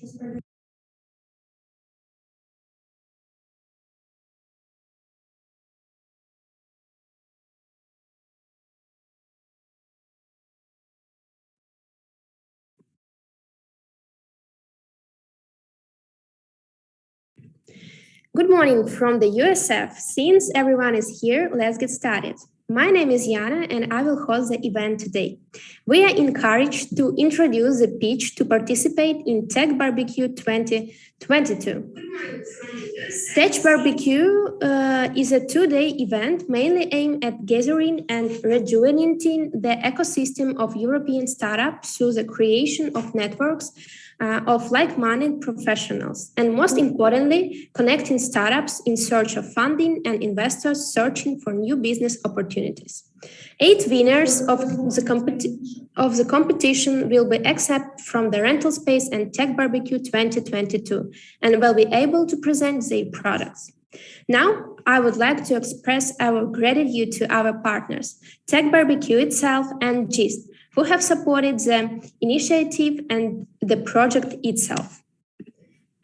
Good morning from the USF. Since everyone is here, let's get started. My name is Yana and I will host the event today. We are encouraged to introduce the pitch to participate in TechBBQ 2022. TechBBQ is a two-day event mainly aimed at gathering and rejuvenating the ecosystem of European startups through the creation of networks of like-minded professionals, and most importantly, connecting startups in search of funding and investors searching for new business opportunities. 8 winners of the competition will be accepted from the rental space and TechBBQ 2022 and will be able to present their products. Now, I would like to express our gratitude to our partners, TechBBQ itself and GIST, who have supported the initiative and the project itself.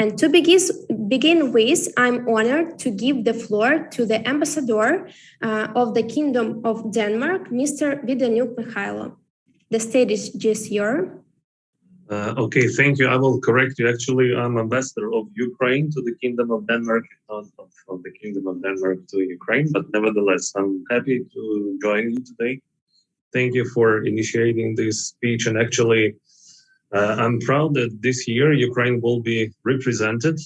And to begin with, I'm honored to give the floor to the ambassador of the Kingdom of Denmark, Mr. Vidanyuk Mikhailo. The stage is just yours. Okay, thank you. I will correct you. Actually, I'm ambassador of Ukraine to the Kingdom of Denmark, not of the Kingdom of Denmark to Ukraine, but nevertheless, I'm happy to join you today. Thank you for initiating this speech. And actually, I'm proud that this year Ukraine will be represented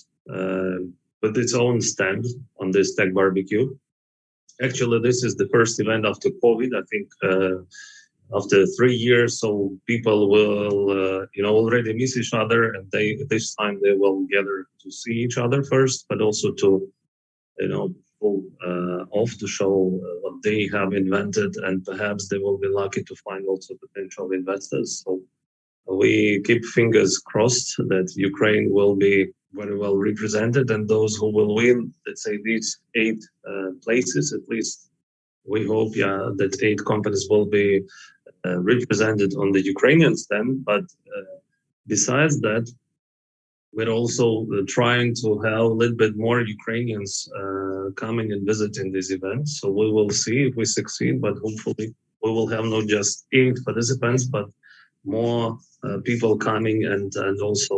with its own stand on this TechBBQ. Actually, this is the first event after COVID. I think after 3 years, so people will, already miss each other, and this time they will gather to see each other first, but also to, pull off to show what they have invented, and perhaps they will be lucky to find also potential investors. So we keep fingers crossed that Ukraine will be very well represented, and those who will win, let's say these 8 places, at least we hope, that 8 companies will be represented on the Ukrainian stand. But besides that, we're also trying to have a little bit more Ukrainians coming and visiting this event. So we will see if we succeed, but hopefully we will have not just 8 participants, but more people coming and also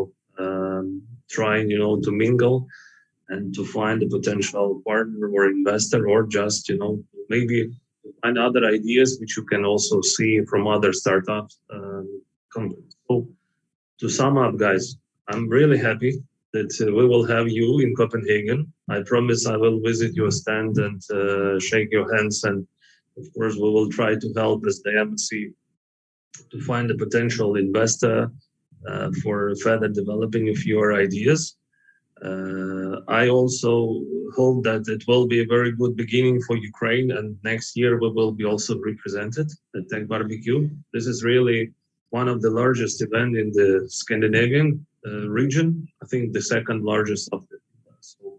trying, to mingle and to find a potential partner or investor, or just, maybe find other ideas which you can also see from other startups companies. So to sum up, guys, I'm really happy that we will have you in Copenhagen. I promise I will visit your stand and shake your hands. And of course, we will try to help as the embassy to find a potential investor for further developing of your ideas. I also hope that it will be a very good beginning for Ukraine, and next year we will be also represented at TechBBQ. This is really one of the largest events in the Scandinavian region. I think the second largest of it. So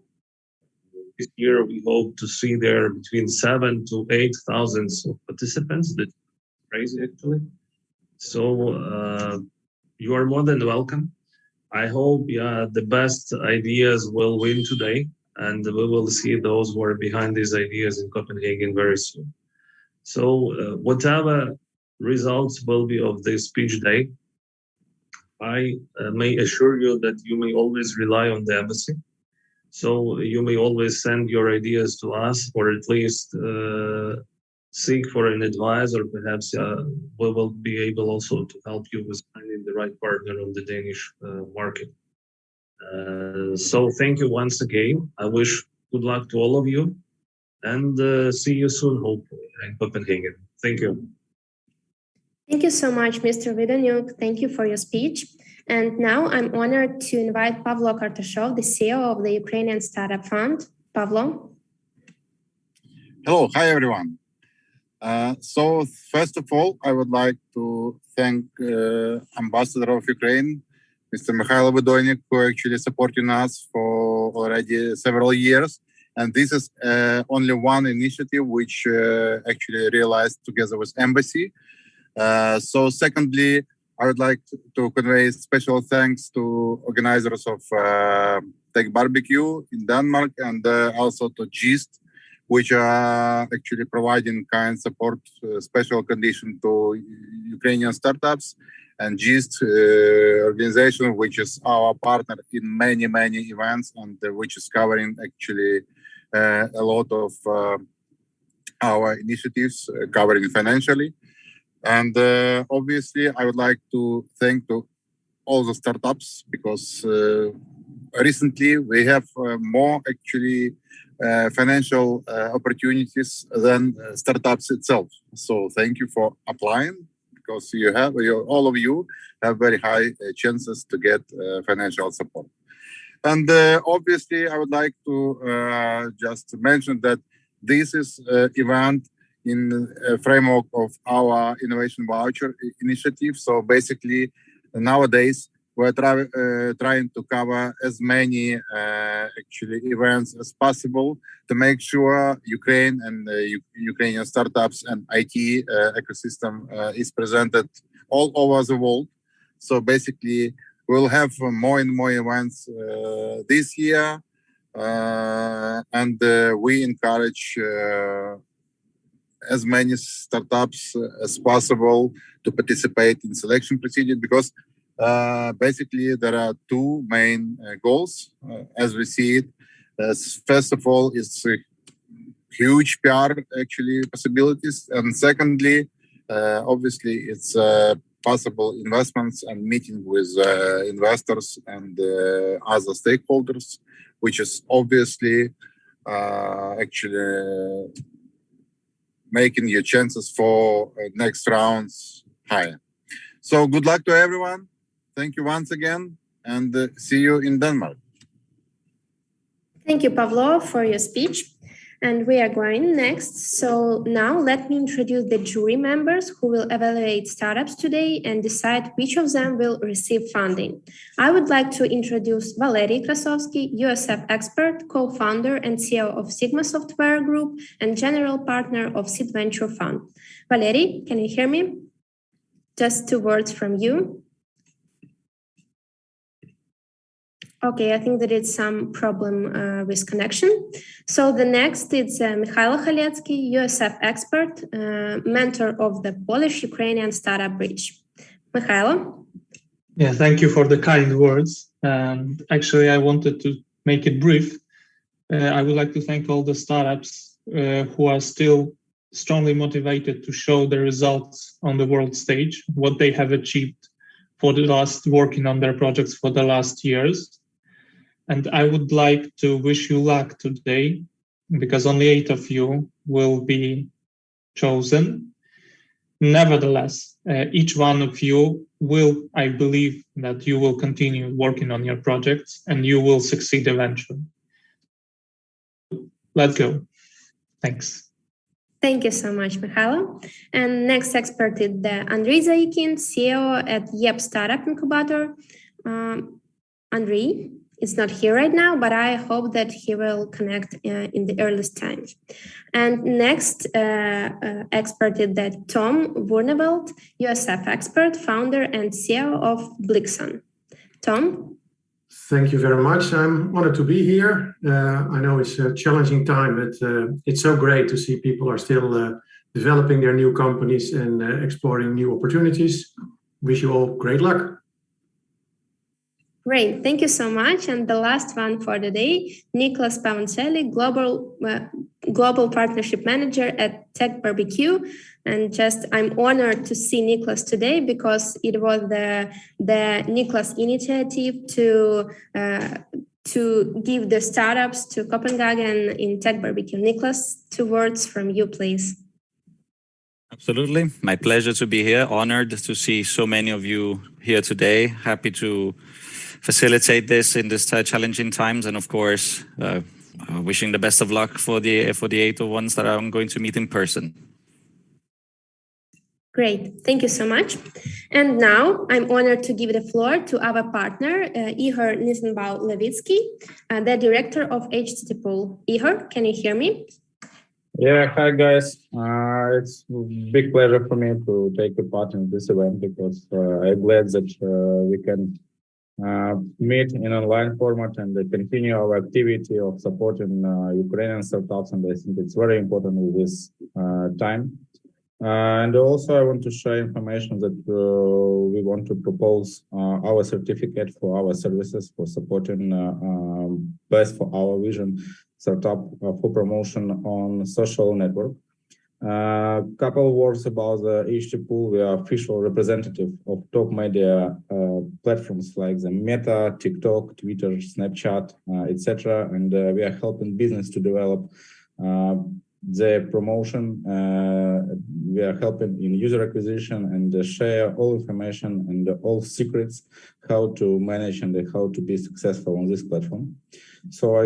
this year we hope to see there between 7,000 to 8,000 participants. That's crazy, actually. So you are more than welcome. I hope the best ideas will win today, and we will see those who are behind these ideas in Copenhagen very soon. So whatever results will be of this speech day, I may assure you that you may always rely on the embassy. So you may always send your ideas to us, or at least seek for an advice, or perhaps we will be able also to help you with finding the right partner on the Danish market. So thank you once again. I wish good luck to all of you, and see you soon, hopefully, in Copenhagen. Thank you. Thank you so much, Mr. Vidanyuk. Thank you for your speech. And now I'm honored to invite Pavlo Kartashov, the CEO of the Ukrainian Startup Fund. Pavlo. Hello, hi everyone. So first of all, I would like to thank Ambassador of Ukraine, Mr. Mikhailo Vidanyuk, for actually supporting us for already several years. And this is only one initiative which actually realized together with Embassy. So secondly, I would like to convey special thanks to organizers of TechBBQ in Denmark and also to GIST, which are actually providing kind support, special condition to Ukrainian startups, and GIST organization, which is our partner in many events and which is covering actually a lot of our initiatives, covering financially. And obviously, I would like to thank to all the startups, because recently we have more actually financial opportunities than startups itself. So thank you for applying, because all of you have very high chances to get financial support. And obviously, I would like to just mention that this is an event in a framework of our innovation voucher initiative. So basically, nowadays, we're trying to cover as many actually events as possible to make sure Ukraine and Ukrainian startups and IT ecosystem is presented all over the world. So basically, we'll have more and more events this year, and we encourage as many startups as possible to participate in selection procedure, because basically there are two main goals as we see it. First of all, it's huge PR actually possibilities, and secondly, obviously it's possible investments and meeting with investors and other stakeholders, which is obviously actually making your chances for next rounds higher. So good luck to everyone. Thank you once again, and see you in Denmark. Thank you, Pavlo, for your speech. And we are going next. So now let me introduce the jury members who will evaluate startups today and decide which of them will receive funding. I would like to introduce Valery Krasovsky, USF expert, co-founder and CEO of Sigma Software Group and general partner of Seed Venture Fund. Valery, can you hear me? Just 2 words from you. Okay, I think there is some problem with connection. So the next is Mikhailo Halecki, USF expert, mentor of the Polish-Ukrainian Startup Bridge. Mikhailo? Yeah, thank you for the kind words. Actually, I wanted to make it brief. I would like to thank all the startups who are still strongly motivated to show the results on the world stage, what they have achieved for the last, working on their projects for the last years. And I would like to wish you luck today, because only 8 of you will be chosen. Nevertheless, each one of you will, I believe that you will continue working on your projects and you will succeed eventually. Let's go. Thanks. Thank you so much, Mikhailo. And next expert is Andrei Zaikin, CEO at YEP Startup Incubator. Andrei is not here right now, but I hope that he will connect in the earliest time. And next expert is Tom Wurneveld, USF expert, founder and CEO of Blixon. Tom? Thank you very much. I'm honored to be here. I know it's a challenging time, but it's so great to see people are still developing their new companies and exploring new opportunities. Wish you all great luck. Great, thank you so much. And the last one for the day, Nicholas Pavancelli, Global Partnership Manager at TechBBQ. And I'm honored to see Nicholas today because it was the Nicholas initiative to give the startups to Copenhagen in TechBBQ. Nicholas, 2 words from you, please. Absolutely. My pleasure to be here. Honored to see so many of you here today. Happy to facilitate this in this challenging times, and of course, wishing the best of luck for the 8 ones that I'm going to meet in person. Great, thank you so much. And now I'm honored to give the floor to our partner, Ihor Nisenbaum-Levitsky, the director of HTTP Pool. Ihor, can you hear me? Yeah, hi guys. It's a big pleasure for me to take a part in this event because I'm glad that we can meet in online format and continue our activity of supporting Ukrainian startups. And I think it's very important with this time. And also I want to share information that we want to propose our certificate for our services for supporting best for our vision startup for promotion on social network. Couple of words about the HT pool. We are official representative of top media platforms like the Meta, TikTok, Twitter, Snapchat, etc. And we are helping business to develop their promotion. We are helping in user acquisition and share all information and all secrets how to manage and how to be successful on this platform. So I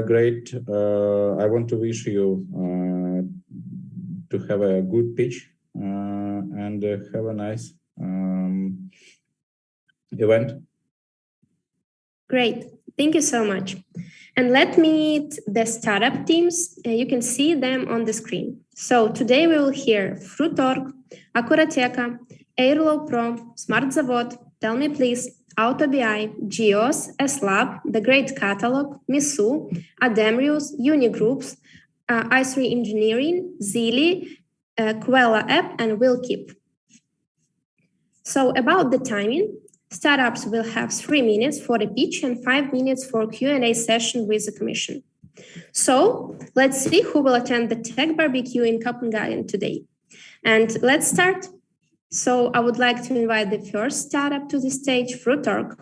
want to wish you to have a good pitch and have a nice event. Great, thank you so much. And let me meet the startup teams. You can see them on the screen. So today we will hear Fruitorg, Akurateka, Airlow Pro, Smart Zavod, Tell Me Please, AutoBI, Geos, S-Lab, The Great Catalog, Misu, Ademrius, Unigroups, i3 Engineering, Zili, Quella App, and Willkeep. So about the timing, startups will have 3 minutes for the pitch and 5 minutes for Q&A session with the commission. So let's see who will attend the TechBBQ in Copenhagen today. And let's start. So I would like to invite the first startup to the stage, Fruitorg.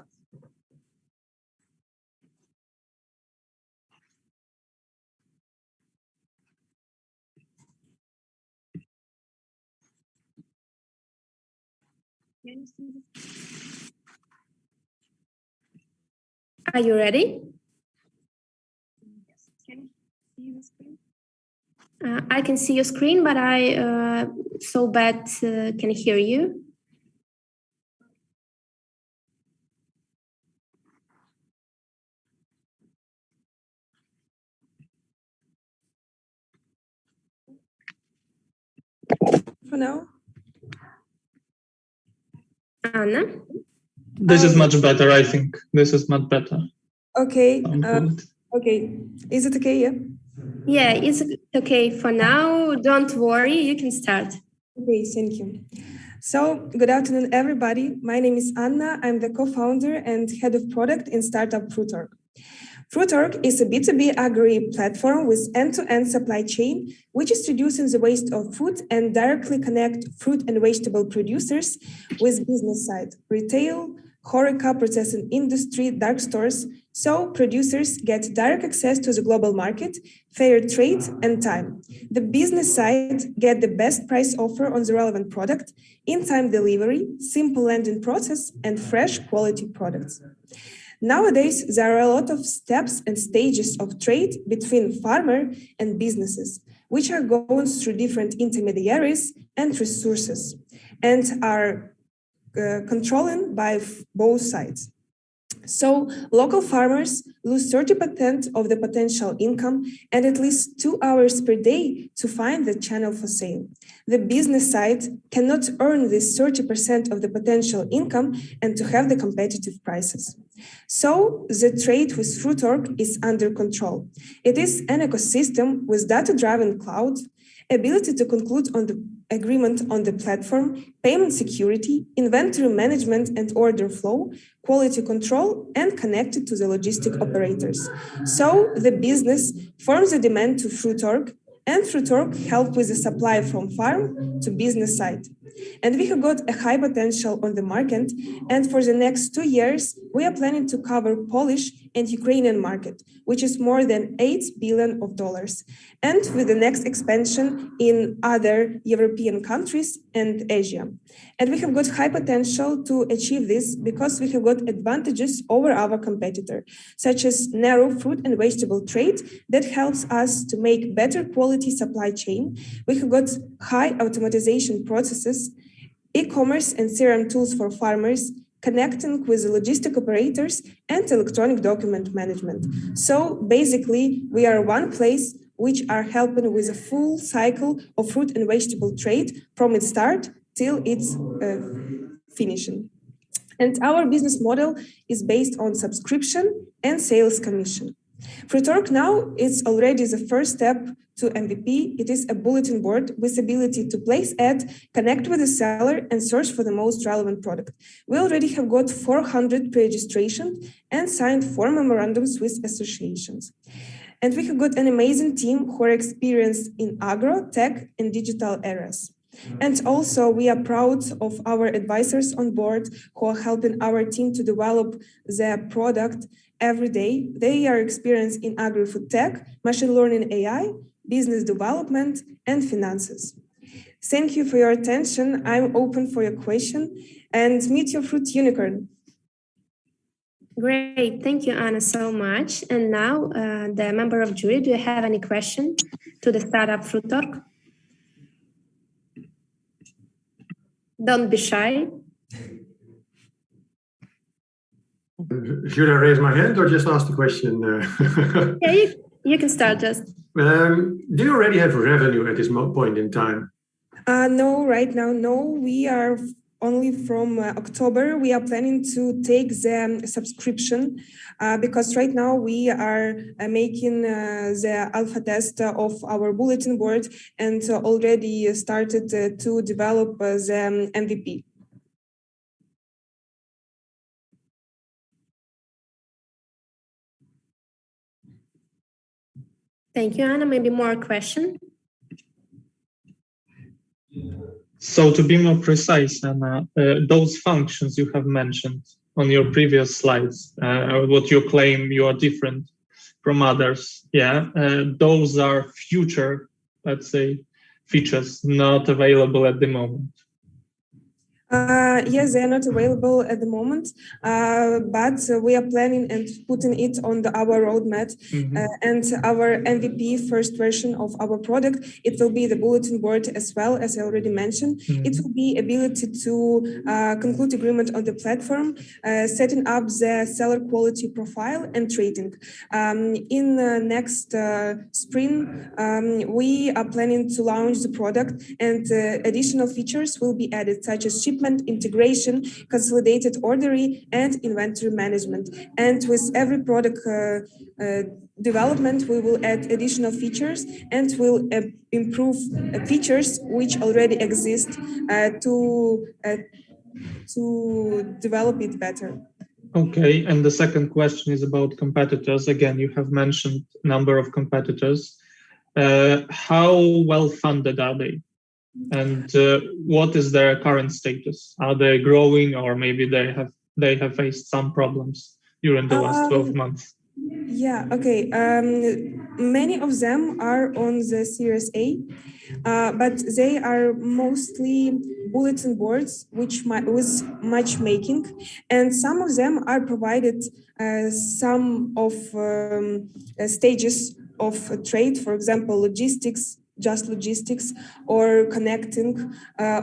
Are you ready? I can see your screen, but I so bad can hear you. For now? Anna? This is much better, I think. This is much better. Okay. Okay. Is it okay? Yeah? Yeah, it's okay for now. Don't worry, you can start. Okay, thank you. So, good afternoon, everybody. My name is Anna. I'm the co-founder and head of product in startup Fruitorg. Fruitorg is a B2B agri platform with end-to-end supply chain, which is reducing the waste of food and directly connect fruit and vegetable producers with business side, retail, HoReCa processing industry, dark stores, so producers get direct access to the global market, fair trade, and time. The business side get the best price offer on the relevant product, in-time delivery, simple landing process, and fresh quality products. Nowadays, there are a lot of steps and stages of trade between farmer and businesses, which are going through different intermediaries and resources, and are controlling by both sides. So local farmers lose 30% of the potential income and at least 2 hours per day to find the channel for sale. The business side cannot earn this 30% of the potential income and to have the competitive prices. So the trade with Fruitorg is under control. It is an ecosystem with data-driven cloud, ability to conclude on the agreement on the platform, payment security, inventory management and order flow, quality control, and connected to the logistic operators. So the business forms a demand to Fruitorg, and Fruitorg help with the supply from farm to business side. And we have got a high potential on the market, and for the next 2 years, we are planning to cover Polish and Ukrainian market, which is more than $8 billion, and with the next expansion in other European countries and Asia. And we have got high potential to achieve this because we have got advantages over our competitor, such as narrow fruit and vegetable trade that helps us to make better quality supply chain. We have got high automatization processes, e-commerce and CRM tools for farmers, connecting with the logistic operators and electronic document management. So basically, we are one place which are helping with a full cycle of fruit and vegetable trade from its start till its finishing. And our business model is based on subscription and sales commission. Fruitorg now is already the first step to MVP. It is a bulletin board with ability to place ad, connect with the seller, and search for the most relevant product. We already have got 400 pre-registrations and signed 4 memorandums with associations. And we have got an amazing team who are experienced in agro, tech, and digital areas. And also, we are proud of our advisors on board who are helping our team to develop their product every day. They are experienced in agri-food tech, machine learning AI, business development, and finances. Thank you for your attention. I'm open for your question, and meet your fruit unicorn. Great, thank you, Anna, so much. And now, the member of jury, do you have any question to the startup Fruitorg? Don't be shy. Should I raise my hand or just ask the question? Yeah, you can start just. Do you already have revenue at this point in time? No, right now, no. We are only from October. We are planning to take the subscription because right now we are making the alpha test of our bulletin board and already started to develop the MVP. Thank you, Anna. Maybe more question? So to be more precise, Anna, those functions you have mentioned on your previous slides, what you claim you are different from others, those are future, let's say, features not available at the moment. Yes, they are not available at the moment, but we are planning and putting it on our roadmap. And our MVP first version of our product, it will be the bulletin board as well, as I already mentioned. It will be ability to conclude agreement on the platform, setting up the seller quality profile and trading. In next spring, we are planning to launch the product, and additional features will be added, such as shipment integration, consolidated ordering, and inventory management. And with every product development, we will add additional features and will improve features which already exist to develop it better. Okay, and the second question is about competitors. Again, you have mentioned a number of competitors. How well funded are they? And what is their current status? Are they growing, or maybe they have faced some problems during the last 12 months? Yeah, okay. Many of them are on the Series A, but they are mostly bulletin boards with matchmaking, and some of them are provided some of stages of trade, for example, logistics, just logistics, or connecting,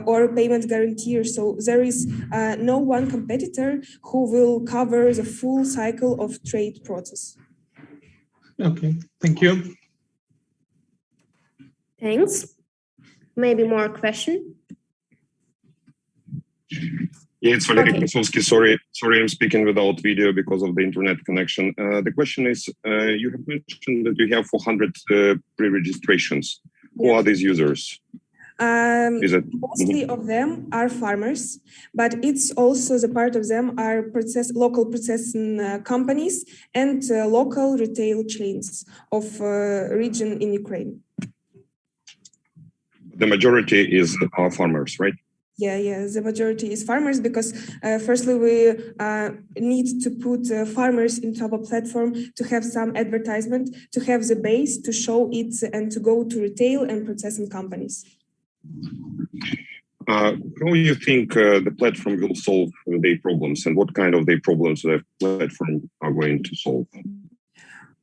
or payment guarantee. So there is no one competitor who will cover the full cycle of trade process. Okay, thank you. Thanks. Maybe more question? Yeah, it's Valery Krasovsky. Sorry, I'm speaking without video because of the internet connection. The question is, you have mentioned that you have 400 pre-registrations. Who are these users? Mostly of them are farmers, but it's also the part of them are local processing companies and local retail chains of region in Ukraine. The majority are farmers, right? Yeah, the majority is farmers because firstly we need to put farmers into our platform to have some advertisement, to have the base to show it and to go to retail and processing companies. How do you think the platform will solve their problems, and what kind of their problems the platform are going to solve?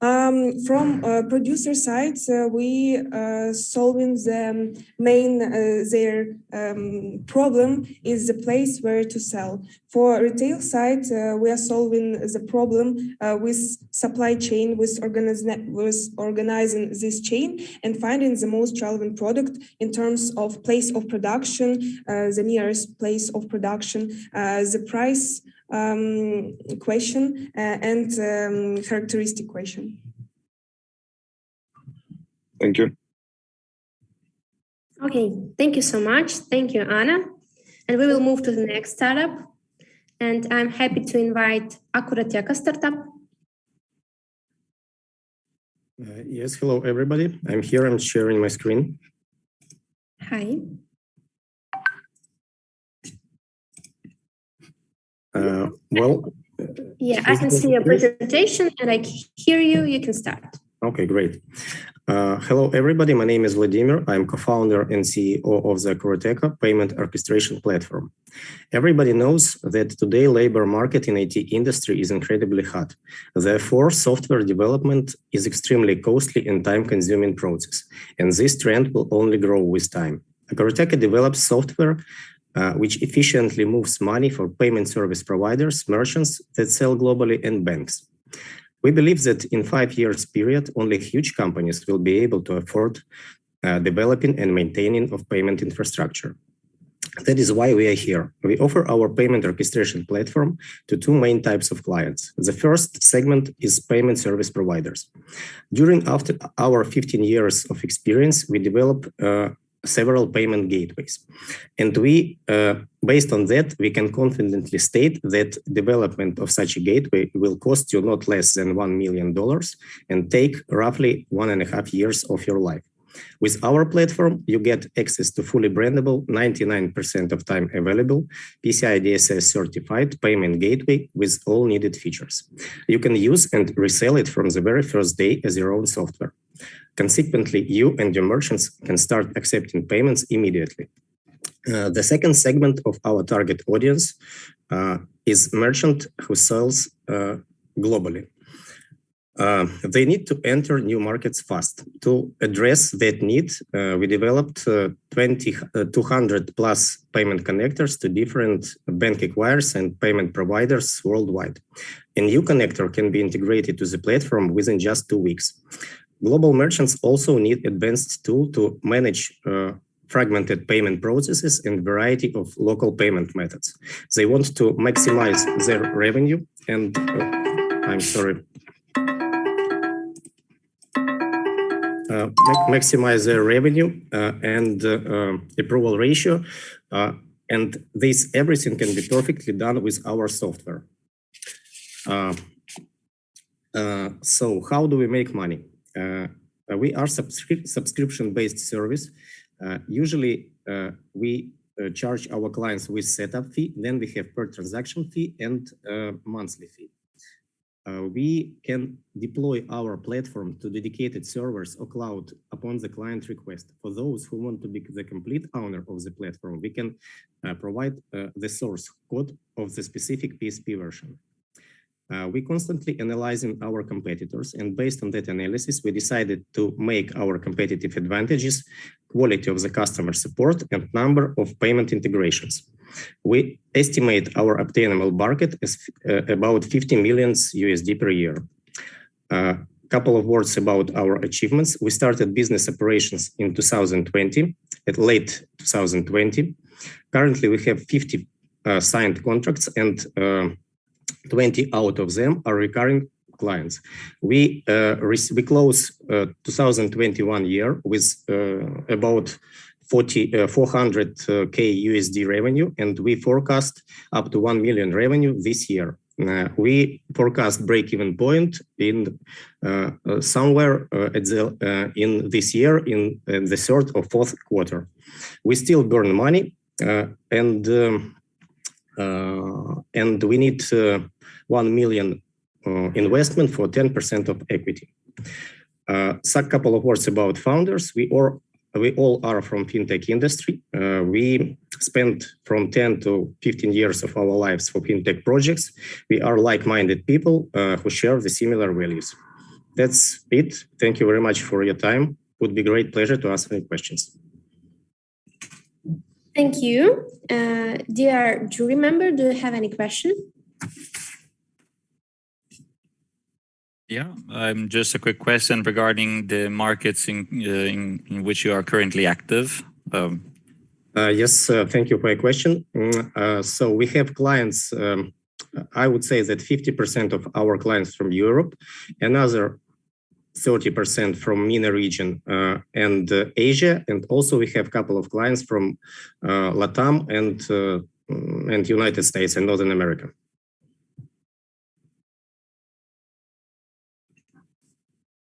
From producer side, we solving the main their problem is the place where to sell. For retail side, we are solving the problem with supply chain, with organizing this chain and finding the most relevant product in terms of place of production, the nearest place of production, the price question and characteristic question. Thank you. Okay, thank you so much. Thank you, Anna. And we will move to the next startup. And I'm happy to invite Akurateka startup. Yes, hello, everybody. I'm here, I'm sharing my screen. Hi. Yeah, I can see your presentation and I hear you. You can start. Okay, great. Hello, everybody. My name is Vladimir. I'm co-founder and CEO of the Akurateka payment orchestration platform. Everybody knows that today labor market in IT industry is incredibly hot. Therefore, software development is extremely costly and time-consuming process. And this trend will only grow with time. Akurateka develops software which efficiently moves money for payment service providers, merchants that sell globally, and banks. We believe that in 5 years period, only huge companies will be able to afford developing and maintaining of payment infrastructure. That is why we are here. We offer our payment orchestration platform to two main types of clients. The first segment is payment service providers. After our 15 years of experience, we developed several payment gateways. And we, based on that, we can confidently state that development of such a gateway will cost you not less than $1 million and take roughly 1.5 years of your life. With our platform, you get access to fully brandable, 99% of time available, PCI DSS certified payment gateway with all needed features. You can use and resell it from the very first day as your own software. Consequently, you and your merchants can start accepting payments immediately. The second segment of our target audience is merchant who sells globally. They need to enter new markets fast. To address that need, we developed 200 plus payment connectors to different bank acquirers and payment providers worldwide. A new connector can be integrated to the platform within just 2 weeks. Global merchants also need advanced tool to manage fragmented payment processes and variety of local payment methods. They want to maximize their revenue and, maximize their revenue and approval ratio. And this everything can be perfectly done with our software. So how do we make money? We are subscription-based service. Usually, we charge our clients with setup fee, then we have per transaction fee and monthly fee. We can deploy our platform to dedicated servers or cloud upon the client request. For those who want to be the complete owner of the platform, we can provide the source code of the specific PSP version. We constantly analyzing our competitors, and based on that analysis, we decided to make our competitive advantages, quality of the customer support, and number of payment integrations. We estimate our obtainable market as about $50 million USD per year. Couple of words about our achievements. We started business operations in 2020, at late 2020. Currently, we have 50 signed contracts, and 20 out of them are recurring clients. We close 2021 year with about 400K USD revenue, and we forecast up to 1 million revenue this year. We forecast break-even point in somewhere in this year in the third or fourth quarter. We still burn money, and we need 1 million investment for 10% of equity. So couple of words about founders. We all are from fintech industry. We spent from 10 to 15 years of our lives for fintech projects. We are like-minded people who share the similar values. That's it. Thank you very much for your time. Would be a great pleasure to answer any questions. Thank you. Dear jury member, do you have any question? Yeah, just a quick question regarding the markets in which you are currently active. Yes, thank you for your question. So we have clients, I would say that 50% of our clients from Europe, another 30% from MENA region and Asia, and also we have a couple of clients from LATAM and United States and Northern America.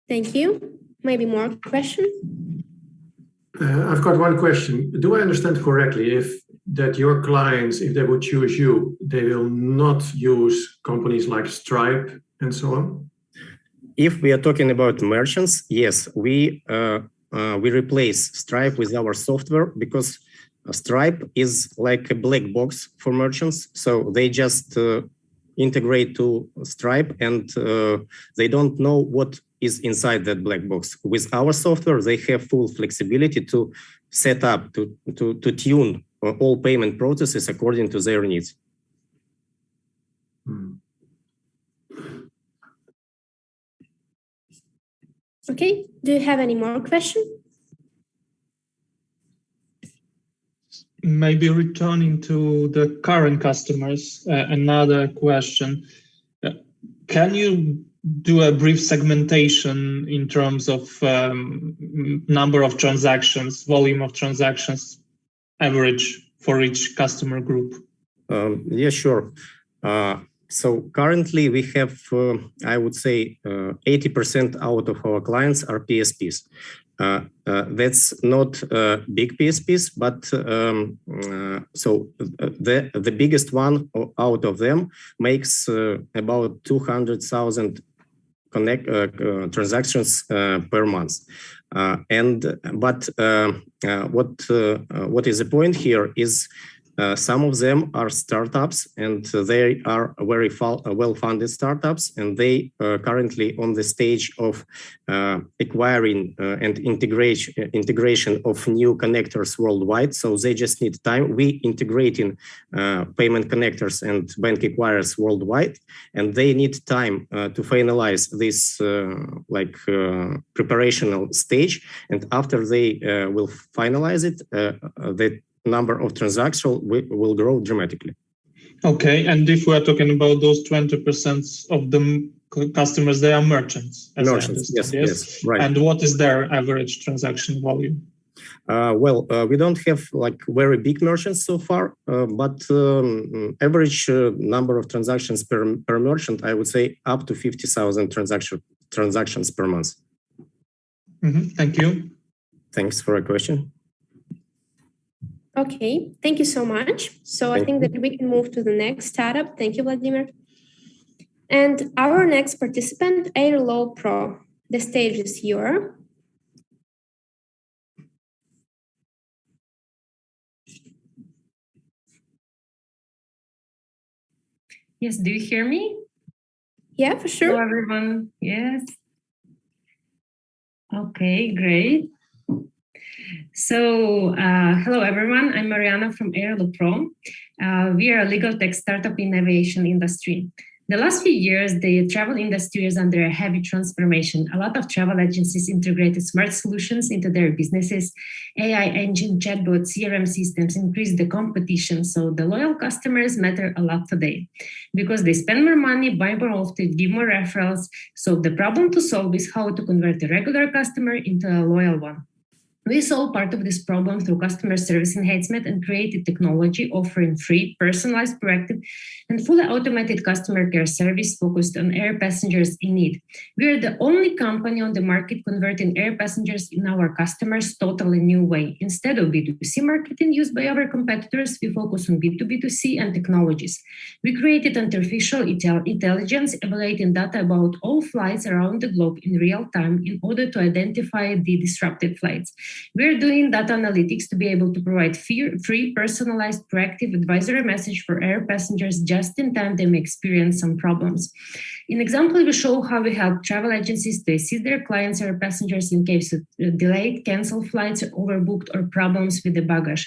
Thank you. Maybe more question? I've got one question. Do I understand correctly that your clients, if they would choose you, they will not use companies like Stripe and so on? If we are talking about merchants, yes, we replace Stripe with our software because Stripe is like a black box for merchants. So they just integrate to Stripe and they don't know what is inside that black box. With our software, they have full flexibility to set up, to tune all payment processes according to their needs. Okay, do you have any more questions? Maybe returning to the current customers, another question. Can you do a brief segmentation in terms of number of transactions, volume of transactions, average for each customer group? Yeah, sure. So currently we have, I would say, 80% out of our clients are PSPs. That's not big PSPs, but so the biggest one out of them makes about 200,000 transactions per month. But what is the point here is some of them are startups and they are very well-funded startups, and they are currently on the stage of acquiring and integration of new connectors worldwide. So they just need time. We integrating payment connectors and bank acquirers worldwide, and they need time to finalize this preparational stage. And after they will finalize it, the number of transactions will grow dramatically. Okay, and if we are talking about those 20% of the customers, they are merchants. Merchants, yes, right. And what is their average transaction volume? We don't have like very big merchants so far, but average number of transactions per merchant, I would say up to 50,000 transactions per month. Thank you. Thanks for a question. Okay, thank you so much. So I think that we can move to the next startup. Thank you, Vladimir. And our next participant, Airlaw Pro. The stage is yours. Yes, do you hear me? Yeah, for sure. Hello, everyone. Yes. Okay, great. So, hello everyone, I'm Mariana from Airlaw Pro. We are a legal tech startup in aviation industry. The last few years, the travel industry is under a heavy transformation. A lot of travel agencies integrated smart solutions into their businesses. AI engine, chatbots, CRM systems increased the competition. So the loyal customers matter a lot today because they spend more money, buy more often, give more referrals. So the problem to solve is how to convert a regular customer into a loyal one. We solve part of this problem through customer service enhancement and created technology offering free, personalized, proactive, and fully automated customer care service focused on air passengers in need. We are the only company on the market converting air passengers in our customers' totally new way. Instead of B2C marketing used by our competitors, we focus on B2B2C and technologies. We created artificial intelligence, evaluating data about all flights around the globe in real time in order to identify the disrupted flights. We're doing data analytics to be able to provide free, personalized, proactive advisory message for air passengers just in time they may experience some problems. In example, we show how we help travel agencies to assist their clients or passengers in case of delayed, canceled flights, overbooked, or problems with the baggage.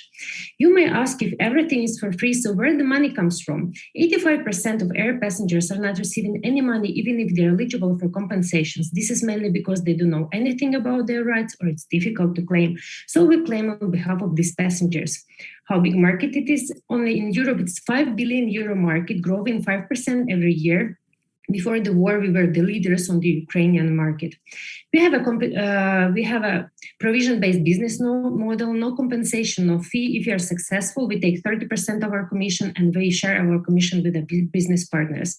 You may ask if everything is for free, so where the money comes from? 85% of air passengers are not receiving any money, even if they're eligible for compensations. This is mainly because they don't know anything about their rights or it's difficult to claim. So we claim on behalf of these passengers. How big market it is? Only in Europe, it's 5 billion euro market, growing 5% every year. Before the war, we were the leaders on the Ukrainian market. We have a provision-based business model, no compensation, no fee. If you are successful, we take 30% of our commission and we share our commission with the business partners.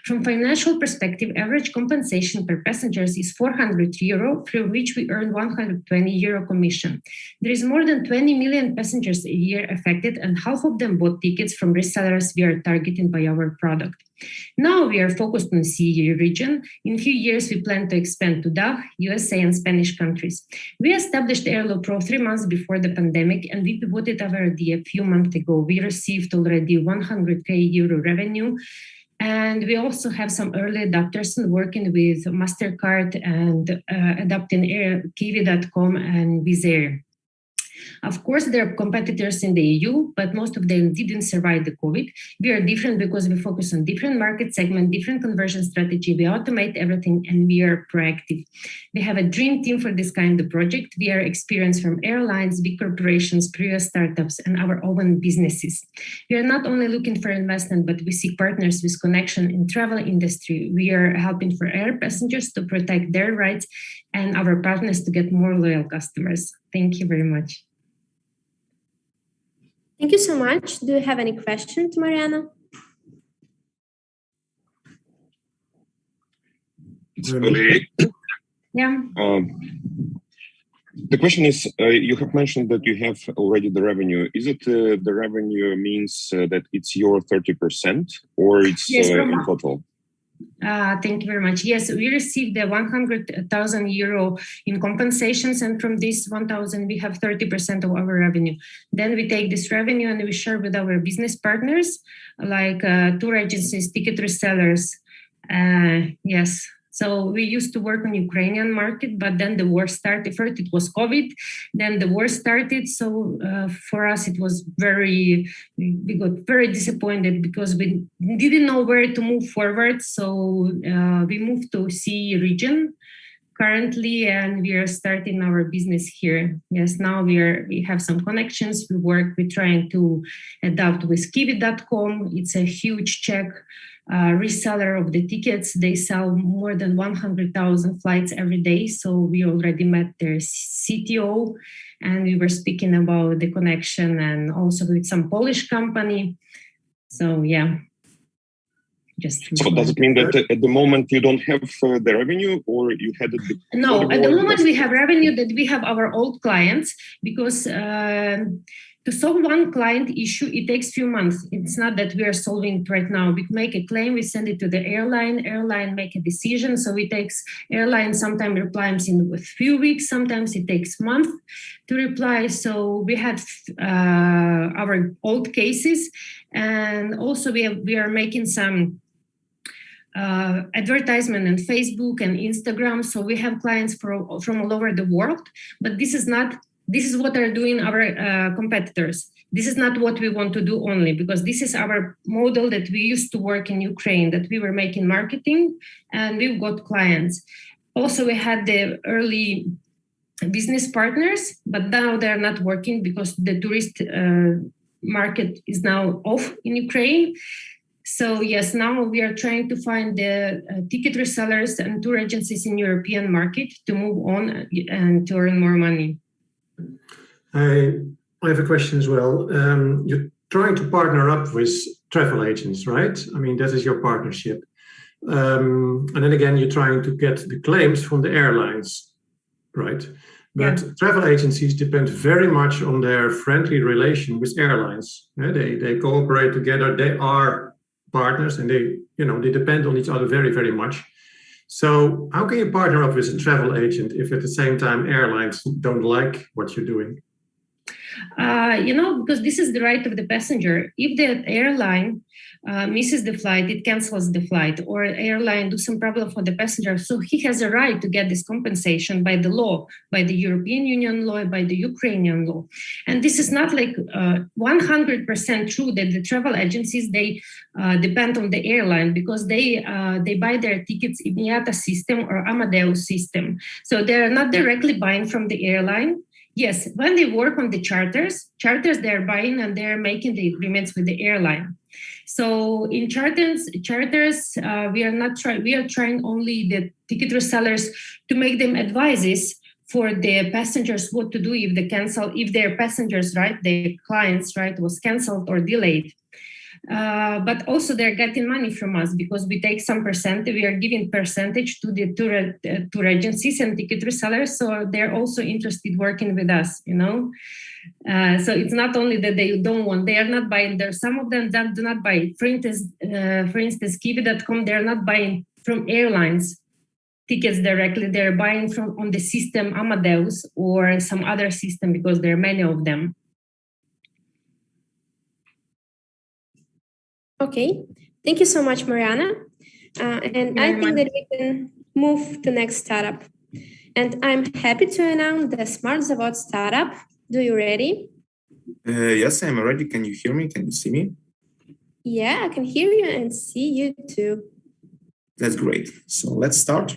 From financial perspective, average compensation per passengers is 400 euro, through which we earn 120 euro commission. There is more than 20 million passengers a year affected, and half of them bought tickets from resellers we are targeting by our product. Now we are focused on CE region. In a few years, we plan to expand to DACH, USA, and Spanish countries. We established Airlo Pro 3 months before the pandemic, and we pivoted our idea a few months ago. We received already 100k euro revenue, and we also have some early adopters working with MasterCard and adopting Kiwi.com and Wizz Air. Of course, there are competitors in the EU, but most of them didn't survive the COVID. We are different because we focus on different market segment, different conversion strategy. We automate everything and we are proactive. We have a dream team for this kind of project. We are experienced from airlines, big corporations, previous startups, and our own businesses. We are not only looking for investment, but we seek partners with connection in travel industry. We are helping for air passengers to protect their rights and our partners to get more loyal customers. Thank you very much. Thank you so much. Do you have any questions, Mariana? Yeah. The question is, you have mentioned that you have already the revenue. Is it the revenue means that it's your 30% or it's in total? Thank you very much. Yes, we received the 100,000 euro in compensations, and from this 1,000, we have 30% of our revenue. Then we take this revenue and we share with our business partners, like tour agencies, ticket resellers. Yes. So we used to work on Ukrainian market, but then the war started. First it was COVID, then the war started. So for us, it was we got very disappointed because we didn't know where to move forward. So we moved to CE region currently, and we are starting our business here. Yes, now we have some connections. We're trying to adapt with Kiwi.com. It's a huge Czech reseller of the tickets. They sell more than 100,000 flights every day. So we already met their CTO and we were speaking about the connection, and also with some Polish company. So yeah. So does it mean that at the moment you don't have the revenue, or you had it? No, at the moment we have revenue that we have our old clients, because to solve one client issue, it takes few months. It's not that we are solving it right now. We make a claim, we send it to the airline make a decision. So it takes airline sometimes replies in a few weeks, sometimes it takes months to reply. So we had our old cases, and also we are making some advertisement on Facebook and Instagram. So we have clients from all over the world, but this is what are doing our competitors. This is not what we want to do only, because this is our model that we used to work in Ukraine, that we were making marketing and we've got clients. Also, we had the early business partners, but now they're not working because the tourist market is now off in Ukraine. So yes, now we are trying to find the ticket resellers and tour agencies in European market to move on and to earn more money. I have a question as well. You're trying to partner up with travel agents, right? I mean, that is your partnership. And then again, you're trying to get the claims from the airlines, right? But travel agencies depend very much on their friendly relation with airlines. They cooperate together. They are partners, and they depend on each other very, very much. So how can you partner up with a travel agent if at the same time airlines don't like what you're doing? Because this is the right of the passenger. If the airline misses the flight, it cancels the flight, or airline do some problem for the passenger. So he has a right to get this compensation by the law, by the European Union law, by the Ukrainian law. And this is not like 100% true that the travel agencies, they depend on the airline because they buy their tickets in IATA system or Amadeus system. So they're not directly buying from the airline. Yes, when they work on the charters, they're buying and they're making the agreements with the airline. So in charters, we are trying only the ticket resellers to make them advices for the passengers what to do if their passengers, right, their clients, right, was canceled or delayed. But also they're getting money from us because we take some percentage, we are giving percentage to the tour agencies and ticket resellers. So they're also interested working with us, So it's not only that they don't want, they are not buying there. Some of them that do not buy. For instance, Kiwi.com, they're not buying from airlines tickets directly. They're buying from on the system Amadeus or some other system because there are many of them. Okay, thank you so much, Mariana. And I think that we can move to next startup. And I'm happy to announce the Smart Zavod startup. Do you ready? Yes, I'm ready. Can you hear me? Can you see me? Yeah, I can hear you and see you too. That's great. So let's start.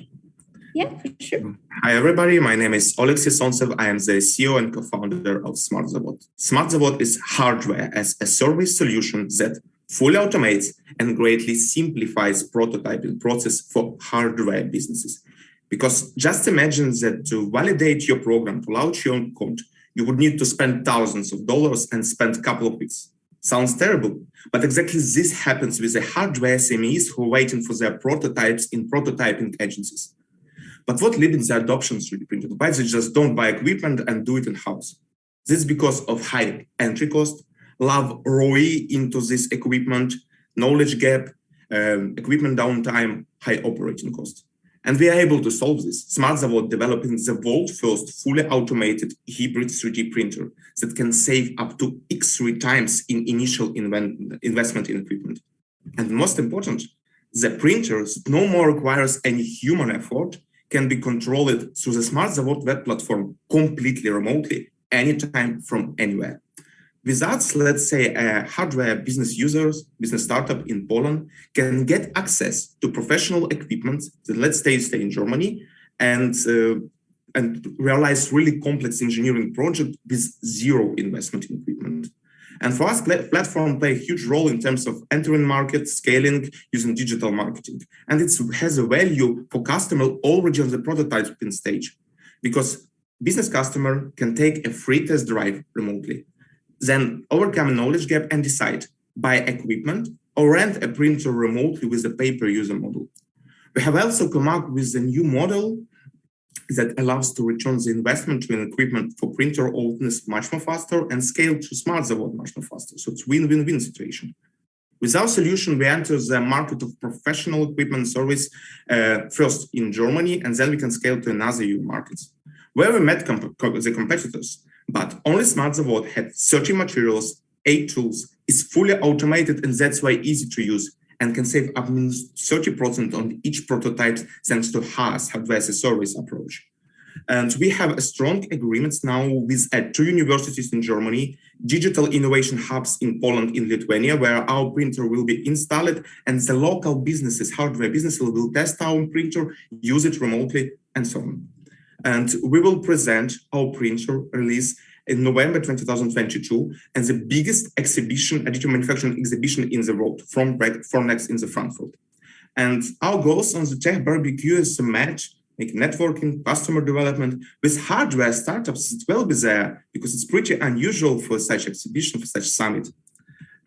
Yeah, for sure. Hi, everybody. My name is Oleksiy Sontsev. I am the CEO and co-founder of Smart Zavod. Smart Zavod is hardware as a service solution that fully automates and greatly simplifies prototyping process for hardware businesses. Because just imagine that to validate your program, to launch your own code, you would need to spend thousands of dollars and spend a couple of weeks. Sounds terrible, but exactly this happens with the hardware SMEs who are waiting for their prototypes in prototyping agencies. But what limits the adoption of 3D printed? Why they just don't buy equipment and do it in-house? This is because of high entry cost, love ROI into this equipment, knowledge gap, equipment downtime, high operating cost. And we are able to solve this. Smart Zavod developing the world's first fully automated hybrid 3D printer that can save up to X3 times in initial investment in equipment. And most important, the printers no more requires any human effort, can be controlled through the Smart Zavod web platform completely remotely, anytime from anywhere. With that, let's say hardware business users, business startup in Poland can get access to professional equipment that let's stay in Germany and realize really complex engineering project with zero investment in equipment. And for us, platform play a huge role in terms of entering market, scaling, using digital marketing. And it has a value for customer already on the prototyping stage because business customer can take a free test drive remotely, then overcome a knowledge gap and decide buy equipment or rent a printer remotely with a pay-per-user model. We have also come up with a new model that allows to return the investment to an equipment for printer openness much more faster and scale to Smart Zavod much more faster. So it's win-win-win situation. With our solution, we enter the market of professional equipment service first in Germany, and then we can scale to another EU markets, where we met the competitors. But only Smart Zavod had 30 materials, 8 tools, is fully automated, and that's why easy to use and can save up to 30% on each prototype thanks to HaaS, hardware as a service approach. And we have a strong agreements now with 2 universities in Germany, digital innovation hubs in Poland, in Lithuania, where our printer will be installed, and the local businesses, hardware businesses will test our printer, use it remotely, and so on. And we will present our printer release in November 2022, and the biggest exhibition, additive manufacturing exhibition in the world, from next in the Frankfurt. And our goals on the TechBBQ is to match like networking, customer development with hardware startups that will be there, because it's pretty unusual for such exhibition, for such summit.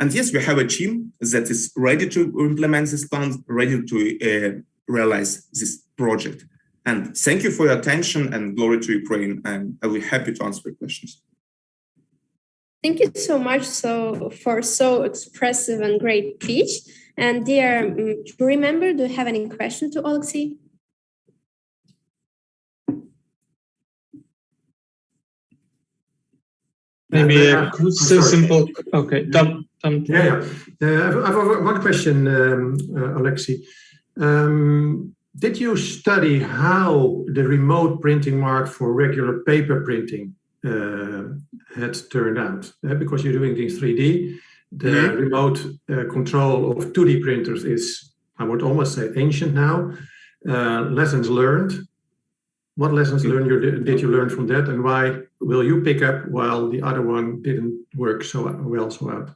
And yes, we have a team that is ready to implement this plan, ready to realize this project. And thank you for your attention, and glory to Ukraine. And I'll be happy to answer your questions. Thank you so much for so expressive and great pitch. And dear jury member, do you have any question to Oleksiy? Maybe a simple. Okay, Tom. Yeah. I have one question, Alexi. Did you study how the remote printing mark for regular paper printing had turned out? Because you're doing things 3D, the remote control of 2D printers is, I would almost say, ancient now. Lessons learned. What lessons did you learn from that, and why will you pick up while the other one didn't work so well out?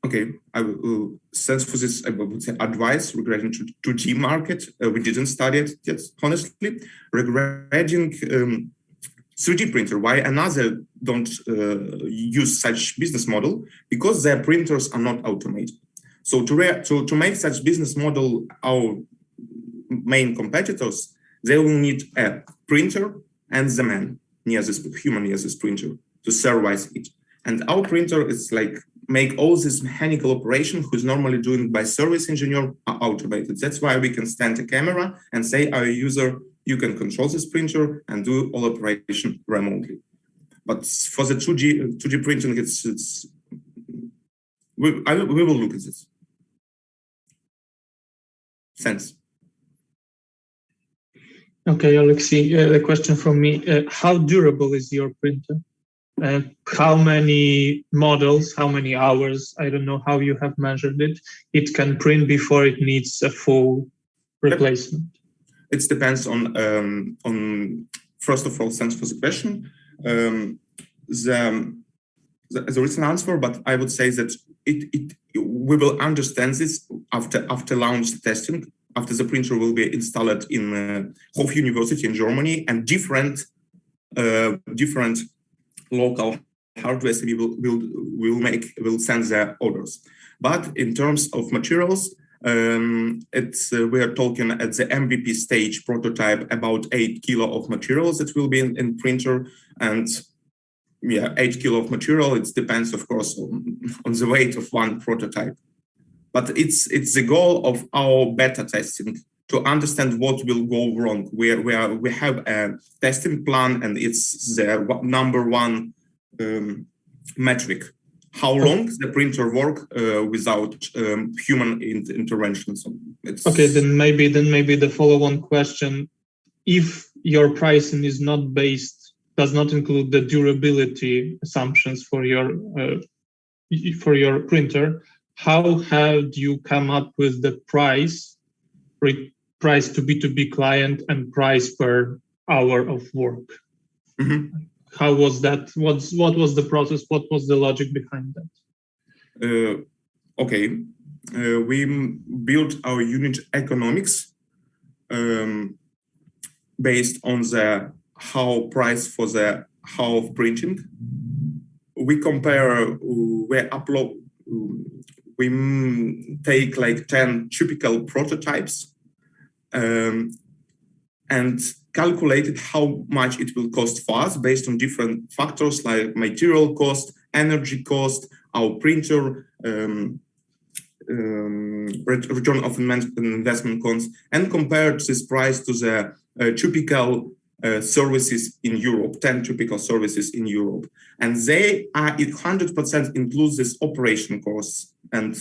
Okay, I will thanks for this, I would say, advice regarding to 2G market. We didn't study it yet, honestly. Regarding 3D printer, why another don't use such business model? Because their printers are not automated. So to make such business model, our main competitors, they will need a printer and the man near this human near this printer to service it. And our printer is like make all this mechanical operation who's normally doing by service engineer are automated. That's why we can stand a camera and say, our user, you can control this printer and do all operation remotely. But for the 2D printing, we will look at this. Thanks. Okay, Alexi, a question from me. How durable is your printer? How many models, how many hours, I don't know how you have measured it, it can print before it needs a full replacement? It depends on first of all, thanks for the question. The written answer, but I would say that we will understand this after launch testing, after the printer will be installed in Hof University in Germany, and different local hardware will send their orders. But in terms of materials, we are talking at the MVP stage prototype about 8 kilo of materials that will be in printer, and 8 kilo of material. It depends, of course, on the weight of one prototype. But it's the goal of our beta testing to understand what will go wrong. We have a testing plan, and it's the number one metric. How long the printer work without human intervention? So okay, then maybe the follow-on question: if your pricing is not does not include the durability assumptions for your printer, how have you come up with the price to B2B client and price per hour of work? Mm-hmm. How was that? What was the process? What was the logic behind that? Okay, we built our unit economics based on the how price for the how of printing. We compare, we take like 10 typical prototypes and calculated how much it will cost for us based on different factors like material cost, energy cost, our printer, return of investment costs, and compared this price to the typical services in Europe, 10 typical services in Europe. And they are 100% includes this operation costs. And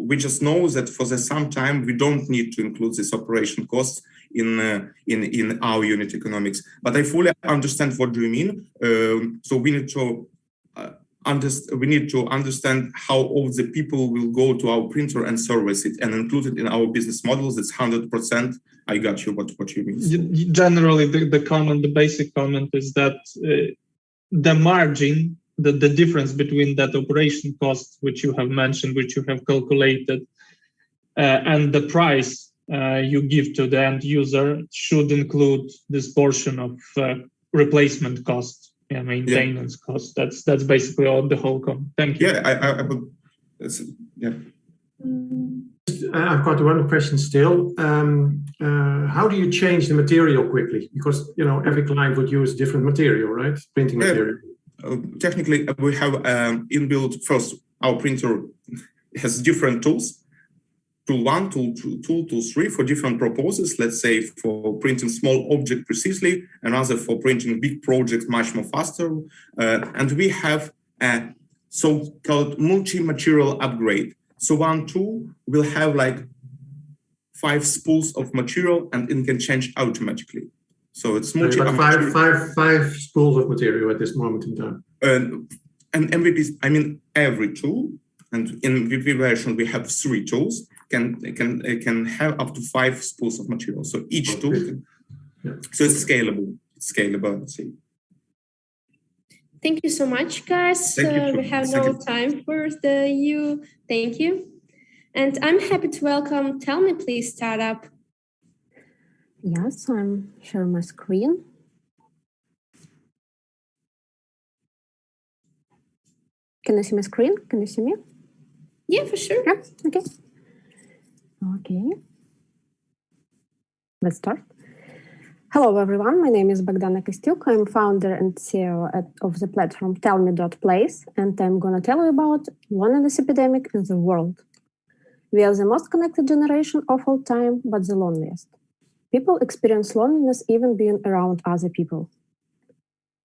we just know that for some time, we don't need to include this operation costs in our unit economics. But I fully understand what you mean. So we need to understand how all the people will go to our printer and service it and include it in our business models. It's 100%. I got you what you mean. Generally, the basic comment is that the margin, the difference between that operation cost, which you have mentioned, which you have calculated, and the price you give to the end user should include this portion of replacement cost, maintenance cost. That's basically all the whole comment. Thank you. I've got one question still. How do you change the material quickly? Because every client would use different material, right? Printing material. Technically, we have inbuilt. First, our printer has different tools tool 1, tool 2, tool 3 for different purposes. Let's say for printing small object precisely, another for printing big projects much more faster. And we have a so-called multi-material upgrade. So one tool will have like 5 spools of material and it can change automatically. So it's five spools of material at this moment in time. And MVPs, I mean, every tool, and in MVP version we have 3 tools, can have up to 5 spools of material. So each tool can, so it's scalable. It's scalable, let's say. Thank you so much, guys. We have no time for you. Thank you. And I'm happy to welcome Tell Me Please Startup. Yes, I'm sharing my screen. Can you see my screen? Can you see me? Yeah, for sure. Yeah, okay. Okay. Let's start. Hello, everyone. My name is Bogdana Kostyuk. I'm founder and CEO of the platform tellme.place, and I'm going to tell you about loneliness epidemic in the world. We are the most connected generation of all time, but the loneliest. People experience loneliness even being around other people.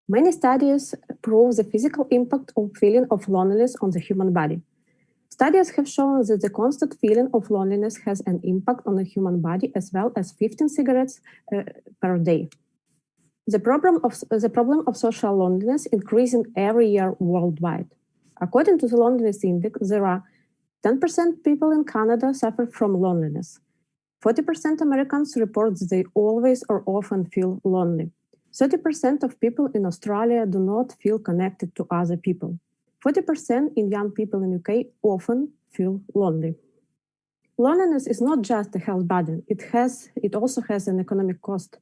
Many studies prove the physical impact of feeling of loneliness on the human body. Studies have shown that the constant feeling of loneliness has an impact on the human body as well as 15 cigarettes per day. The problem of social loneliness increasing every year worldwide. According to the Loneliness Index, there are 10% people in Canada suffer from loneliness. 40% Americans report that they always or often feel lonely. 30% of people in Australia do not feel connected to other people. 40% in young people in UK often feel lonely. Loneliness is not just a health burden. It also has an economic cost.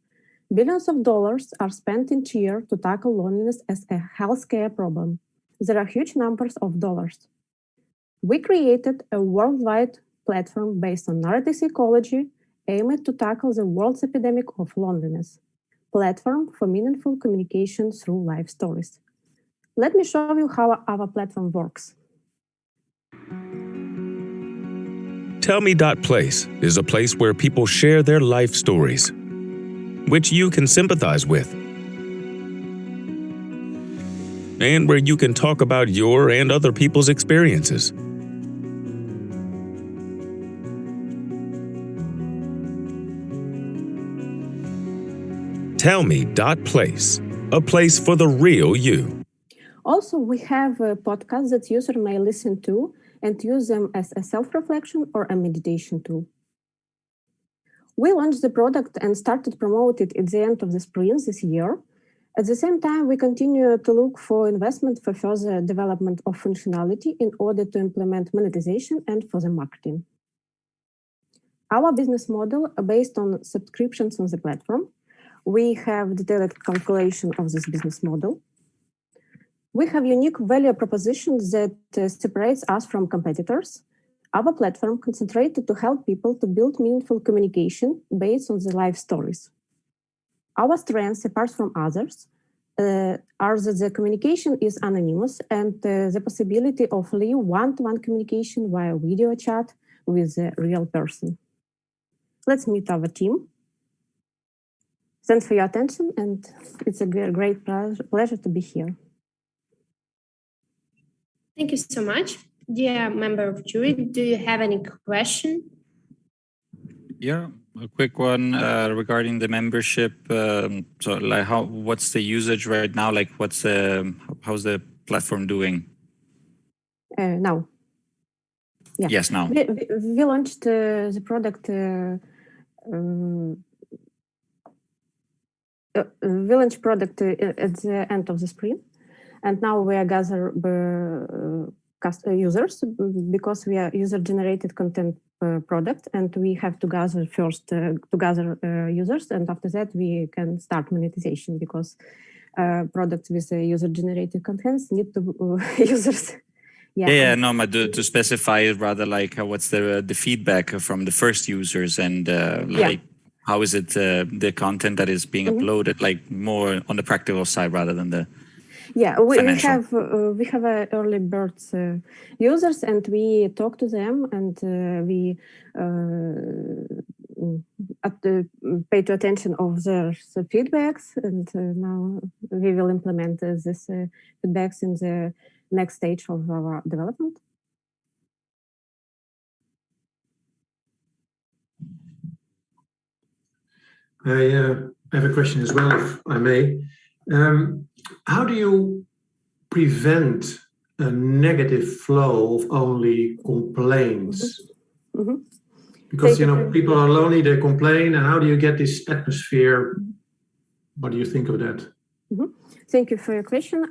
Billions of dollars are spent each year to tackle loneliness as a healthcare problem. There are huge numbers of dollars. We created a worldwide platform based on narrative psychology aimed to tackle the world's epidemic of loneliness. Platform for meaningful communication through life stories. Let me show you how our platform works. Tellme.place is a place where people share their life stories, which you can sympathize with, and where you can talk about your and other people's experiences. Tellme.place, a place for the real you. Also, we have a podcast that user may listen to and use them as a self-reflection or a meditation tool. We launched the product and started promoting it at the end of the spring this year. At the same time, we continue to look for investment for further development of functionality in order to implement monetization and for the marketing. Our business model is based on subscriptions on the platform. We have detailed calculation of this business model. We have unique value propositions that separates us from competitors. Our platform concentrated to help people to build meaningful communication based on the life stories. Our strengths, apart from others, are that the communication is anonymous and the possibility of live one-to-one communication via video chat with a real person. Let's meet our team. Thanks for your attention, and it's a great pleasure to be here. Thank you so much. Dear member of jury, do you have any question? Yeah, a quick one regarding the membership. So, like, what's the usage right now? Like, how's the platform doing? Now. Yeah. Yes, now. We launched the product. We launched product at the end of the spring, and now we are gathering users because we are user-generated content product, and we have to gather first users, and after that we can start monetization because products with user-generated contents need to users. Yeah, no, but to specify it rather, like what's the feedback from the first users, and like how is it the content that is being uploaded, like more on the practical side rather than the Yeah, we have early birds users, and we talk to them, and we pay to attention of their feedbacks, and now we will implement this feedbacks in the next stage of our development. I have a question as well, if I may. How do you prevent a negative flow of only complaints? Mm-hmm. Because people are lonely, they complain, and how do you get this atmosphere? What do you think of that? Mm-hmm. Thank you for your question.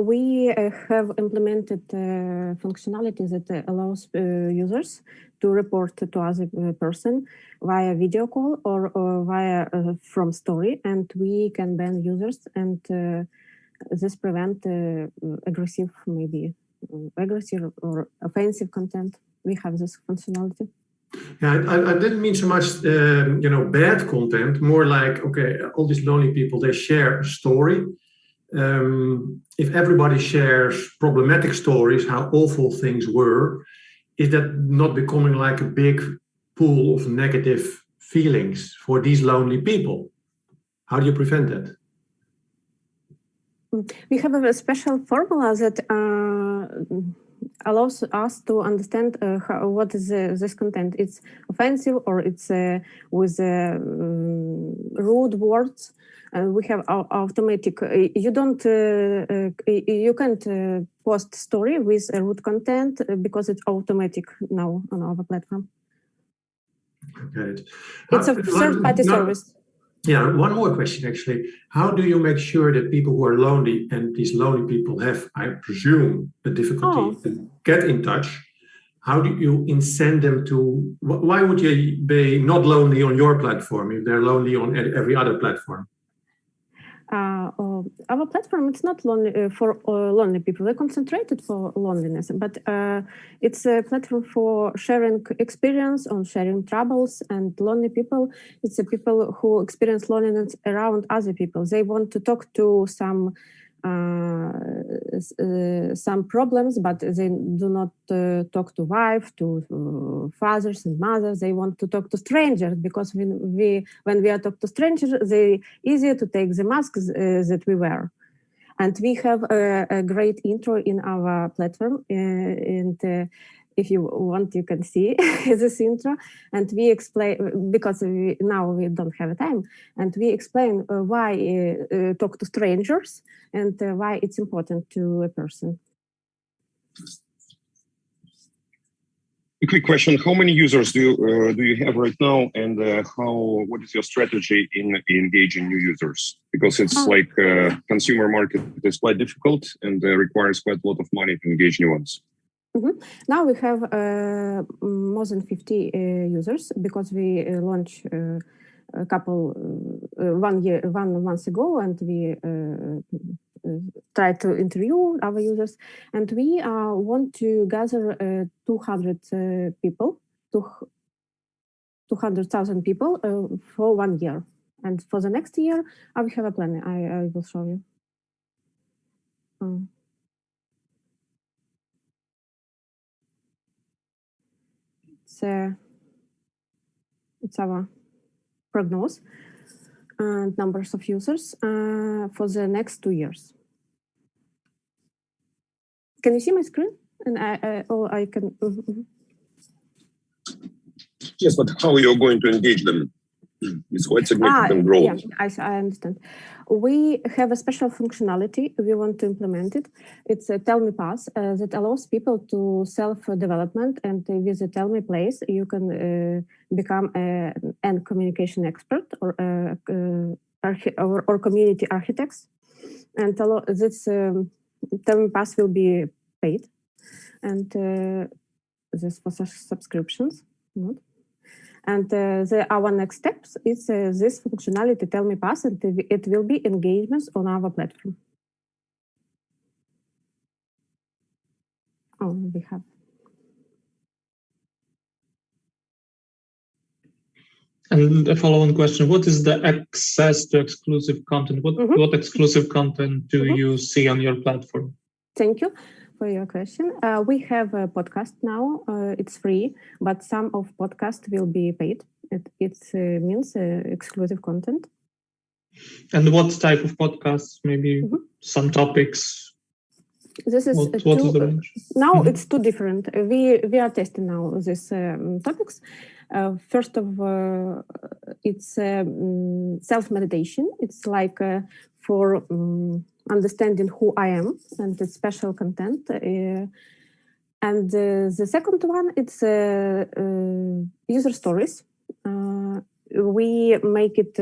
We have implemented functionality that allows users to report to other person via video call or via from story, and we can ban users, and this prevent aggressive or offensive content. We have this functionality. Yeah, I didn't mean so much, bad content. More like, okay, all these lonely people, they share a story. If everybody shares problematic stories, how awful things were, is that not becoming like a big pool of negative feelings for these lonely people? How do you prevent that? We have a special formula that allows us to understand what is this content. It's offensive or it's with rude words. We have automatic. You can't post story with rude content because it's automatic now on our platform. Okay. It's a third-party service. Yeah, one more question actually. How do you make sure that people who are lonely, and these lonely people have, I presume, a difficulty to get in touch? How do you incent them to? Why would you be not lonely on your platform if they're lonely on every other platform? Our platform, it's not lonely for lonely people. We're concentrated for loneliness, but it's a platform for sharing experience, on sharing troubles, and lonely people. It's the people who experience loneliness around other people. They want to talk to some problems, but they do not talk to wife, to fathers and mothers. They want to talk to strangers because when we are talk to strangers, they easier to take the masks that we wear. And we have a great intro in our platform, and if you want, you can see this intro. And we explain, because now we don't have time, and we explain why talk to strangers and why it's important to a person. A quick question: how many users do you have right now, and what is your strategy in engaging new users? Because it's like consumer market is quite difficult and requires quite a lot of money to engage new ones. Mm-hmm. Now we have more than 50 users because we launched a couple 1 month ago, and we try to interview our users, and we want to gather 200 people, 200,000 people for 1 year, and for the next year I will have a plan. I will show you. It's our prognosis and numbers of users for the next 2 years. Can you see my screen? And I can. Mm-hmm. Yes, but how are you going to engage them? It's quite significant growth. Yeah, I understand. We have a special functionality. We want to implement it. It's a Tell Me Pass that allows people to self-development, and with the Tell Me place, you can become an communication expert or community architects. And this Tell Me Pass will be paid, and this for subscriptions. And our next steps is this functionality, Tell Me Pass, and it will be engagements on our platform. We have. And a follow-on question, what is the access to exclusive content? What exclusive content do you see on your platform? Thank you for your question. We have a podcast now. It's free, but some of podcast will be paid. It means exclusive content. And what type of podcasts? Maybe some topics? This is what is the range? Now it's two different. We are testing now these topics. First of it's self-meditation. It's like for understanding who I am, and it's special content. And the second one, it's user stories. We make it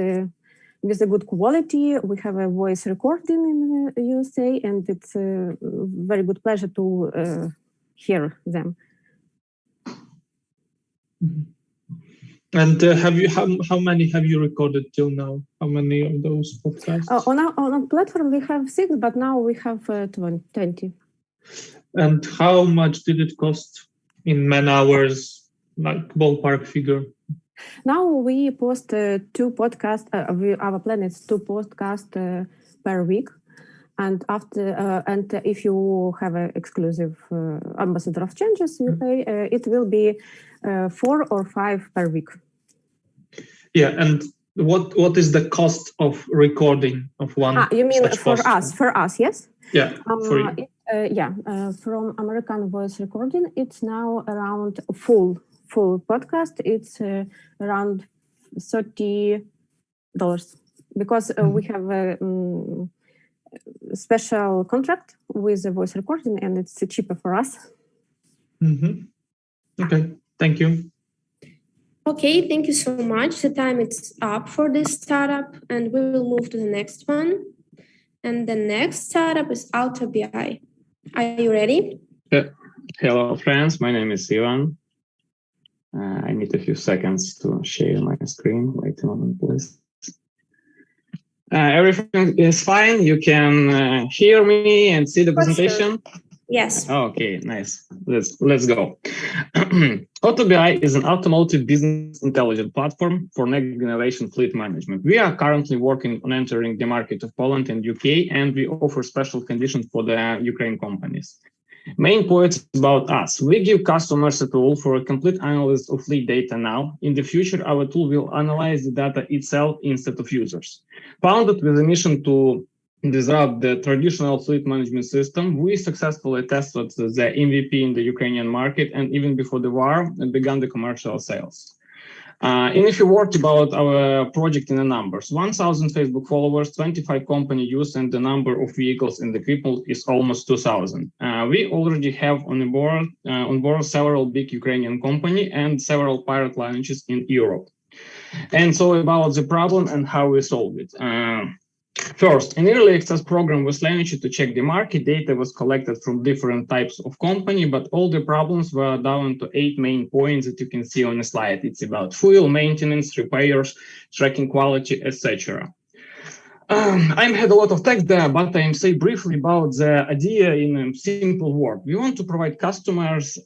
with a good quality. We have a voice recording in the USA, and it's a very good pleasure to hear them. And how many have you recorded till now? How many of those podcasts? On our platform we have 6, but now we have 20. And how much did it cost in man hours, like ballpark figure? Now we post 2 podcasts. Our plan is 2 podcasts per week, and after and if you have an exclusive ambassador of changes, you pay. It will be 4 or 5 per week. Yeah, and what is the cost of recording of one? You mean such for podcast? us? For us, yes. Yeah, for you. From American voice recording, it's now around full podcast. It's around $30 because we have a special contract with the voice recording, and it's cheaper for us. Okay, thank you. Okay, thank you so much. The time is up for this startup, and we will move to the next one. And the next startup is AutoBI. Are you ready? Hello, friends. My name is Ivan. I need a few seconds to share my screen. Wait a moment, please. Everything is fine. You can hear me and see the presentation. Yes. Okay, nice. Let's go. AutoBI is an automotive business intelligence platform for next generation fleet management. We are currently working on entering the market of Poland and UK, and we offer special conditions for the Ukraine companies. Main points about us. We give customers a tool for a complete analysis of fleet data now. In the future, our tool will analyze the data itself instead of users. Founded with a mission to disrupt the traditional fleet management system, we successfully tested the MVP in the Ukrainian market, and even before the war, began the commercial sales. In a few words about our project in the numbers, 1,000 Facebook followers, 25 company use, and the number of vehicles in the people is almost 2,000. We already have on board several big Ukrainian company and several pirate launches in Europe. And so about the problem and how we solve it. First, an early access program was launched to check the market. Data was collected from different types of company, but all the problems were down to 8 main points that you can see on the slide. It's about fuel, maintenance, repairs, tracking quality, etc. I had a lot of text there, but I say briefly about the idea in a simple word. We want to provide customers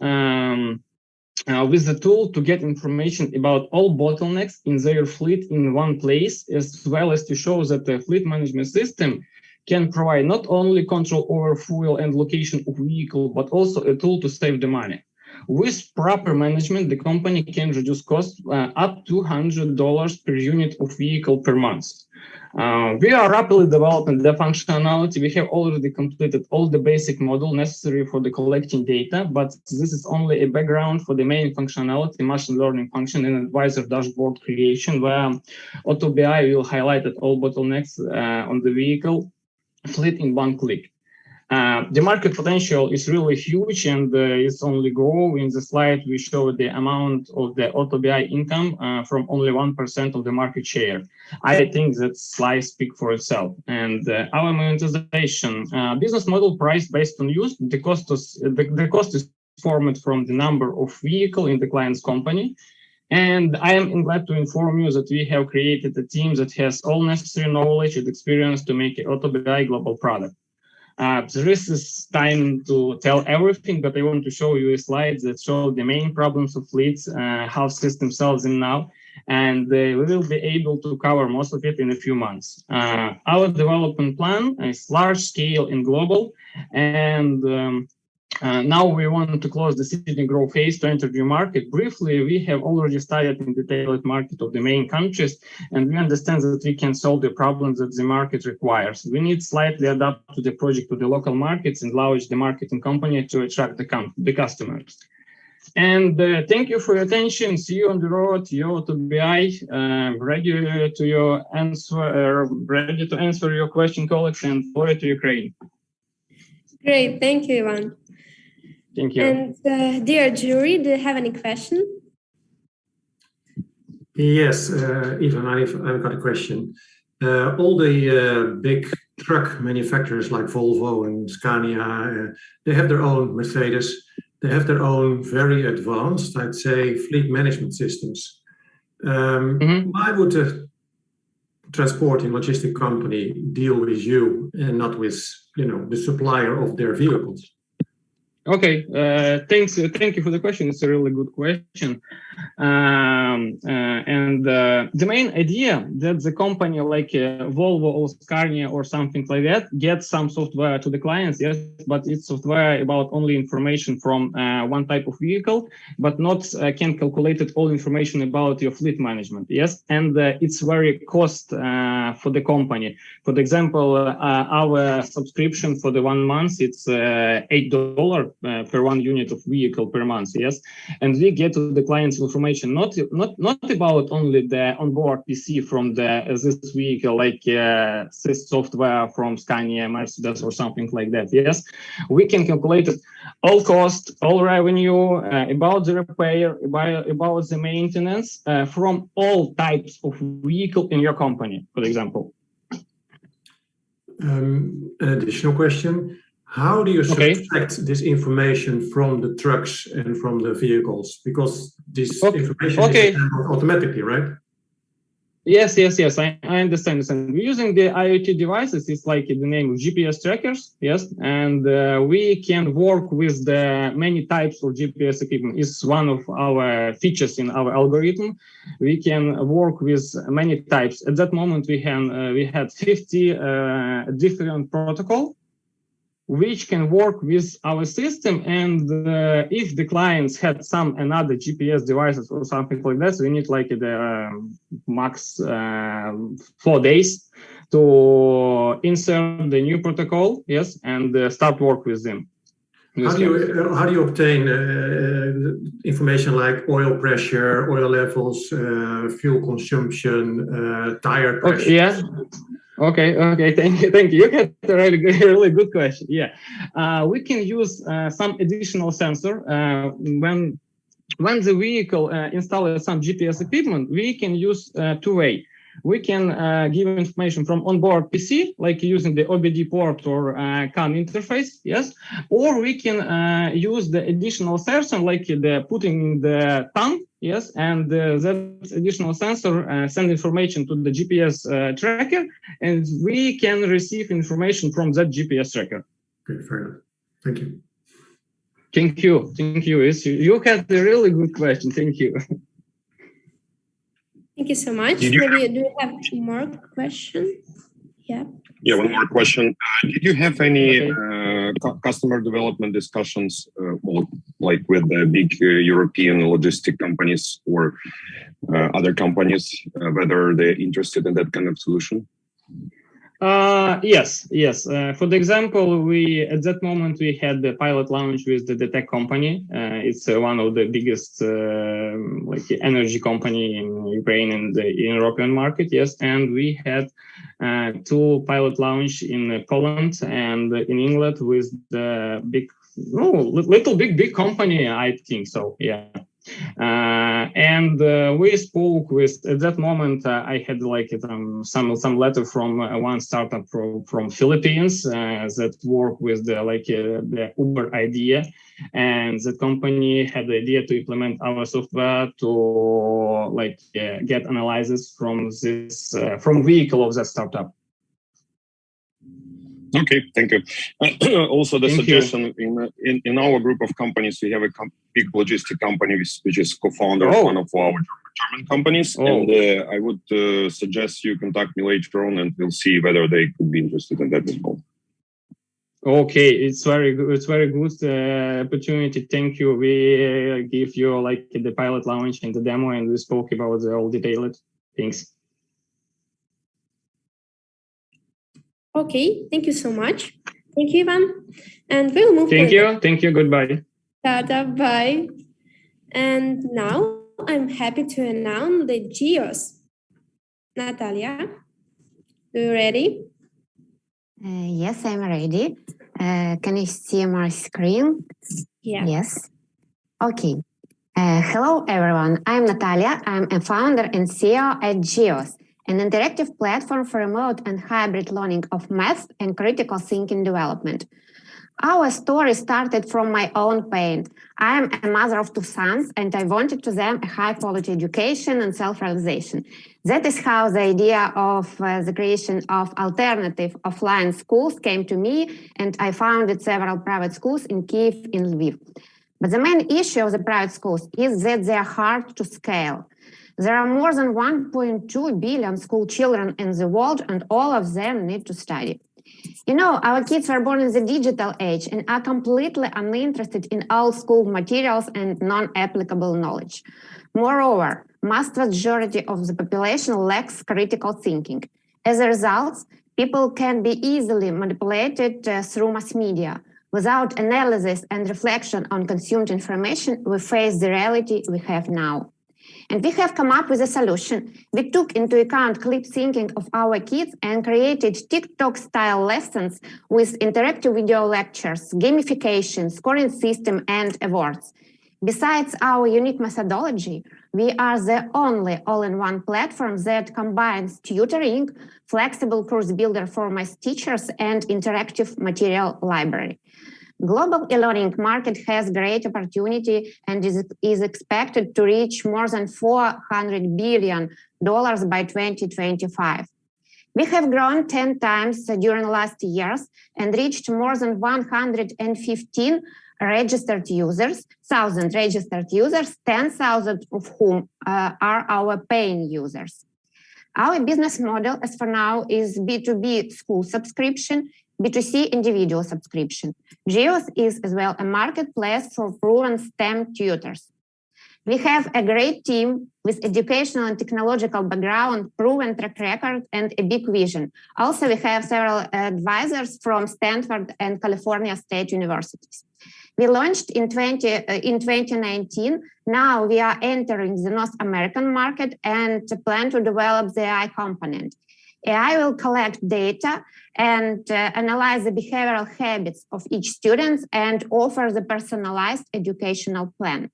with the tool to get information about all bottlenecks in their fleet in one place, as well as to show that the fleet management system can provide not only control over fuel and location of vehicle, but also a tool to save the money. With proper management, the company can reduce costs up to $100 per unit of vehicle per month. We are rapidly developing the functionality. We have already completed all the basic model necessary for the collecting data, but this is only a background for the main functionality, machine learning function and advisor dashboard creation, where AutoBI will highlight all bottlenecks on the vehicle fleet in one click. The market potential is really huge, and it's only growing. In the slide, we show the amount of the AutoBI income from only 1% of the market share. I think that slide speaks for itself. And our monetization business model price based on use. The cost is formed from the number of vehicle in the client's company. And I am glad to inform you that we have created a team that has all necessary knowledge and experience to make an AutoBI global product. There is time to tell everything, but I want to show you a slide that shows the main problems of fleets, how system sells them now, and we will be able to cover most of it in a few months. Our development plan is large scale and global, and now we want to close the seed and grow phase to enter the market. Briefly, we have already started in the tailored market of the main countries, and we understand that we can solve the problems that the market requires. We need slightly adapt to the project to the local markets and launch the marketing company to attract the customers. And thank you for your attention. See you on the road. Yo to BI, ready to your answer, ready to answer your question, colleagues, and glory to Ukraine. Great, thank you, Ivan. Thank you. And dear jury, do you have any question? Yes, Ivan, I've got a question. All the big truck manufacturers like Volvo and Scania, they have their own Mercedes. They have their own very advanced, I'd say, fleet management systems. Why would a transporting logistic company deal with you and not with, the supplier of their vehicles? Okay, thank you for the question. It's a really good question. The main idea that the company like Volvo or Scania or something like that gets some software to the clients, yes, but it's software about only information from one type of vehicle, but not can calculate all information about your fleet management, yes, and it's very cost for the company. For example, our subscription for the 1 month, it's $8 per 1 unit of vehicle per month, yes, and we get to the client's information not about only the onboard PC from this vehicle, like this software from Scania, Mercedes, or something like that, yes. We can calculate all cost, all revenue, about the repair, about the maintenance from all types of vehicle in your company, for example. An additional question. How do you subtract this information from the trucks and from the vehicles? Because this information is handled automatically, right? Yes, I understand. We're using the IoT devices. It's like the name of GPS trackers, yes, and we can work with the many types of GPS equipment. It's one of our features in our algorithm. We can work with many types. At that moment, we had 50 different protocols which can work with our system, and if the clients had some another GPS devices or something like that, so we need like the max 4 days to insert the new protocol, yes, and start work with them. How do you obtain information like oil pressure, oil levels, fuel consumption, tire pressure? Yeah. Okay, thank you. You had a really good question. Yeah, we can use some additional sensor when the vehicle installs some GPS equipment. We can use two-way. We can give information from onboard PC, like using the OBD port or CAN interface, yes, or we can use the additional sensor, like the putting the tongue, yes, and that additional sensor send information to the GPS tracker, and we can receive information from that GPS tracker. Okay, fair enough. Thank you. Thank you. You had a really good question. Thank you. Thank you so much. Maybe do you have more questions? Yeah. Yeah, one more question. Did you have any customer development discussions, like with the big European logistic companies or other companies, whether they're interested in that kind of solution? Yes. For the example, at that moment we had the pilot launch with the tech company. It's one of the biggest like energy company in Ukraine and the European market. Yes, and we had 2 pilot launch in Poland and in England with the big company. I think so. Yeah. And we spoke with, at that moment I had like some letter from one startup from Philippines that work with the Uber idea, and the company had the idea to implement our software to get analysis from this from vehicle of that startup. Okay, thank you. Also, the Thank suggestion in our group of companies, we have a big logistic company which is co-founder of one of our German companies, and I would suggest you contact me later on, and we'll see whether they could be interested in that as well. Okay, it's very good. It's very good opportunity. Thank you. We give you like the pilot launch and the demo, and we spoke about the all detailed things. Okay, thank you so much. Thank you, Ivan. And we'll move. Thank you. Thank you. Goodbye. Bye. And now I'm happy to announce the GIST. Natalia, are you ready? Yes, I'm ready. Can you see my screen? Yeah. Yes. Okay. Hello, everyone. I'm Natalia. I'm a founder and CEO at GIST, an interactive platform for remote and hybrid learning of math and critical thinking development. Our story started from my own pain. I am a mother of two sons, and I wanted to them a high-quality education and self-realization. That is how the idea of the creation of alternative offline schools came to me, and I founded several private schools in Kyiv and Lviv. But the main issue of the private schools is that they are hard to scale. There are more than 1.2 billion school children in the world, and all of them need to study. You know, our kids were born in the digital age and are completely uninterested in all school materials and non-applicable knowledge. Moreover, vast majority of the population lacks critical thinking. As a result, people can be easily manipulated through mass media. Without analysis and reflection on consumed information, we face the reality we have now. And we have come up with a solution. We took into account clip thinking of our kids and created TikTok-style lessons with interactive video lectures, gamification, scoring system, and awards. Besides our unique methodology, we are the only all-in-one platform that combines tutoring, flexible course builder for math teachers, and interactive material library. Global e-learning market has great opportunity and is expected to reach more than $400 billion by 2025. We have grown 10 times during the last years and reached more than 115 registered users, 1,000 registered users, 10,000 of whom are our paying users. Our business model, as for now, is B2B school subscription, B2C individual subscription. GIST is as well a marketplace for proven STEM tutors. We have a great team with educational and technological background, proven track record, and a big vision. Also, we have several advisors from Stanford and California State Universities. We launched in 2019. Now we are entering the North American market and plan to develop the AI component. AI will collect data and analyze the behavioral habits of each student and offer the personalized educational plan.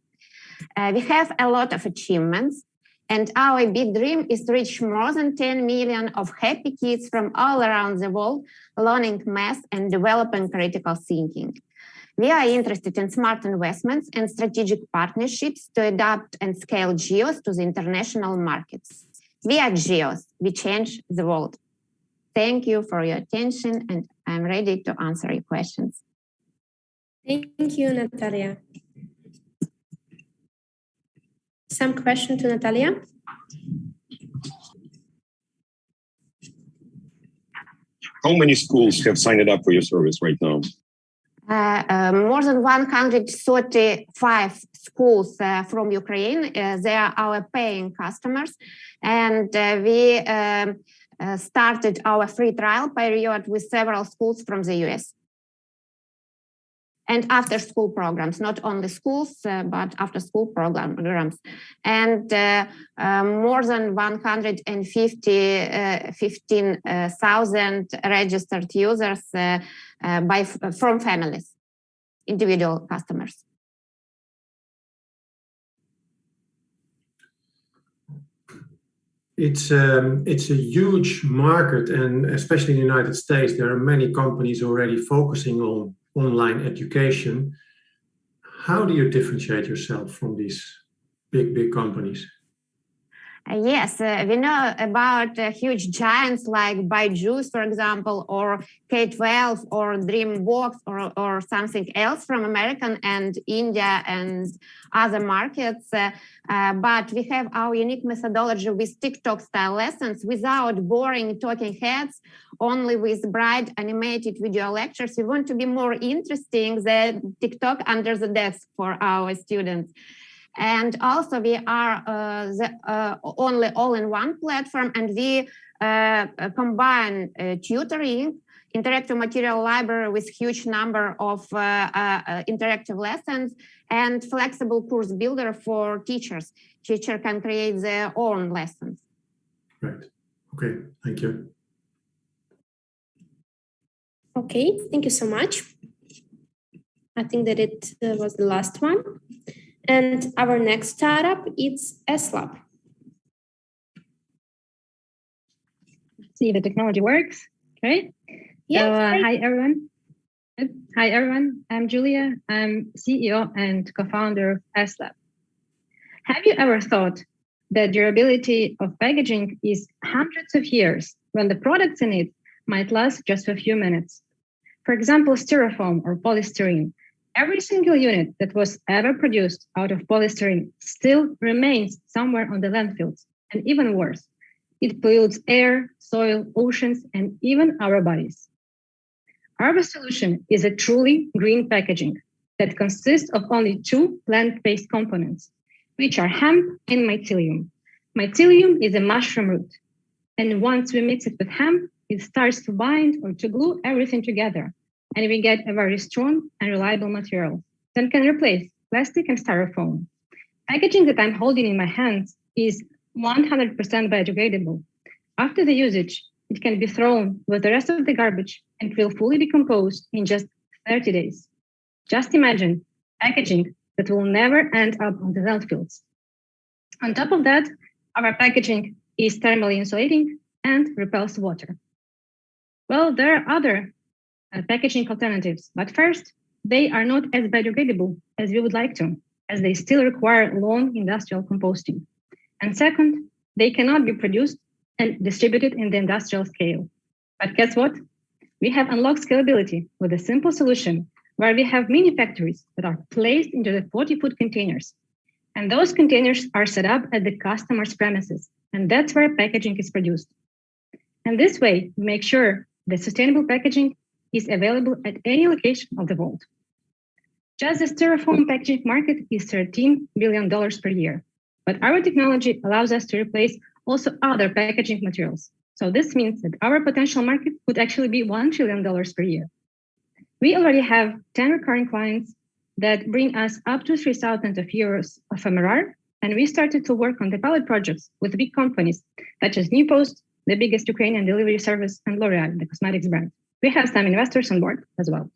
We have a lot of achievements, and our big dream is to reach more than 10 million of happy kids from all around the world learning math and developing critical thinking. We are interested in smart investments and strategic partnerships to adapt and scale GIST to the international markets. We are GIST. We change the world. Thank you for your attention, and I'm ready to answer your questions. Thank you, Natalia. Some question to Natalia? How many schools have signed up for your service right now? More than 135 schools from Ukraine. They are our paying customers. And we started our free trial period with several schools from the US. And after school programs, not only schools, but after school programs. And more than 115,000 registered users from families, individual customers. It's a huge market, and especially in the United States, there are many companies already focusing on online education. How do you differentiate yourself from these big companies? Yes, we know about huge giants like Byju's, for example, or K-12 or DreamWorks or something else from American and India and other markets. But we have our unique methodology with TikTok-style lessons without boring talking heads, only with bright animated video lectures. We want to be more interesting than TikTok under the desk for our students. And also we are the only all-in-one platform, and we combine tutoring, interactive material library with huge number of interactive lessons, and flexible course builder for teachers. Teacher can create their own lessons. Right. Okay, thank you. Okay, thank you so much. I think that it was the last one. And our next startup is SLab. See if the technology works. Okay. Yeah. So, hi everyone. Hi everyone. I'm Julia. I'm CEO and co-founder of SLab. Have you ever thought that durability of packaging is hundreds of years when the products in it might last just a few minutes? For example, styrofoam or polystyrene. Every single unit that was ever produced out of polystyrene still remains somewhere on the landfills, and even worse, it pollutes air, soil, oceans, and even our bodies. Our solution is a truly green packaging that consists of only two plant-based components, which are hemp and mycelium. Mycelium is a mushroom root, and once we mix it with hemp, it starts to bind or to glue everything together, and we get a very strong and reliable material that can replace plastic and styrofoam. Packaging that I'm holding in my hands is 100% biodegradable. After the usage, it can be thrown with the rest of the garbage and will fully decompose in just 30 days. Just imagine packaging that will never end up on the landfills. On top of that, our packaging is thermally insulating and repels water. Well, there are other packaging alternatives, but first, they are not as biodegradable as we would like to, as they still require long industrial composting. And second, they cannot be produced and distributed in the industrial scale. But guess what? We have unlocked scalability with a simple solution where we have mini factories that are placed into the 40-foot containers. And those containers are set up at the customer's premises, and that's where packaging is produced. And this way, we make sure that sustainable packaging is available at any location of the world. Just the styrofoam packaging market is $13 billion per year, but our technology allows us to replace also other packaging materials. So this means that our potential market could actually be $1 trillion per year. We already have 10 recurring clients that bring us up to 3,000 euros of MRR, and we started to work on the pilot projects with big companies such as New Post, the biggest Ukrainian delivery service, and L'Oreal, the cosmetics brand. We have some investors on board as well.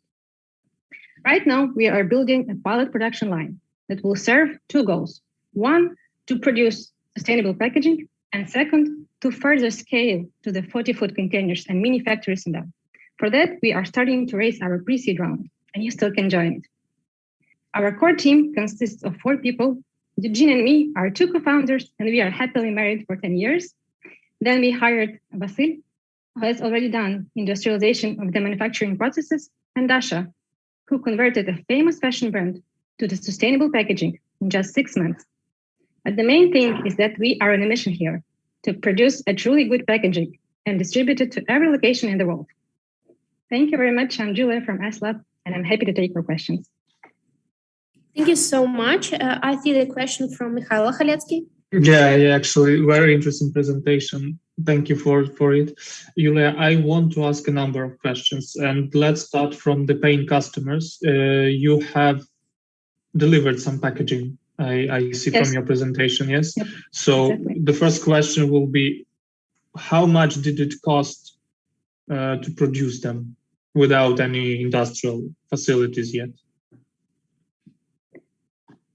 Right now, we are building a pilot production line that will serve two goals. One, to produce sustainable packaging, and second, to further scale to the 40-foot containers and mini factories in them. For that, we are starting to raise our pre-seed round, and you still can join it. Our core team consists of 4 people. Eugene and me are 2 co-founders, and we are happily married for 10 years. Then we hired Vasil, who has already done industrialization of the manufacturing processes, and Dasha, who converted a famous fashion brand to the sustainable packaging in just 6 months. But the main thing is that we are on a mission here to produce a truly good packaging and distribute it to every location in the world. Thank you very much. I'm Julia from SLab, and I'm happy to take your questions. Thank you so much. I see the question from Mikhail Khaletsky. Yeah, actually, very interesting presentation. Thank you for it. Yulia, I want to ask a number of questions, and let's start from the paying customers. You have delivered some packaging, I see from your presentation, yes? Yep. So exactly. The first question will be, how much did it cost to produce them without any industrial facilities yet?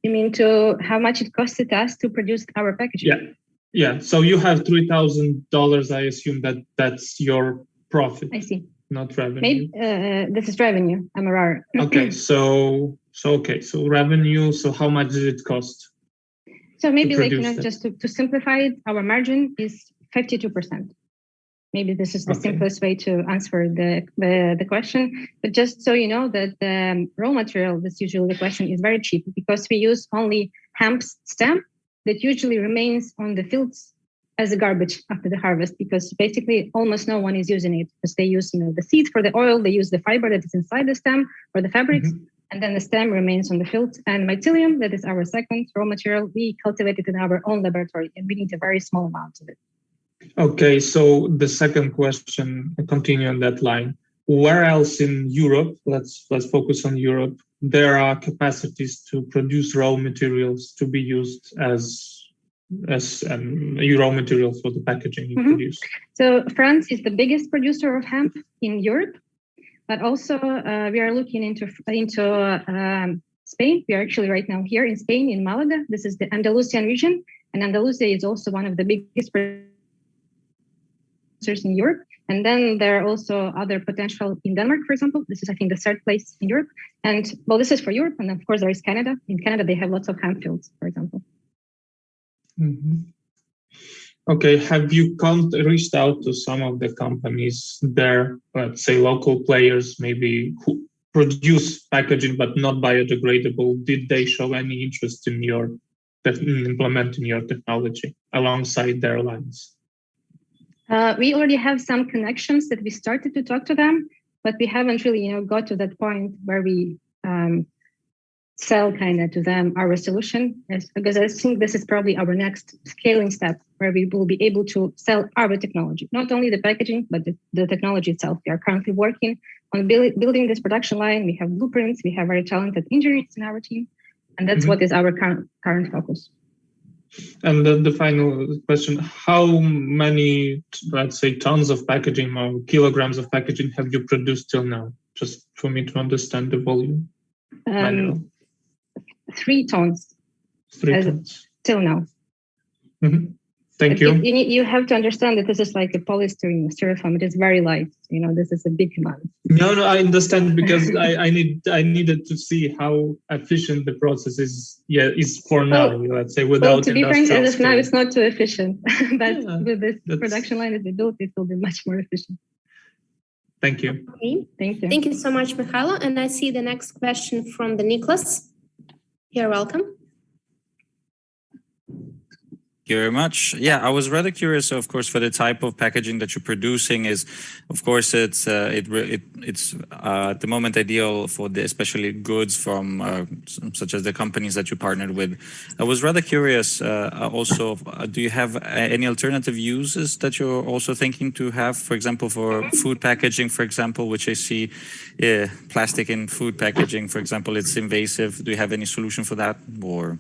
You mean to how much it costed us to produce our packaging? Yeah. So you have $3,000. I assume that's your profit. I see. Not revenue. Maybe this is revenue. MRR. Okay. So revenue. So how much did it cost? So maybe just to simplify it, our margin is 52%. Maybe this is the simplest way to answer the question. But just so you know that the raw material, that's usually the question, is very cheap because we use only hemp stem that usually remains on the fields as a garbage after the harvest, because basically almost no one is using it because they use the seed for the oil, they use the fiber that is inside the stem or the fabrics, and then the stem remains on the field. And mycelium, that is our second raw material, we cultivate it in our own laboratory, and we need a very small amount of it. Okay, so the second question, continue on that line. Where else in Europe, let's focus on Europe, there are capacities to produce raw materials to be used as raw material for the packaging you produce? So France is the biggest producer of hemp in Europe, but also we are looking into Spain. We are actually right now here in Spain, in Malaga. This is the Andalusian region, and Andalusia is also one of the biggest producers in Europe. And then there are also other potential in Denmark, for example. This is, I think, the third place in Europe. And well, this is for Europe. And of course, there is Canada. In Canada, they have lots of hemp fields, for example. Okay, have you reached out to some of the companies there, let's say local players, maybe who produce packaging but not biodegradable? Did they show any interest in implementing your technology alongside their lines? We already have some connections that we started to talk to them, but we haven't really, got to that point where we sell to them our solution, because I think this is probably our next scaling step, where we will be able to sell our technology, not only the packaging, but the technology itself. We are currently working on building this production line. We have blueprints. We have very talented engineers in our team, and that's what is our current focus. And the final question, how many, let's say, tons of packaging or kilograms of packaging have you produced till now? Just for me to understand the volume. 3 tons. 3 tons. Till now. Thank you. You have to understand that this is like a polystyrene styrofoam. It is very light. This is a big amount. No, I understand, because I needed to see how efficient the process is for now. Let's say without. To be frank, as of now, it's not too efficient. But with this production line that we built, it will be much more efficient. Thank you. Okay. Thank you. Thank you so much, Mihailo. And I see the next question from the Nicholas. You're welcome. Thank you very much. Yeah, I was rather curious, of course, for the type of packaging that you're producing is, of course, it's at the moment ideal for especially goods from such as the companies that you partnered with. I was rather curious also, do you have any alternative uses that you're also thinking to have, for example, for food packaging, for example, which I see plastic in food packaging, for example, it's invasive. Do you have any solution for that? Or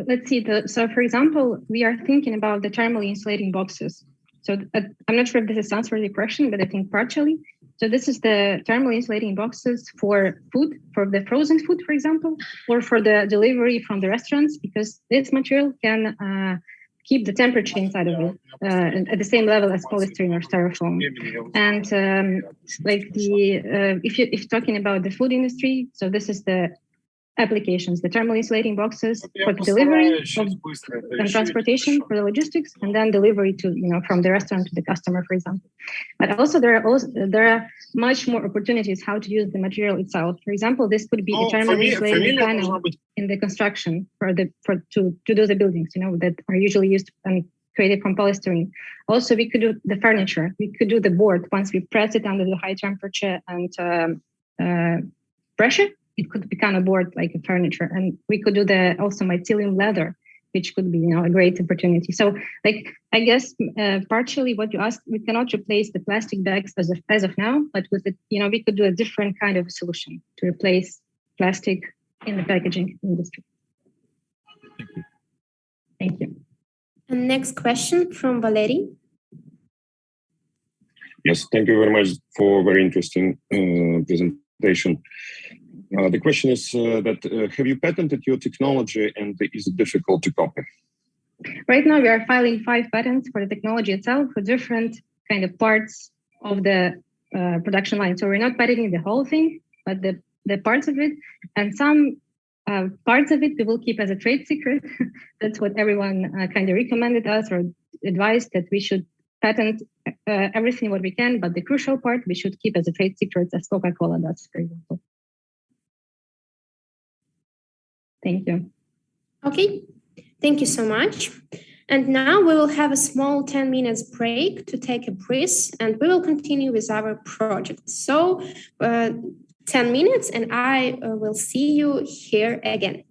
let's see. So, for example, we are thinking about the thermally insulating boxes. So I'm not sure if this is answering the question, but I think partially. So this is the thermally insulating boxes for food, for the frozen food, for example, or for the delivery from the restaurants, because this material can keep the temperature inside of it at the same level as polystyrene or styrofoam. And if you're talking about the food industry, so this is the applications, the thermal insulating boxes for the delivery and transportation for the logistics, and then delivery to from the restaurant to the customer, for example. But also there are much more opportunities how to use the material itself. For example, this could be a thermal insulating panel in the construction to do the buildings, that are usually used and created from polystyrene. Also, we could do the furniture. We could do the board once we press it under the high temperature and pressure. It could become a board like a furniture, and we could do also mycelium leather, which could be a great opportunity. So, I guess partially what you asked, we cannot replace the plastic bags as of now, but with it, we could do a different kind of solution to replace plastic in the packaging industry. Thank you. Thank you. And next question from Valery. Yes, thank you very much for a very interesting presentation. The question is have you patented your technology, and is it difficult to copy? Right now, we are filing 5 patents for the technology itself for different kind of parts of the production line. So we're not patenting the whole thing, but the parts of it. And some parts of it we will keep as a trade secret. That's what everyone kind of recommended us or advised, that we should patent everything what we can, but the crucial part we should keep as a trade secret, as Coca-Cola does, for example. Thank you. Okay, thank you so much. And now we will have a small 10 minutes break to take a breath, and we will continue with our project. So 10 minutes, and I will see you here again.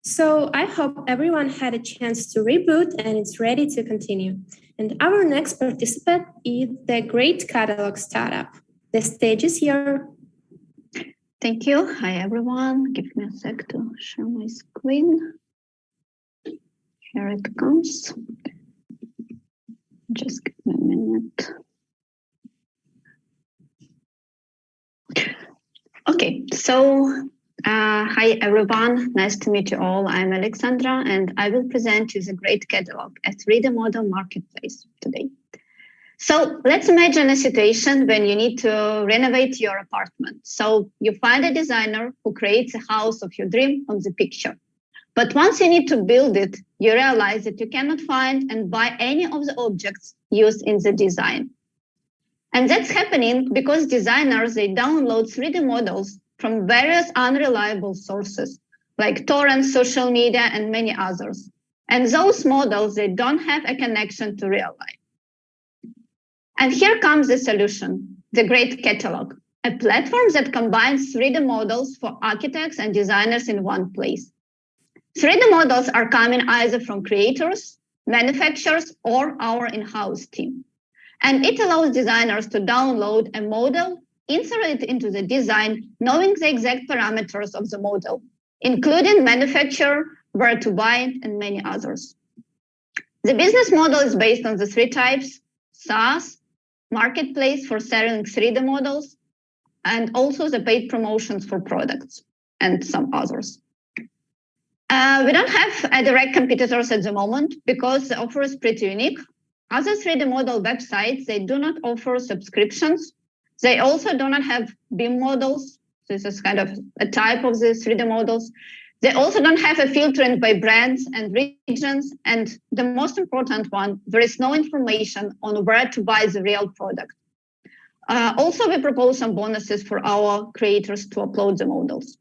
So I hope everyone had a chance to reboot and it's ready to continue. And our next participant is the Great Catalog Startup. The stage is yours. Thank you. Hi, everyone. Give me a sec to share my screen. Here it comes. Just give me a minute. Okay, so hi, everyone. Nice to meet you all. I'm Alexandra, and I will present you the Great Catalog, a 3D model marketplace today. So let's imagine a situation when you need to renovate your apartment. So you find a designer who creates a house of your dream on the picture. But once you need to build it, you realize that you cannot find and buy any of the objects used in the design. And that's happening because designers, they download 3D models from various unreliable sources, like torrents, social media, and many others. And those models, they don't have a connection to real life. And here comes the solution, the Great Catalog, a platform that combines 3D models for architects and designers in one place. 3D models are coming either from creators, manufacturers, or our in-house team. And it allows designers to download a model, insert it into the design, knowing the exact parameters of the model, including manufacturer, where to buy it, and many others. The business model is based on the 3 types: SaaS, marketplace for selling 3D models, and also the paid promotions for products and some others. We don't have direct competitors at the moment because the offer is pretty unique. Other 3D model websites, they do not offer subscriptions. They also do not have BIM models. This is kind of a type of the 3D models. They also don't have a filtering by brands and regions. And the most important one, there is no information on where to buy the real product. Also, we propose some bonuses for our creators to upload the models.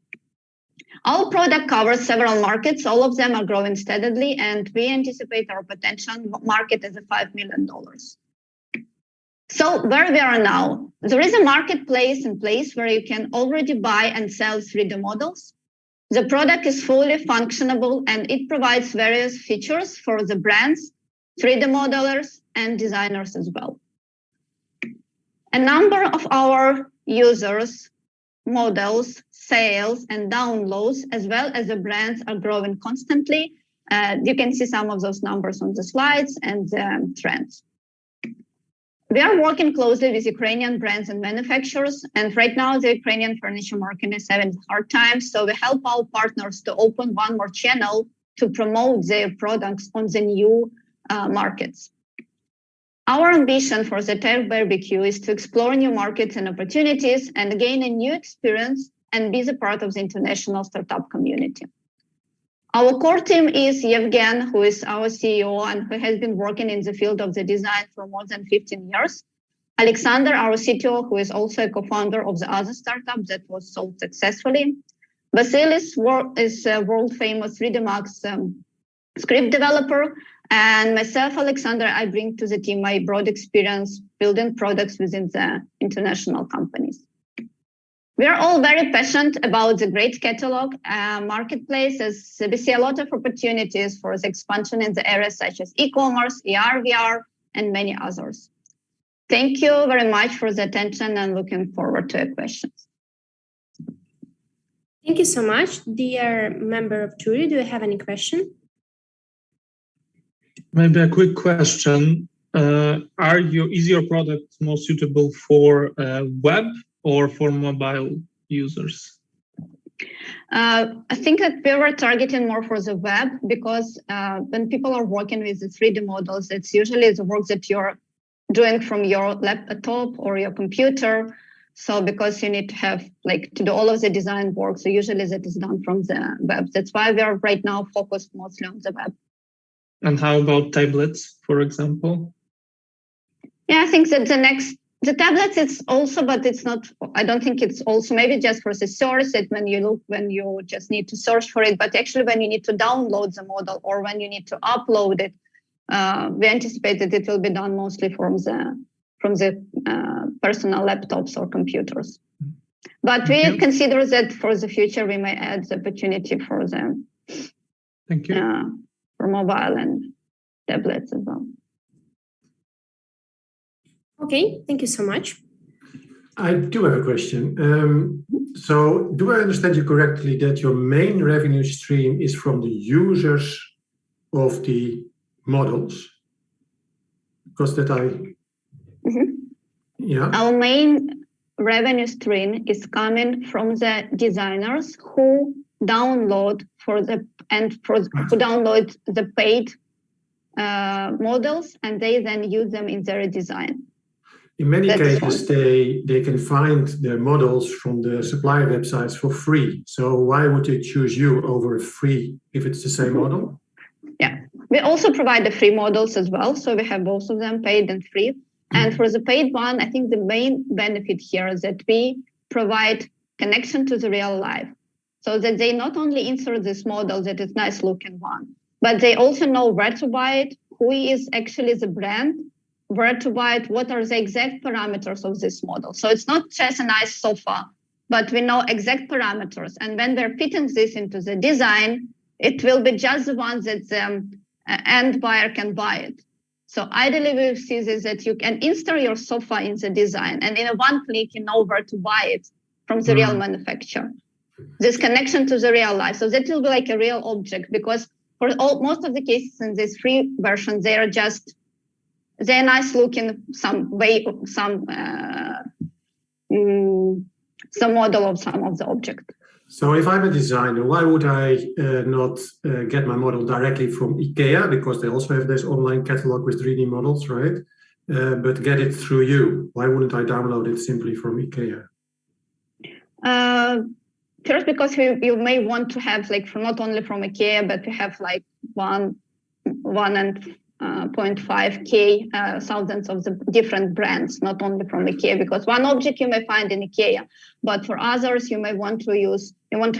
Our product covers several markets. All of them are growing steadily, and we anticipate our potential market as $5 million. So where we are now, there is a marketplace in place where you can already buy and sell 3D models. The product is fully functionable, and it provides various features for the brands, 3D modelers, and designers as well. A number of our users, models, sales, and downloads, as well as the brands, are growing constantly. You can see some of those numbers on the slides and trends. We are working closely with Ukrainian brands and manufacturers, and right now the Ukrainian furniture market is having a hard time, so we help our partners to open one more channel to promote their products on the new markets. Our ambition for the TechBBQ is to explore new markets and opportunities and gain a new experience and be the part of the international startup community. Our core team is Yevgen, who is our CEO and who has been working in the field of the design for more than 15 years. Alexander, our CTO, who is also a co-founder of the other startup that was sold successfully. Vasilis is a world-famous 3D Max script developer. And myself, Alexander, I bring to the team my broad experience building products within the international companies. We are all very passionate about the Great Catalog marketplace, as we see a lot of opportunities for the expansion in the areas such as e-commerce, AR, VR, and many others. Thank you very much for the attention and looking forward to your questions. Thank you so much. Dear member of jury, do you have any question? Maybe a quick question. Is your product more suitable for web or for mobile users? I think that we were targeting more for the web because when people are working with the 3D models, it's usually the work that you're doing from your laptop or your computer. So because you need to have to do all of the design work, so usually that is done from the web. That's why we are right now focused mostly on the web. And how about tablets, for example? Yeah, I think that the tablets it's also, but it's not, I don't think it's also, maybe just for the source, that when you just need to search for it, but actually when you need to download the model or when you need to upload it, we anticipate that it will be done mostly from the personal laptops or computers. But we consider that for the future, we may add the opportunity for the Thank you. For mobile and tablets as well. Okay, thank you so much. I do have a question. So do I understand you correctly that your main revenue stream is from the users of the models? Because that yeah. Our main revenue stream is coming from the designers who download who download the paid models, and they then use them in their design. In many cases, they can find their models from the supplier websites for free. So why would they choose you over a free if it's the same model? Yeah, we also provide the free models as well. So we have both of them, paid and free. And for the paid one, I think the main benefit here is that we provide connection to the real life. So that they not only insert this model that is nice looking one, but they also know where to buy it, who is actually the brand, where to buy it, what are the exact parameters of this model. So it's not just a nice sofa, but we know exact parameters. And when we're fitting this into the design, it will be just the ones that the end buyer can buy it. So ideally, we see this that you can insert your sofa in the design, and in a one click, you know where to buy it from the real manufacturer. This connection to the real life. So that will be like a real object, because for most of the cases in this free version, they're nice looking, some model of some of the object. So if I'm a designer, why would I not get my model directly from IKEA? Because they also have this online catalog with 3D models, right? But get it through you. Why wouldn't I download it simply from IKEA? First, because you may want to have not only from IKEA, but to have 1.5K thousands of the different brands, not only from IKEA, because one object you may find in IKEA, but for others you may want to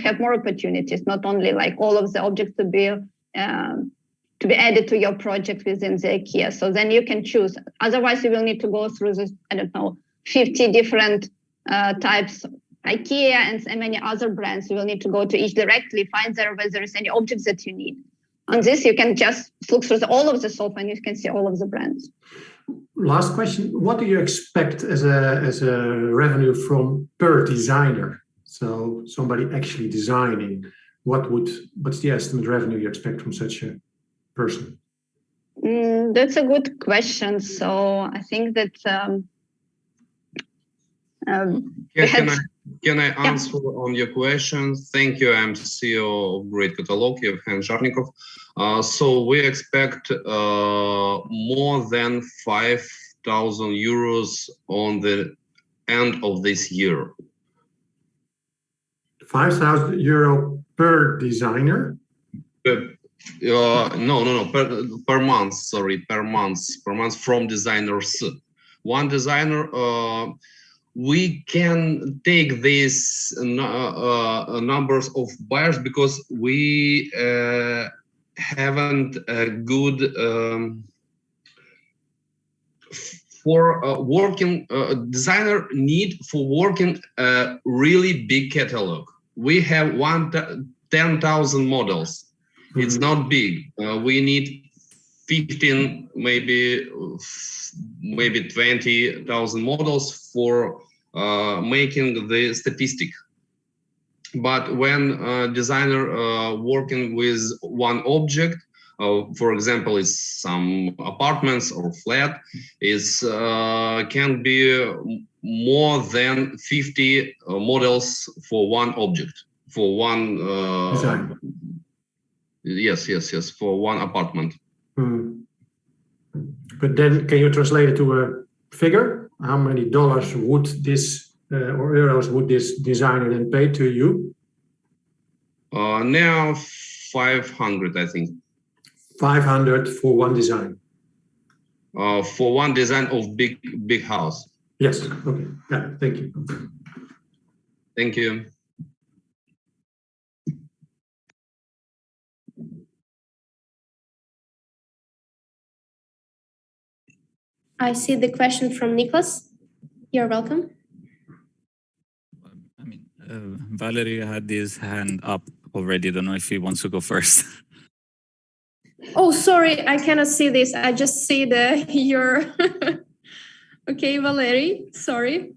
have more opportunities, not only all of the objects to be added to your project within the IKEA. So then you can choose. Otherwise, you will need to go through this, 50 different types of IKEA and many other brands. You will need to go to each directly, find there whether there is any objects that you need. On this, you can just look through all of the software and you can see all of the brands. Last question. What do you expect as a revenue from per designer? So somebody actually designing, what's the estimate revenue you expect from such a person? That's a good question. So I think that Can I answer on your question? Thank you. I'm CEO of Great Catalog, Evgen Zharnikov. So we expect more than 5,000 euros on the end of this year. 5,000 euro per designer? No, per month. Sorry, per month from designers. One designer. We can take these numbers of buyers because we haven't a good for working designer need for working a really big catalog. We have 10,000 models. It's not big. We need 15, maybe 20,000 models for making the statistic. But when a designer working with one object, for example, it's some apartments or flat, can be more than 50 models for one object, for one design. Yes, for one apartment. But then can you translate it to a figure? How many dollars would this or euros would this designer then pay to you? Now 500, I think. 500 for one design? For one design of big house. Yes, okay. Yeah, thank you. Thank you. I see the question from Nicholas. You're welcome. Valerie had his hand up already. I don't know if he wants to go first. Oh, sorry, I cannot see this. I just see your. Okay, Valery, sorry.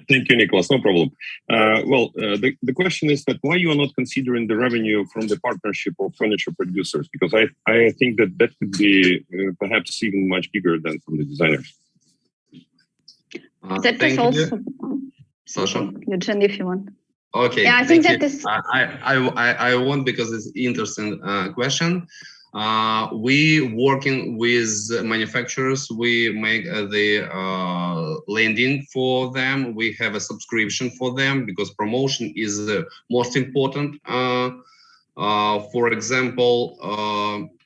Thank you, Nicholas. No problem. The question is that why you are not considering the revenue from the partnership of furniture producers? Because I think that could be perhaps even much bigger than from the designers. That is also Sasha. Eugene, if you want. Okay. Yeah, I think that is. I want because it's interesting question. We working with manufacturers. We make the landing for them. We have a subscription for them because promotion is the most important. For example,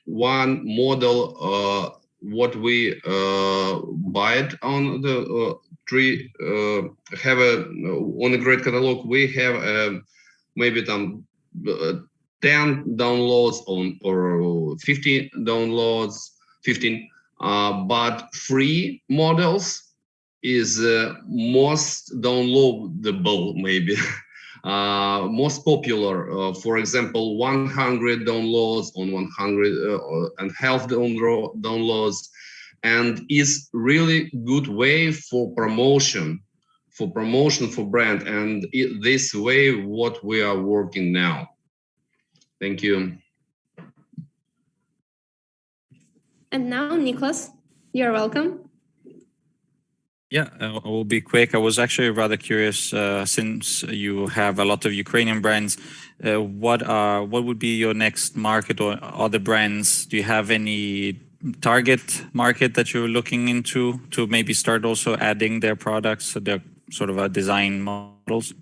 one model what we buy it on the tree have on a great catalog. We have maybe 10 downloads or 50 downloads, 15, but free models is most downloadable maybe. Most popular, for example, 100 downloads on 100 and half downloads, and is really good way for promotion for brand, and this way what we are working now. Thank you. And now, Nicholas, you're welcome. Yeah, I will be quick. I was actually rather curious, since you have a lot of Ukrainian brands, what would be your next market or other brands? Do you have any target market that you're looking into to maybe start also adding their products, their sort of design models?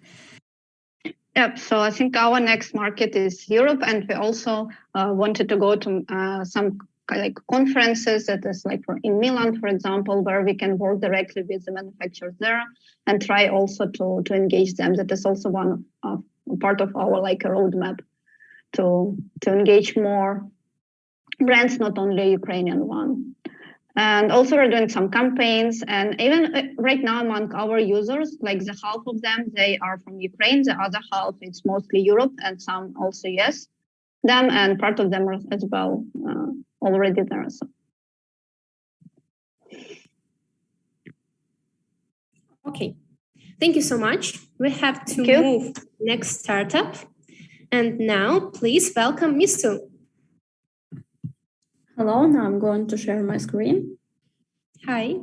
Yep. So I think our next market is Europe, and we also wanted to go to some like conferences that is like in Milan, for example, where we can work directly with the manufacturers there and try also to engage them. That is also one of part of our like roadmap to engage more brands, not only Ukrainian one. And also we're doing some campaigns, and even right now among our users, like the half of them, they are from Ukraine, the other half it's mostly Europe and some also yes, them, and part of them are as well already there. So. Okay, thank you so much. We have to move next startup. And now please welcome Misu. Hello, now I'm going to share my screen. Hi.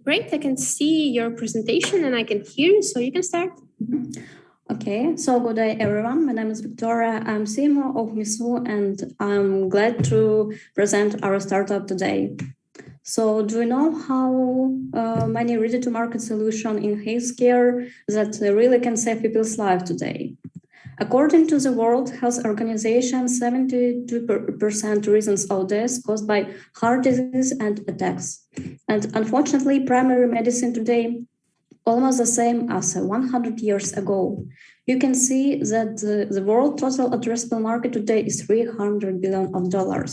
Great, I can see your presentation and I can hear you, so you can start. Okay, so good day everyone. My name is Victoria. I'm CMO of Misu, and I'm glad to present our startup today. So do you know how many ready-to-market solutions in healthcare that really can save people's lives today? According to the World Health Organization, 72% reasons of death caused by heart disease and attacks. And unfortunately, primary medicine today almost the same as 100 years ago. You can see that the world total addressable market today is $300 billion.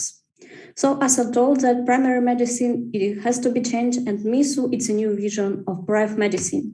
So as I told that primary medicine, it has to be changed, and Misu, it's a new vision of private medicine.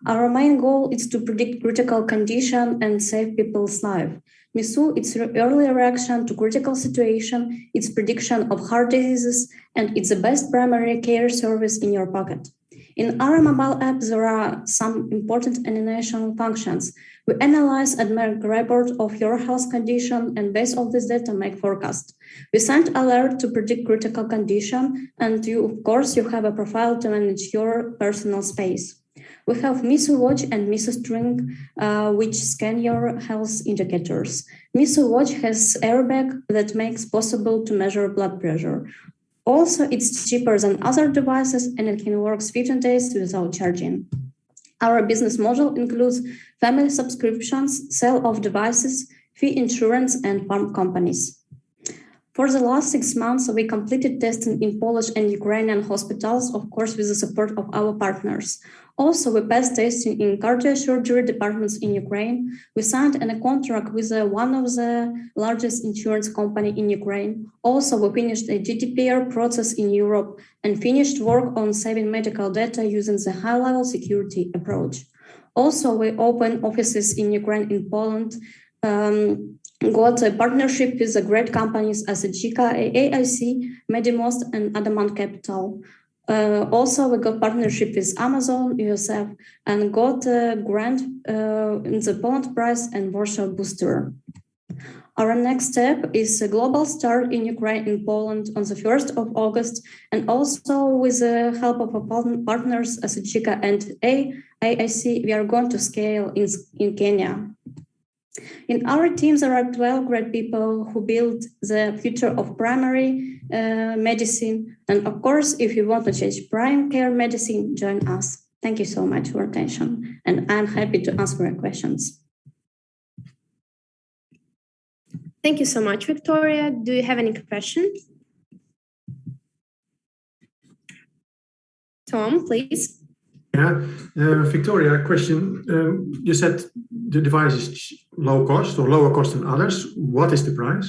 Our main goal is to predict critical condition and save people's life. Misu, it's early reaction to critical situation, it's prediction of heart diseases, and it's the best primary care service in your pocket. In our mobile app, there are some important international functions. We analyze and make report of your health condition, and based on this data, make forecast. We send alert to predict critical condition, and of course, you have a profile to manage your personal space. We have Misu Watch and Misu String, which scan your health indicators. Misu Watch has airbag that makes possible to measure blood pressure. Also, it's cheaper than other devices, and it can work 15 days without charging. Our business model includes family subscriptions, sale of devices, fee insurance, and farm companies. For the last 6 months, we completed testing in Polish and Ukrainian hospitals, of course, with the support of our partners. Also, we passed testing in cardiac surgery departments in Ukraine. We signed a contract with one of the largest insurance company in Ukraine. Also, we finished a GDPR process in Europe and finished work on saving medical data using the high-level security approach. Also, we opened offices in Ukraine and Poland, got a partnership with the great companies as GIKA, AIC, Medimost, and Adamant Capital. Also, we got partnership with Amazon, USF, and got a grant in the Poland Prize and Warsaw Booster. Our next step is a global start in Ukraine and Poland on the 1st of August, and also with the help of our partners as GIKA and AIC, we are going to scale in Kenya. In our team, there are 12 great people who build the future of primary medicine. And of course, if you want to change primary care medicine, join us. Thank you so much for your attention. And I'm happy to answer your questions. Thank you so much, Victoria. Do you have any questions? Tom, please. Yeah, Victoria, question. You said the device is low cost or lower cost than others. What is the price?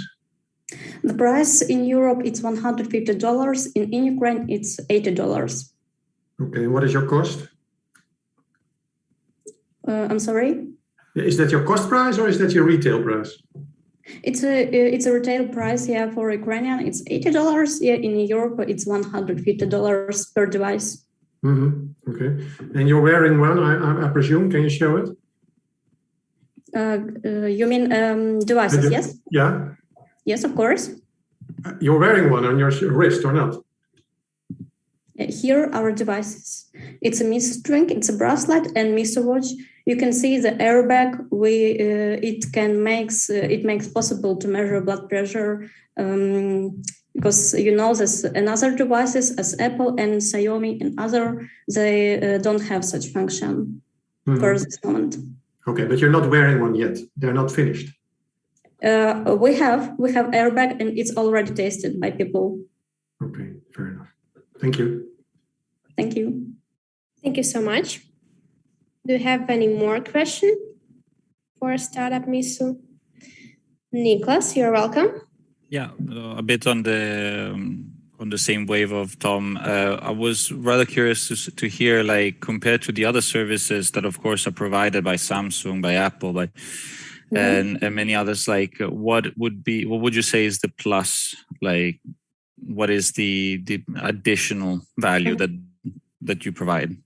The price in Europe, it's $150. In Ukraine, it's $80. Okay, what is your cost? I'm sorry? Is that your cost price or is that your retail price? It's a retail price, yeah, for Ukrainian, it's $80. Yeah, in Europe, it's $150 per device. Mm-hmm. Okay, and you're wearing one, I presume. Can you show it? You mean devices? Yes. Yeah. Yes, of course. You're wearing one on your wrist or not? Here are our devices. It's a Miso string, it's a bracelet, and Miso watch. You can see the airbag. It makes possible to measure blood pressure. Because you know there's another devices as Apple and Xiaomi and other, they don't have such function for this moment. Okay, but you're not wearing one yet. They're not finished. We have airbag and it's already tested by people. Okay, fair enough. Thank you. Thank you. Thank you so much. Do you have any more questions for Startup Miso? Niklas, you're welcome. Yeah, a bit on the same wave of Tom. I was rather curious to hear, like, compared to the other services that, of course, are provided by Samsung, by Apple, and many others. Like, what would you say is the plus? Like, what is the additional value that you provide?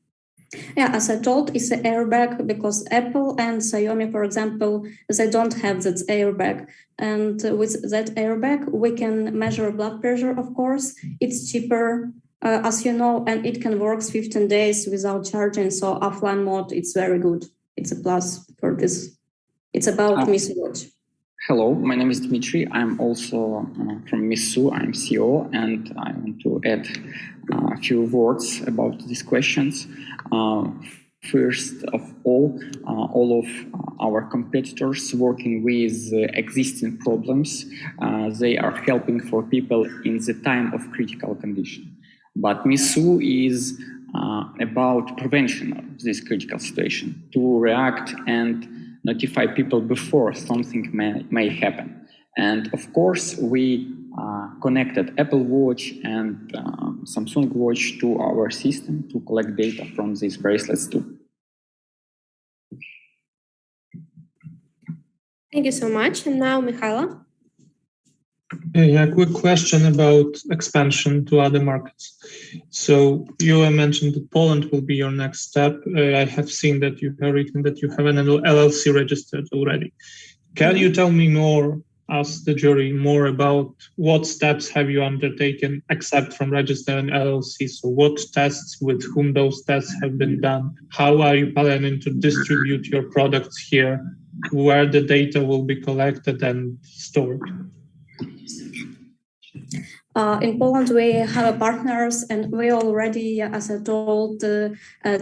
Yeah, as I told, it's an airbag because Apple and Xiaomi, for example, they don't have that airbag. And with that airbag, we can measure blood pressure, of course. It's cheaper, as you know, and it can work 15 days without charging. So offline mode, it's very good. It's a plus for this. It's about Miso watch. Hello, my name is Dmitry. I'm also from Miso. I'm CEO, and I want to add a few words about these questions. First of all of our competitors working with existing problems, they are helping for people in the time of critical condition. But Miso is about prevention of this critical situation, to react and notify people before something may happen. And of course, we connected Apple Watch and Samsung Watch to our system to collect data from these bracelets too. Thank you so much. And now, Michaela. Yeah, quick question about expansion to other markets. So you mentioned that Poland will be your next step. I have seen that you have written that you have an LLC registered already. Can you tell me more, as the jury, more about what steps have you undertaken except from registering LLC? So what tests, with whom those tests have been done? How are you planning to distribute your products here? Where the data will be collected and stored? In Poland, we have partners, and we already, as I told,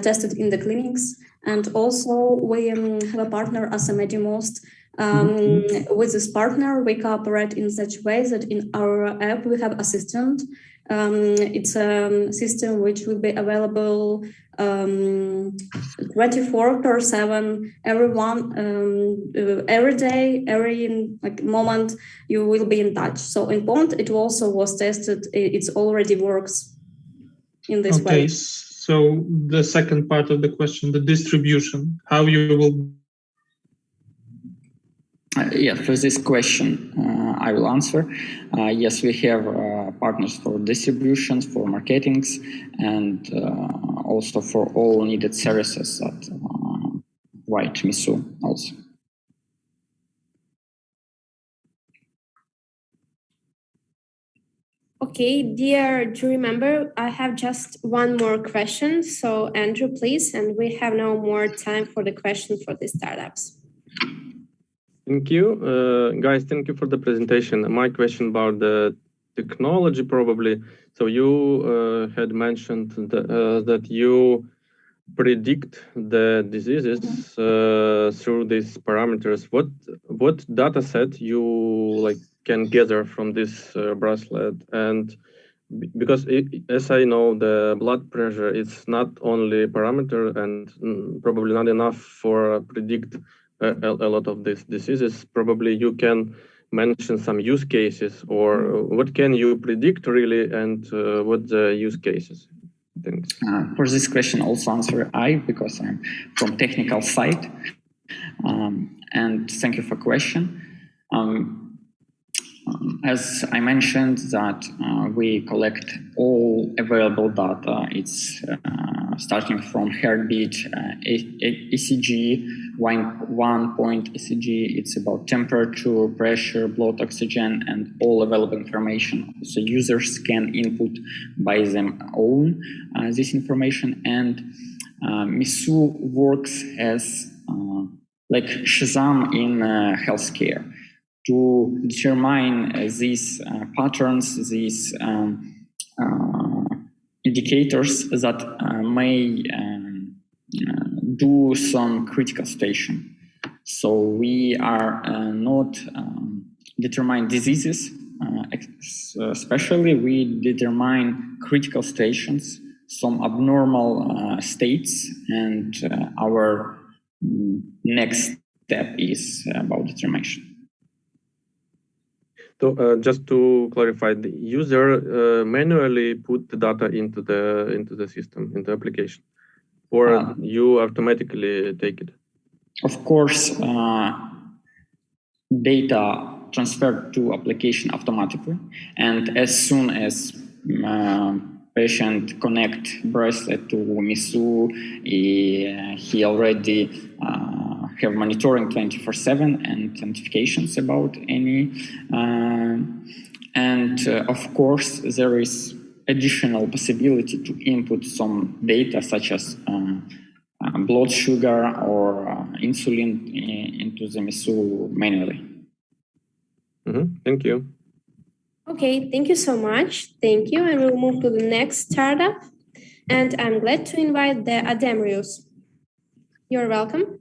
tested in the clinics. And also, we have a partner as a Medimost With this partner, we cooperate in such ways that in our app we have assistant. It's a system which will be available 24/7. Every day, every moment, you will be in touch. So in Poland, it also was tested. It already works in this way. Okay, so the second part of the question, the distribution, how you will. Yeah, for this question, I will answer. Yes, we have partners for distributions, for marketings, and also for all needed services that provide Misu also. Okay, dear jury member, I have just one more question. So Andrew, please, and we have no more time for the question for the startups. Thank you. Guys, thank you for the presentation. My question about the technology probably. So you had mentioned that you predict the diseases through these parameters. What data set you can gather from this bracelet? And because as I know, the blood pressure is not only a parameter and probably not enough for predict a lot of these diseases. Probably you can mention some use cases, or what can you predict really, and what the use cases? Thanks. For this question, also answer I, because I'm from technical side. And thank you for question. As I mentioned that we collect all available data. It's starting from heartbeat, ECG, 1-point ECG. It's about temperature, pressure, blood oxygen, and all available information. So users can input by them own this information. And Misu works as like Shazam in healthcare, to determine these patterns, these indicators that may do some critical station. So we are not determine diseases, especially we determine critical stations, some abnormal states, and our next step is about determination. So just to clarify, the user manually put the data into the system, into the application, or you automatically take it? Of course, data transferred to application automatically, and as soon as patient connect bracelet to Misu, he already have monitoring 24/7 and notifications about any. And of course, there is additional possibility to input some data such as blood sugar or insulin into the Misu manually. Thank you. Okay, thank you so much. Thank you. And we'll move to the next startup. And I'm glad to invite the Ademrius. You're welcome.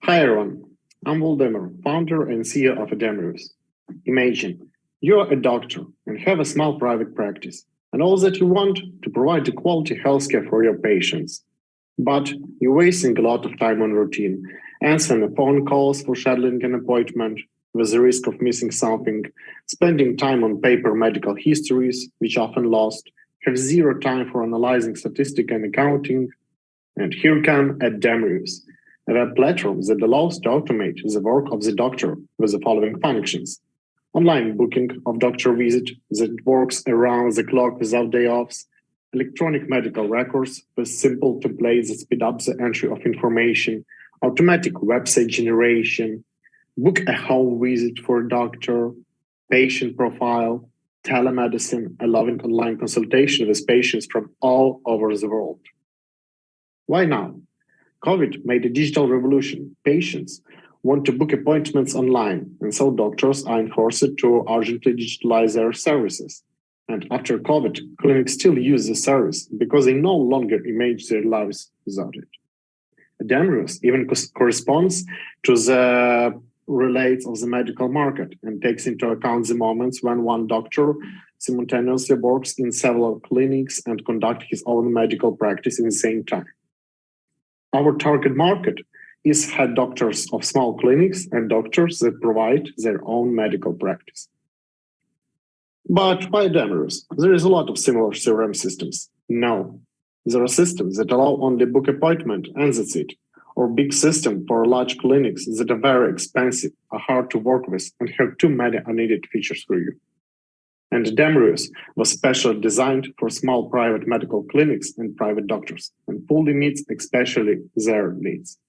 Hi everyone, I'm Volodymyr, founder and CEO of Ademrius. Imagine, you're a doctor and have a small private practice, and all that you want to provide the quality healthcare for your patients. But you're wasting a lot of time on routine, answering the phone calls for scheduling an appointment with the risk of missing something, spending time on paper medical histories, which often lost, have zero time for analyzing statistics and accounting. And here come Ademrius, a platform that allows to automate the work of the doctor with the following functions. Online booking of doctor visit that works around the clock without day offs, electronic medical records with simple templates that speed up the entry of information, automatic website generation, book a home visit for a doctor, patient profile, telemedicine, allowing online consultation with patients from all over the world. Why now? COVID made a digital revolution. Patients want to book appointments online, and so doctors are enforced to urgently digitalize their services. And after COVID, clinics still use the service because they no longer imagine their lives without it. Demerus even corresponds to the relates of the medical market and takes into account the moments when one doctor simultaneously works in several clinics and conducts his own medical practice in the same time. Our target market is head doctors of small clinics and doctors that provide their own medical practice. But why Demerus? There is a lot of similar CRM systems. No, there are systems that allow only book appointment and that's it, or big system for large clinics that are very expensive, are hard to work with, and have too many unneeded features for you. And Demerus was specially designed for small private medical clinics and private doctors, and fully meets especially their needs.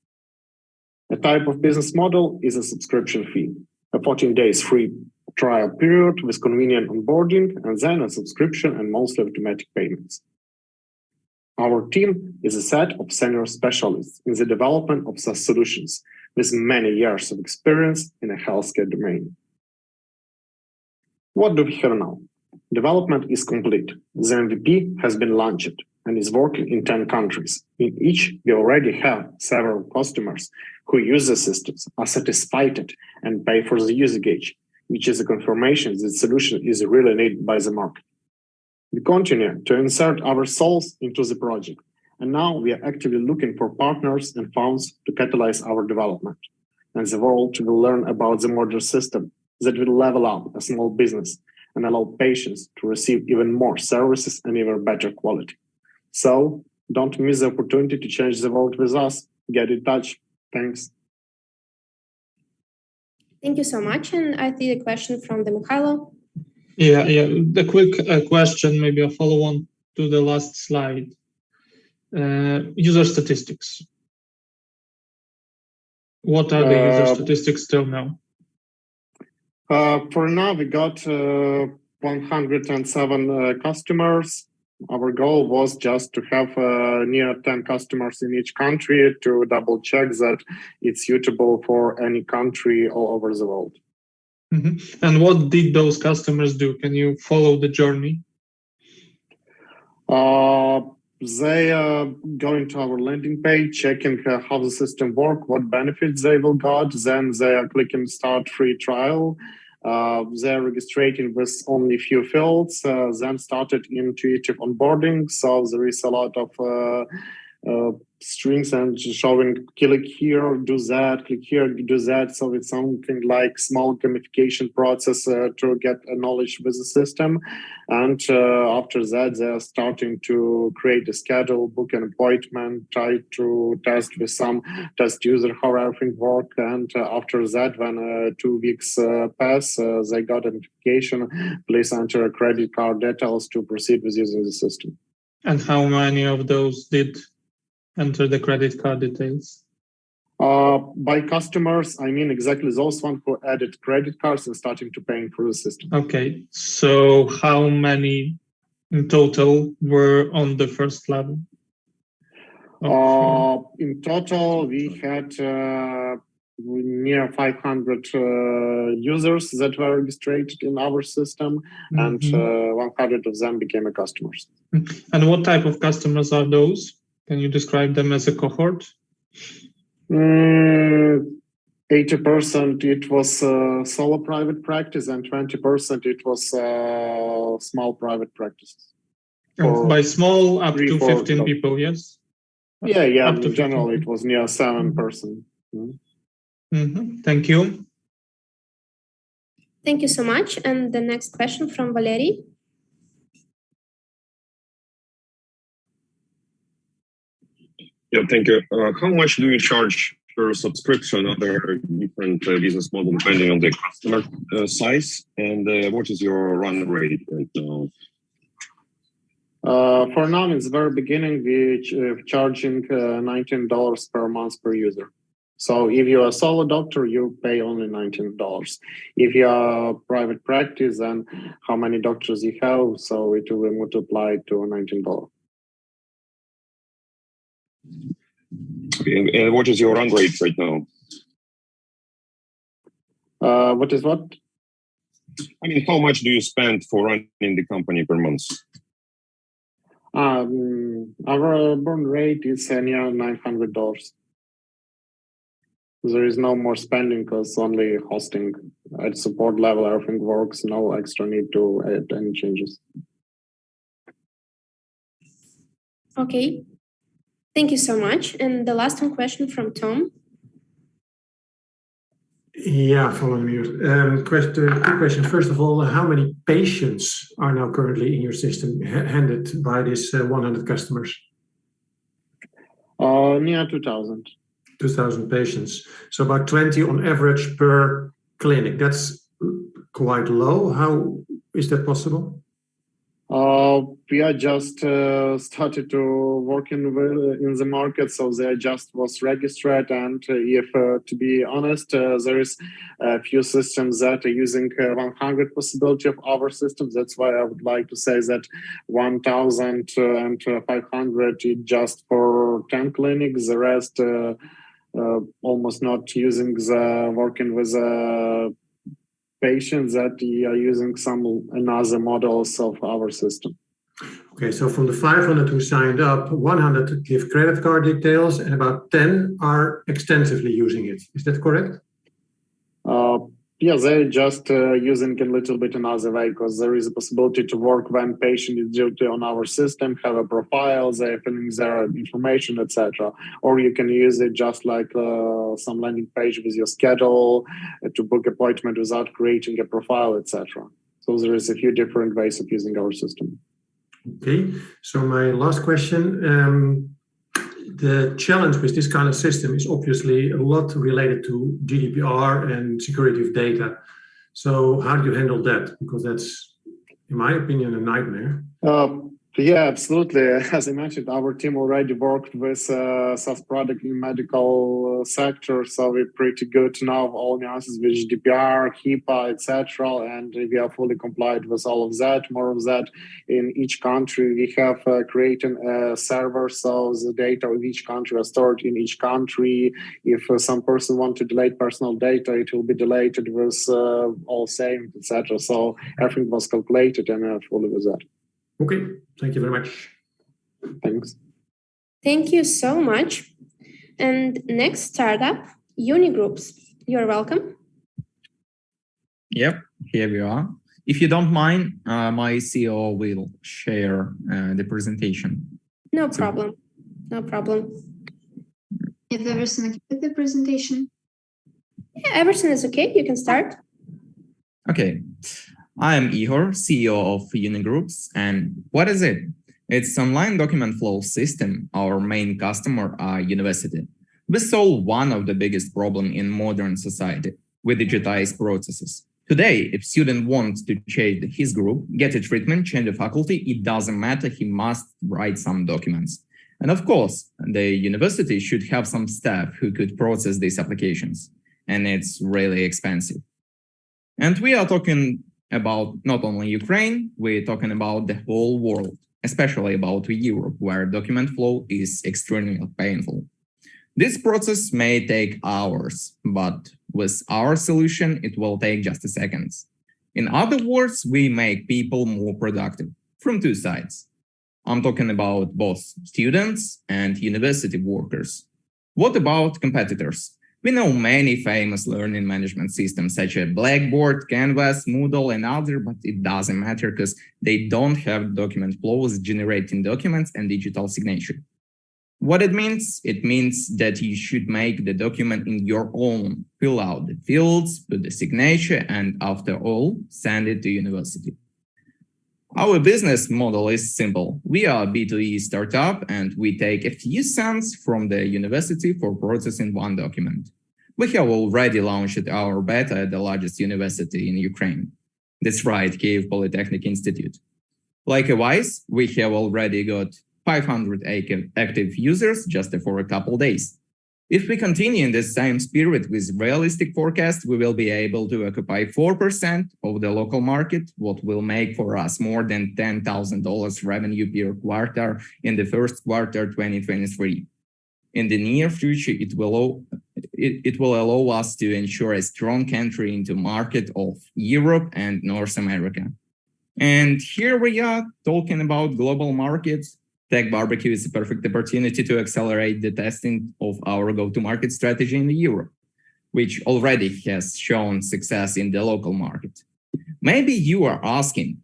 A type of business model is a subscription fee, a 14 days free trial period with convenient onboarding, and then a subscription and monthly automatic payments. Our team is a set of senior specialists in the development of such solutions with many years of experience in a healthcare domain. What do we have now? Development is complete. The MVP has been launched and is working in 10 countries. In each, we already have several customers who use the systems, are satisfied, and pay for the usage, which is a confirmation that the solution is really needed by the market. We continue to insert our souls into the project, and now we are actively looking for partners and funds to catalyze our development. And the world will learn about the modern system that will level up a small business and allow patients to receive even more services and even better quality. So don't miss the opportunity to change the world with us. Get in touch. Thanks. Thank you so much. And I see a question from the Mikhailo. Yeah. The quick question, maybe a follow-on to the last slide. User statistics. What are the user statistics till now? For now, we got 107 customers. Our goal was just to have near 10 customers in each country to double check that it's suitable for any country all over the world. Mm-hmm. And what did those customers do? Can you follow the journey? They go into our landing page, checking how the system works, what benefits they will got. Then they are clicking start free trial. They're registering with only few fields, then started intuitive onboarding. So there is a lot of strings and showing click here, do that, click here, do that. So it's something like small gamification process to get a knowledge with the system. And after that, they're starting to create a schedule, book an appointment, try to test with some test user how everything works. And after that, when 2 weeks pass, they got a notification, please enter credit card details to proceed with using the system. And how many of those did enter the credit card details? By customers, I mean exactly those ones who added credit cards and starting to paying for the system. Okay, so how many in total were on the first level? In total, we had near 500 users that were registered in our system, and 100 of them became customers. And what type of customers are those? Can you describe them as a cohort? 80% it was solo private practice, and 20% it was small private practices. By small, up to 15 people, yes? Yeah. In general, it was near 7 person. Thank you. Thank you so much. And the next question from Valery. Yeah, thank you. How much do you charge per subscription under different business model depending on the customer size? And what is your run rate right now? For now, in the very beginning, we're charging $19 per month per user. So if you're a solo doctor, you pay only $19. If you're a private practice, then how many doctors you have, so it will multiply to $19. Okay, and what is your run rate right now? What is what? I mean, how much do you spend for running the company per month? Our burn rate is near $900. There is no more spending because only hosting at support level, everything works, no extra need to add any changes. Okay, thank you so much. And the last one question from Tom. Yeah, following you. Two questions. First of all, how many patients are now currently in your system handled by these 100 customers? Near 2,000. 2,000 patients. So about 20 on average per clinic. That's quite low. How is that possible? We are just started to working in the market, so they just was registered. And if, to be honest, there is a few systems that are using 100 possibility of our systems. That's why I would like to say that 1,500 is just for 10 clinics. The rest almost not using the working with patients that are using some another models of our system. Okay, so from the 500 who signed up, 100 give credit card details and about 10 are extensively using it. Is that correct? Yeah, they're just using a little bit another way because there is a possibility to work when patient is duty on our system, have a profile, they're filling their information, etc. Or you can use it just like some landing page with your schedule to book appointment without creating a profile, etc. So there is a few different ways of using our system. Okay, so my last question. The challenge with this kind of system is obviously a lot related to GDPR and security of data. So how do you handle that? Because that's, in my opinion, a nightmare. Yeah, absolutely. As I mentioned, our team already worked with SaaS product in medical sector, so we're pretty good to know all nuances with GDPR, HIPAA, etc. And we are fully compliant with all of that. More of that, in each country, we have created a server, so the data of each country are stored in each country. If some person wants to delete personal data, it will be deleted with all saved, etc. So everything was calculated and fully with that. Okay, thank you very much. Thanks. Thank you so much. And next startup, Unigroups. You're welcome. Yep, here we are. If you don't mind, my CEO will share the presentation. No problem. No problem. Is everything okay with the presentation? Yeah, everything is okay. You can start. Okay. I am Ihor, CEO of Unigroups, and what is it? It's online document flow system. Our main customer are university. We solve one of the biggest problems in modern society with digitized processes. Today, if student wants to change his group, get a treatment, change the faculty, it doesn't matter, he must write some documents. And of course, the university should have some staff who could process these applications, and it's really expensive. And we are talking about not only Ukraine, we're talking about the whole world, especially about Europe, where document flow is extremely painful. This process may take hours, but with our solution, it will take just a second. In other words, we make people more productive from two sides. I'm talking about both students and university workers. What about competitors? We know many famous learning management systems such as Blackboard, Canvas, Moodle, and others, but it doesn't matter because they don't have document flows generating documents and digital signature. What it means? It means that you should make the document in your own, fill out the fields, put the signature, and after all, send it to university. Our business model is simple. We are a B2E startup and we take a few cents from the university for processing one document. We have already launched our beta at the largest university in Ukraine. That's right, Kyiv Polytechnic Institute. Likewise, we have already got 500 active users just for a couple days. If we continue in the same spirit with realistic forecast, we will be able to occupy 4% of the local market, what will make for us more than $10,000 revenue per quarter in the first quarter 2023. In the near future, it will it will allow us to ensure a strong entry into market of Europe and North America. And here we are talking about global markets. TechBBQ is a perfect opportunity to accelerate the testing of our go-to-market strategy in Europe, which already has shown success in the local market. Maybe you are asking,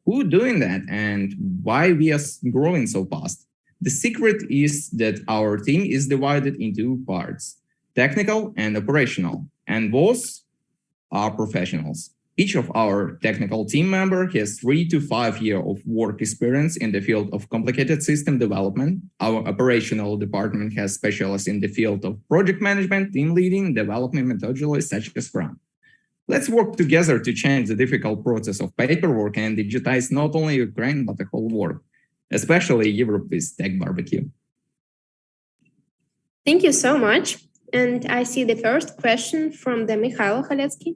who doing that and why we are growing so fast? The secret is that our team is divided into parts, technical and operational, and both are professionals. Each of our technical team members has 3 to 5 years of work experience in the field of complicated system development. Our operational department has specialists in the field of project management, team leading, development methodologies such as Scrum. Let's work together to change the difficult process of paperwork and digitize not only Ukraine, but the whole world, especially Europe with TechBBQ. Thank you so much. And I see the first question from the Mikhailo Khaletsky.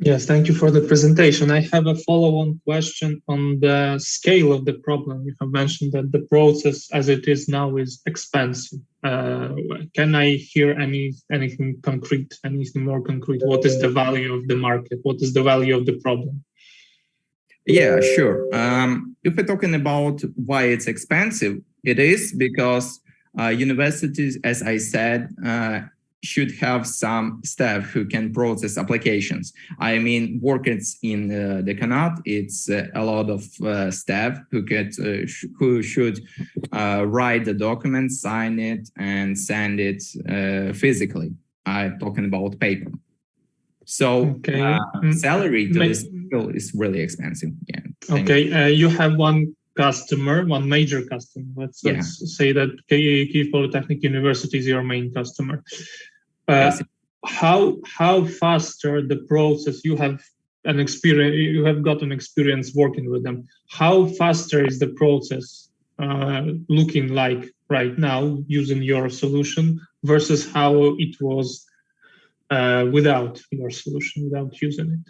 Yes, thank you for the presentation. I have a follow-on question on the scale of the problem. You have mentioned that the process as it is now is expensive. Can I hear anything concrete, anything more concrete? What is the value of the market? What is the value of the problem? Yeah, sure. If we're talking about why it's expensive, it is because universities, as I said, should have some staff who can process applications. I mean, workers in the decanate, it's a lot of staff who should write the document, sign it, and send it physically. I'm talking about paper. So salary to this people is really expensive. Yeah. Okay, you have one customer, one major customer. Let's say that Kyiv Polytechnic University is your main customer. How faster the process? You have an experience. You have got an experience working with them. How faster is the process looking like right now using your solution versus how it was without your solution, without using it?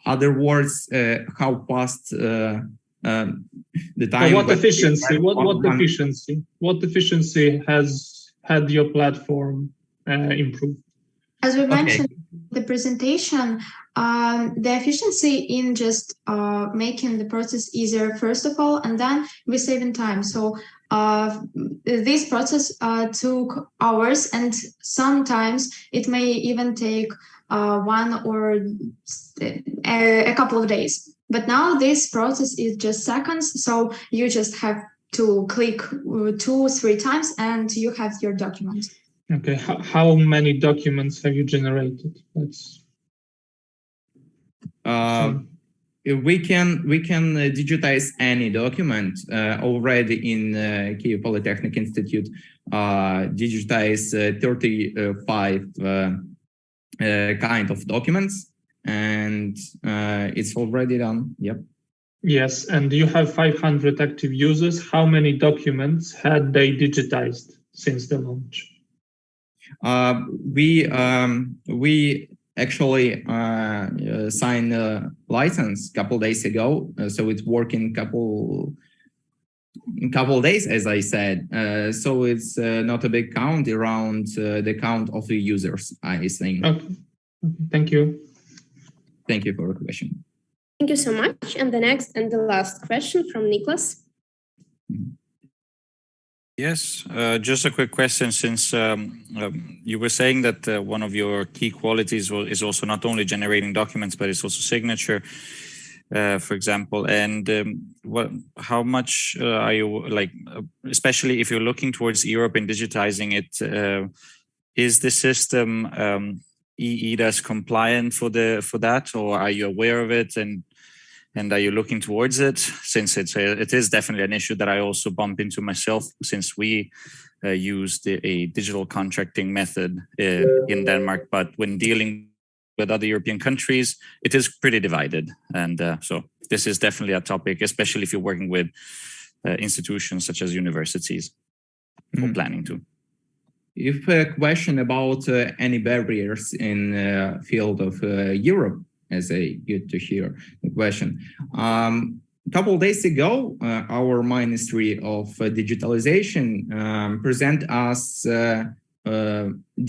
Other words, how fast the time? What efficiency? What efficiency has had your platform improved? As we mentioned in the presentation, the efficiency in just making the process easier, first of all, and then we're saving time. So this process took hours, and sometimes it may even take 1 or a couple of days. But now this process is just seconds, so you just have to click 2-3 times and you have your document. Okay, how many documents have you generated? We can digitize any document already in Kyiv Polytechnic Institute. Digitize 35 kind of documents, and it's already done. Yep. Yes, and you have 500 active users. How many documents had they digitized since the launch? We actually signed a license a couple days ago, so it's working couple days, as I said. So it's not a big count, around the count of the users, I think. Okay. Thank you. Thank you for the question. Thank you so much. And the next and the last question from Nicholas. Yes, just a quick question, since you were saying that one of your key qualities is also not only generating documents, but it's also signature, for example. And how much are you, like, especially if you're looking towards Europe and digitizing it, is the system EIDAS compliant for that, or are you aware of it? And are you looking towards it? Since it is definitely an issue that I also bump into myself, since we used a digital contracting method in Denmark, but when dealing with other European countries, it is pretty divided. And so this is definitely a topic, especially if you're working with institutions such as universities or planning to. If a question about any barriers in the field of Europe, as good to hear the question. A couple of days ago, our Ministry of Digitalization present us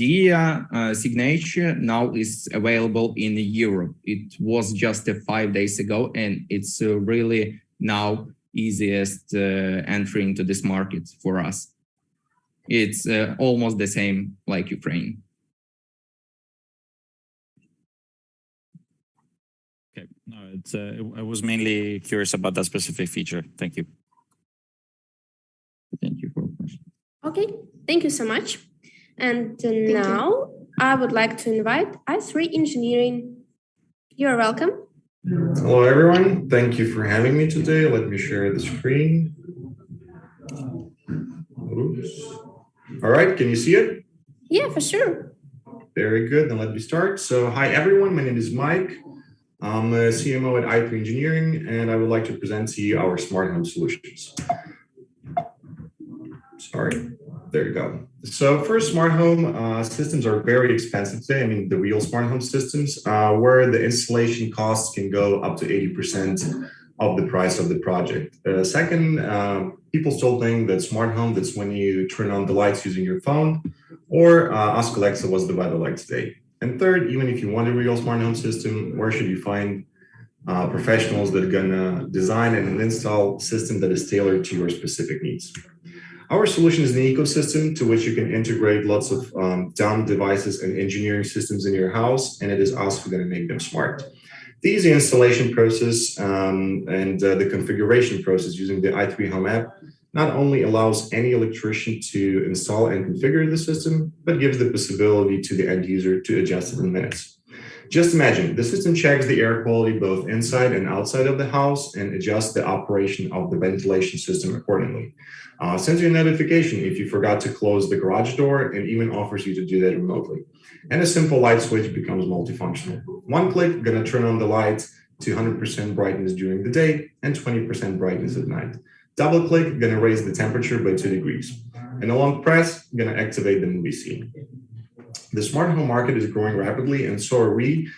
DIA signature now is available in Europe. It was just 5 days ago, and it's really now easiest entry into this market for us. It's almost the same like Ukraine. Okay, no, I was mainly curious about that specific feature. Thank you. Thank you for the question. Okay, thank you so much. And now I would like to invite i3 Engineering. You're welcome. Hello, everyone. Thank you for having me today. Let me share the screen. Oops. All right, can you see it? Yeah, for sure. Very good, then let me start. So hi, everyone. My name is Mike. I'm a CMO at i3 Engineering, and I would like to present to you our smart home solutions. Sorry. There you go. So first, smart home systems are very expensive today. I mean, the real smart home systems, where the installation costs can go up to 80% of the price of the project. Second, people still think that smart home, that's when you turn on the lights using your phone, or ask Alexa what's the weather like today. And third, even if you want a real smart home system, where should you find professionals that are gonna design and install a system that is tailored to your specific needs? Our solution is an ecosystem to which you can integrate lots of dumb devices and engineering systems in your house, and it is us who are going to make them smart. The easy installation process and the configuration process using the i3 Home app not only allows any electrician to install and configure the system, but gives the possibility to the end user to adjust it in minutes. Just imagine, the system checks the air quality both inside and outside of the house and adjusts the operation of the ventilation system accordingly. Sends you a notification if you forgot to close the garage door, and even offers you to do that remotely. And a simple light switch becomes multifunctional. One click, gonna turn on the lights to 100% brightness during the day and 20% brightness at night. Double click, gonna raise the temperature by 2 degrees. And a long press, gonna activate the movie scene. The smart home market is growing rapidly, and so are we.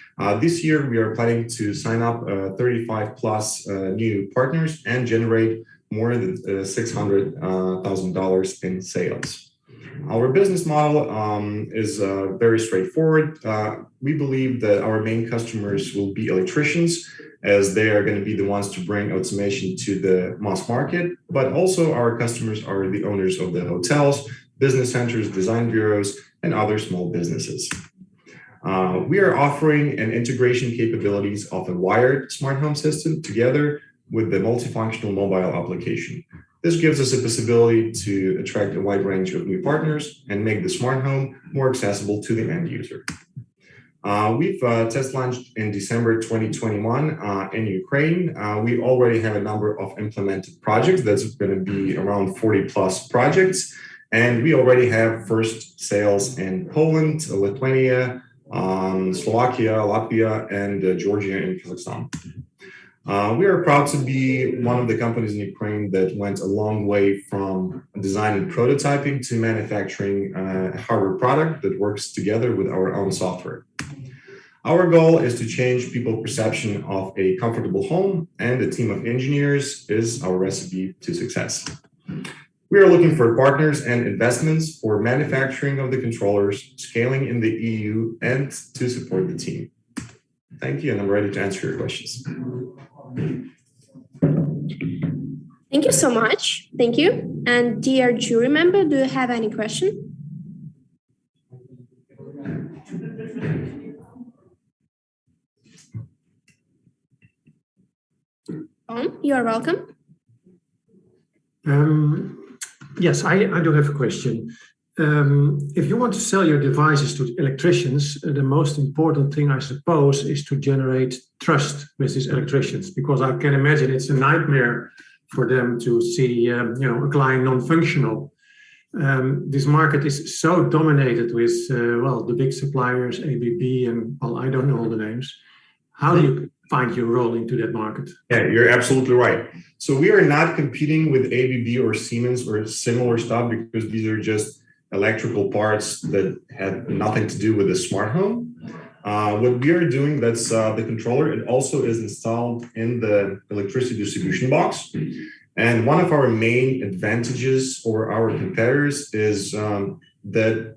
This year, we are planning to sign up 35 plus new partners and generate more than $600,000 in sales. Our business model is very straightforward. We believe that our main customers will be electricians, as they are going to be the ones to bring automation to the mass market, but also our customers are the owners of the hotels, business centers, design bureaus, and other small businesses. We are offering an integration capabilities of a wired smart home system together with the multifunctional mobile application. This gives us a possibility to attract a wide range of new partners and make the smart home more accessible to the end user. We've test launched in December 2021 in Ukraine. We already have a number of implemented projects. That's going to be around 40 plus projects. And we already have first sales in Poland, Lithuania, Slovakia, Latvia, and Georgia and Kazakhstan. We are proud to be one of the companies in Ukraine that went a long way from design and prototyping to manufacturing a hardware product that works together with our own software. Our goal is to change people's perception of a comfortable home, and a team of engineers is our recipe to success. We are looking for partners and investments for manufacturing of the controllers, scaling in the EU, and to support the team. Thank you, and I'm ready to answer your questions. Thank you so much. Thank you. And dear jury member, do you have any question? You are welcome. Yes, I do have a question. If you want to sell your devices to electricians, the most important thing, I suppose, is to generate trust with these electricians, because I can imagine it's a nightmare for them to see a client non-functional. This market is so dominated with, well, the big suppliers, ABB, and well, I don't know all the names. How do you find your role into that market? Yeah, you're absolutely right. So we are not competing with ABB or Siemens or similar stuff, because these are just electrical parts that have nothing to do with the smart home. What we are doing, that's the controller, it also is installed in the electricity distribution box. And one of our main advantages over our competitors is that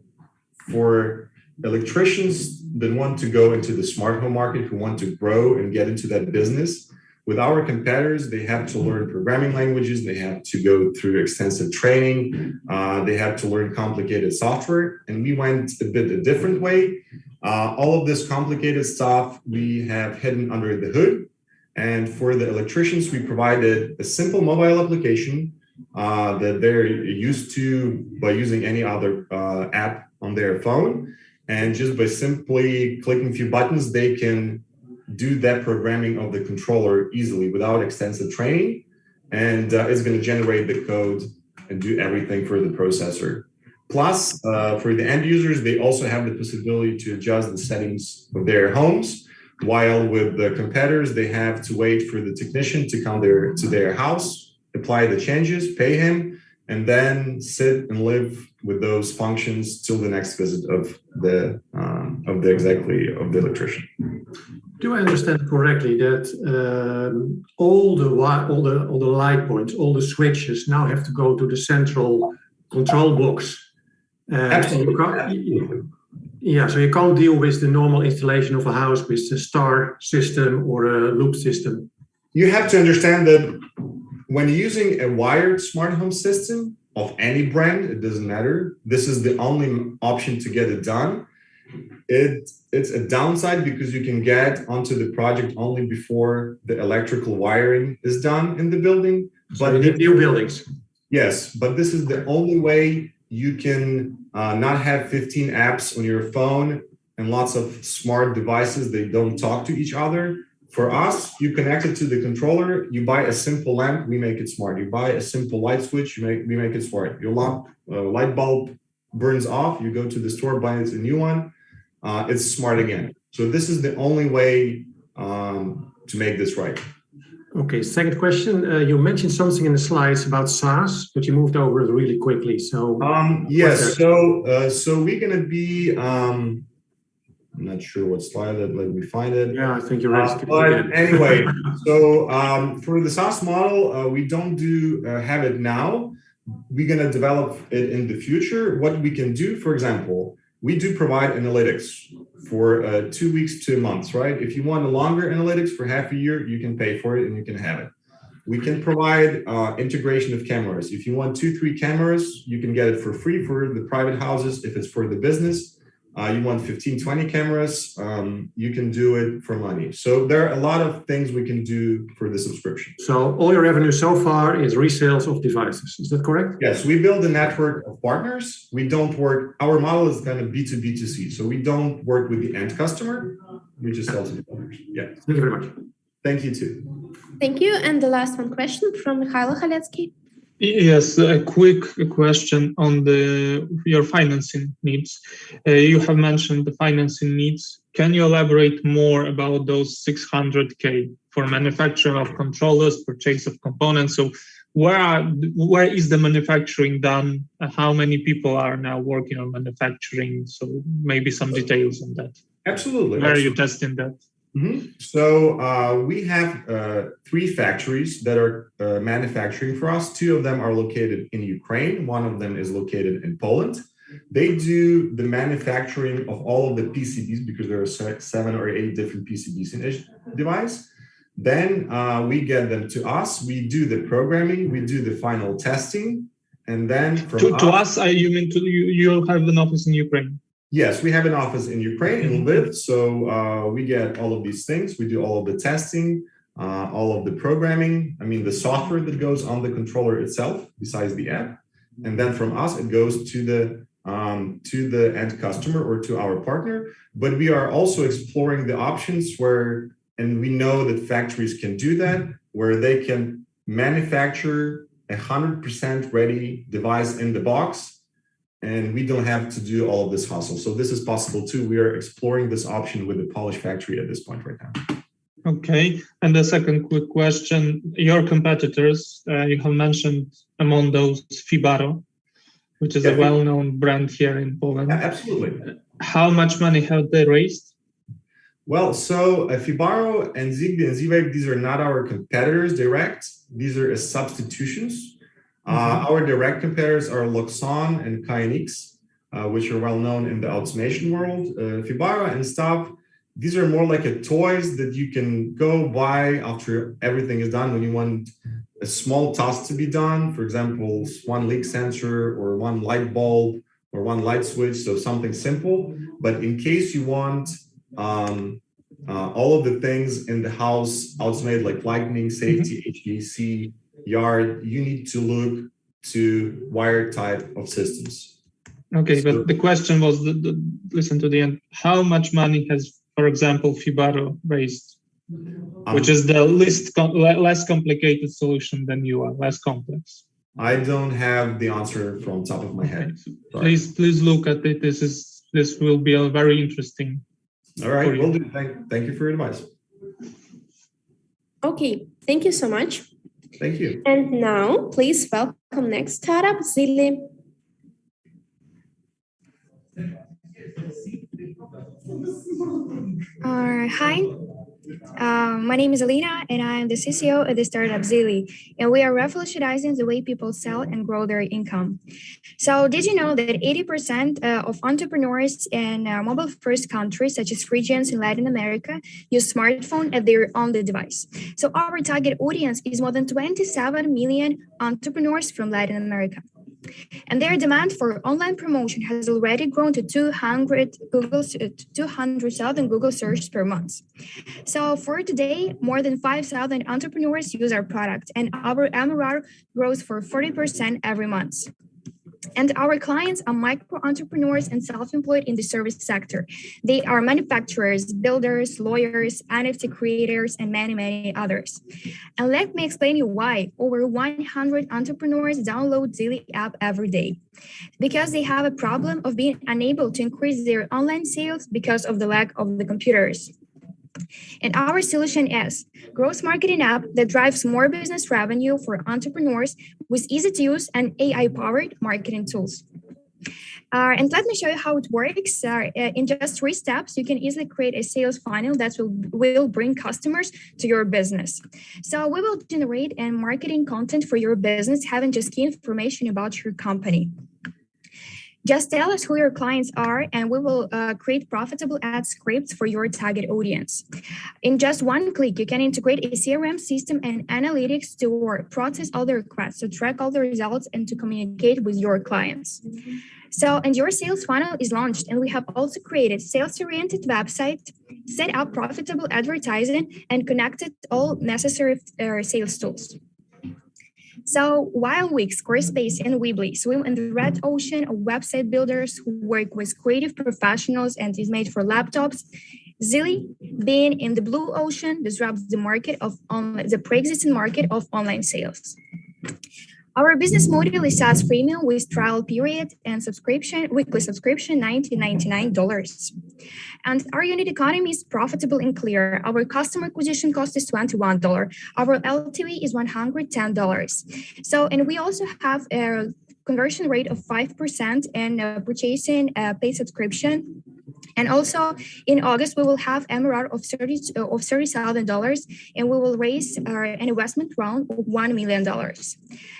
for electricians that want to go into the smart home market, who want to grow and get into that business. With our competitors, they have to learn programming languages, they have to go through extensive training, they have to learn complicated software, and we went a bit a different way. All of this complicated stuff we have hidden under the hood, and for the electricians, we provided a simple mobile application that they're used to by using any other app on their phone, and just by simply clicking a few buttons, they can do that programming of the controller easily without extensive training, and it's going to generate the code and do everything for the processor. Plus, for the end users, they also have the possibility to adjust the settings of their homes, while with the competitors, they have to wait for the technician to come to their house, apply the changes, pay him, and then sit and live with those functions till the next visit of the electrician. Do I understand correctly that all the light points, all the switches now have to go to the central control box? Absolutely. Yeah, so you can't deal with the normal installation of a house with a star system or a loop system. You have to understand that when using a wired smart home system of any brand, it doesn't matter. This is the only option to get it done. It's a downside because you can get onto the project only before the electrical wiring is done in the building. So you need new buildings. Yes, but this is the only way you can not have 15 apps on your phone and lots of smart devices. They don't talk to each other. For us, you connect it to the controller, you buy a simple lamp, we make it smart. You buy a simple light switch, we make it smart. Your light bulb burns off, you go to the store, buy a new one, it's smart again. So this is the only way to make this right. Okay, second question. You mentioned something in the slides about SaaS, but you moved over it really quickly. So yes, so we're gonna be I'm not sure what slide that, let me find it. Yeah, I think you're right. But anyway, so for the SaaS model, we don't have it now. We're gonna develop it in the future. What we can do, for example, we do provide analytics for 2 weeks to months, right? If you want a longer analytics for half a year, you can pay for it and you can have it. We can provide integration of cameras. If you want 2-3 cameras, you can get it for free for the private houses. If it's for the business, you want 15-20 cameras, you can do it for money. So there are a lot of things we can do for the subscription. So all your revenue so far is resales of devices. Is that correct? Yes, we build a network of partners. We don't work, our model is kind of B2B2C. So we don't work with the end customer. We just sell to the partners. Yeah. Thank you very much. Thank you too. Thank you. And the last one question from Mikhailo Haletsky. Yes, a quick question on your financing needs. You have mentioned the financing needs. Can you elaborate more about those 600K for manufacturing of controllers, purchase of components? So where is the manufacturing done? How many people are now working on manufacturing? So maybe some details on that. Absolutely. Where are you testing that? Mm-hmm. So we have 3 factories that are manufacturing for us. 2 of them are located in Ukraine. 1 of them is located in Poland. They do the manufacturing of all of the PCBs because there are 7 or 8 different PCBs in each device. Then we get them to us. We do the programming. We do the final testing. And then from to us, you mean you have an office in Ukraine? Yes, we have an office in Ukraine, in Lviv. So we get all of these things. We do all of the testing, all of the programming. I mean, the software that goes on the controller itself, besides the app. And then from us, it goes to the end customer or to our partner. But we are also exploring the options where, and we know that factories can do that, where they can manufacture 100% ready device in the box. And we don't have to do all of this hustle. So this is possible too. We are exploring this option with the Polish factory at this point right now. Okay. And the second quick question, your competitors, you have mentioned among those Fibaro, which is a well-known brand here in Poland. Yeah, absolutely. How much money have they raised? Well, so Fibaro and Zigbee and Z-Wave, these are not our competitors direct. These are substitutions. Our direct competitors are Luxon and KNX. which are well known in the automation world. Fibaro and stuff, these are more like a toys that you can go buy after everything is done when you want a small task to be done. For example, one leak sensor or one light bulb or one light switch, so something simple. But in case you want all of the things in the house automated, like lighting, safety, HVAC, yard, you need to look to wire type of systems. Okay, so, but the question was, listen to the end, how much money has, for example, Fibaro raised, which is the less complicated solution than you are, less complex? I don't have the answer from top of my head. Please look at it. This will be a very interesting. All right, will do. Thank you for your advice. Okay, thank you so much. Thank you. And now, please welcome next startup, Zili. Hi, my name is Alina, and I'm the CCO at the startup Zili, and we are revolutionizing the way people sell and grow their income. So did you know that 80% of entrepreneurs in mobile-first countries, such as regions in Latin America, use smartphone as their only device? So our target audience is more than 27 million entrepreneurs from Latin America. And their demand for online promotion has already grown to 200,000 Google searches per month. So for today, more than 5,000 entrepreneurs use our product, and our MRR grows for 40% every month. And our clients are micro entrepreneurs and self-employed in the service sector. They are manufacturers, builders, lawyers, NFT creators, and many, many others. And let me explain you why. Over 100 entrepreneurs download Zili app every day. Because they have a problem of being unable to increase their online sales because of the lack of the computers. And our solution is growth marketing app that drives more business revenue for entrepreneurs with easy-to-use and AI-powered marketing tools. And let me show you how it works. In just 3 steps, you can easily create a sales funnel that will bring customers to your business. So we will generate and marketing content for your business, having just key information about your company. Just tell us who your clients are, and we will create profitable ad scripts for your target audience. In just 1 click, you can integrate a CRM system and analytics to process all the requests, to track all the results, and to communicate with your clients. So, and your sales funnel is launched, and we have also created sales-oriented website, set up profitable advertising, and connected all necessary sales tools. So while Wix, Squarespace, and Weebly swim in the red ocean of website builders who work with creative professionals and is made for laptops, Zili, being in the blue ocean, disrupts the market of the pre-existing market of online sales. Our business model is SaaS premium with trial period and weekly subscription, $99. And our unit economy is profitable and clear. Our customer acquisition cost is $21. Our LTV is $110. So, and we also have a conversion rate of 5% in purchasing a paid subscription. And also in August, we will have MRR of $30,000, and we will raise an investment round of $1 million.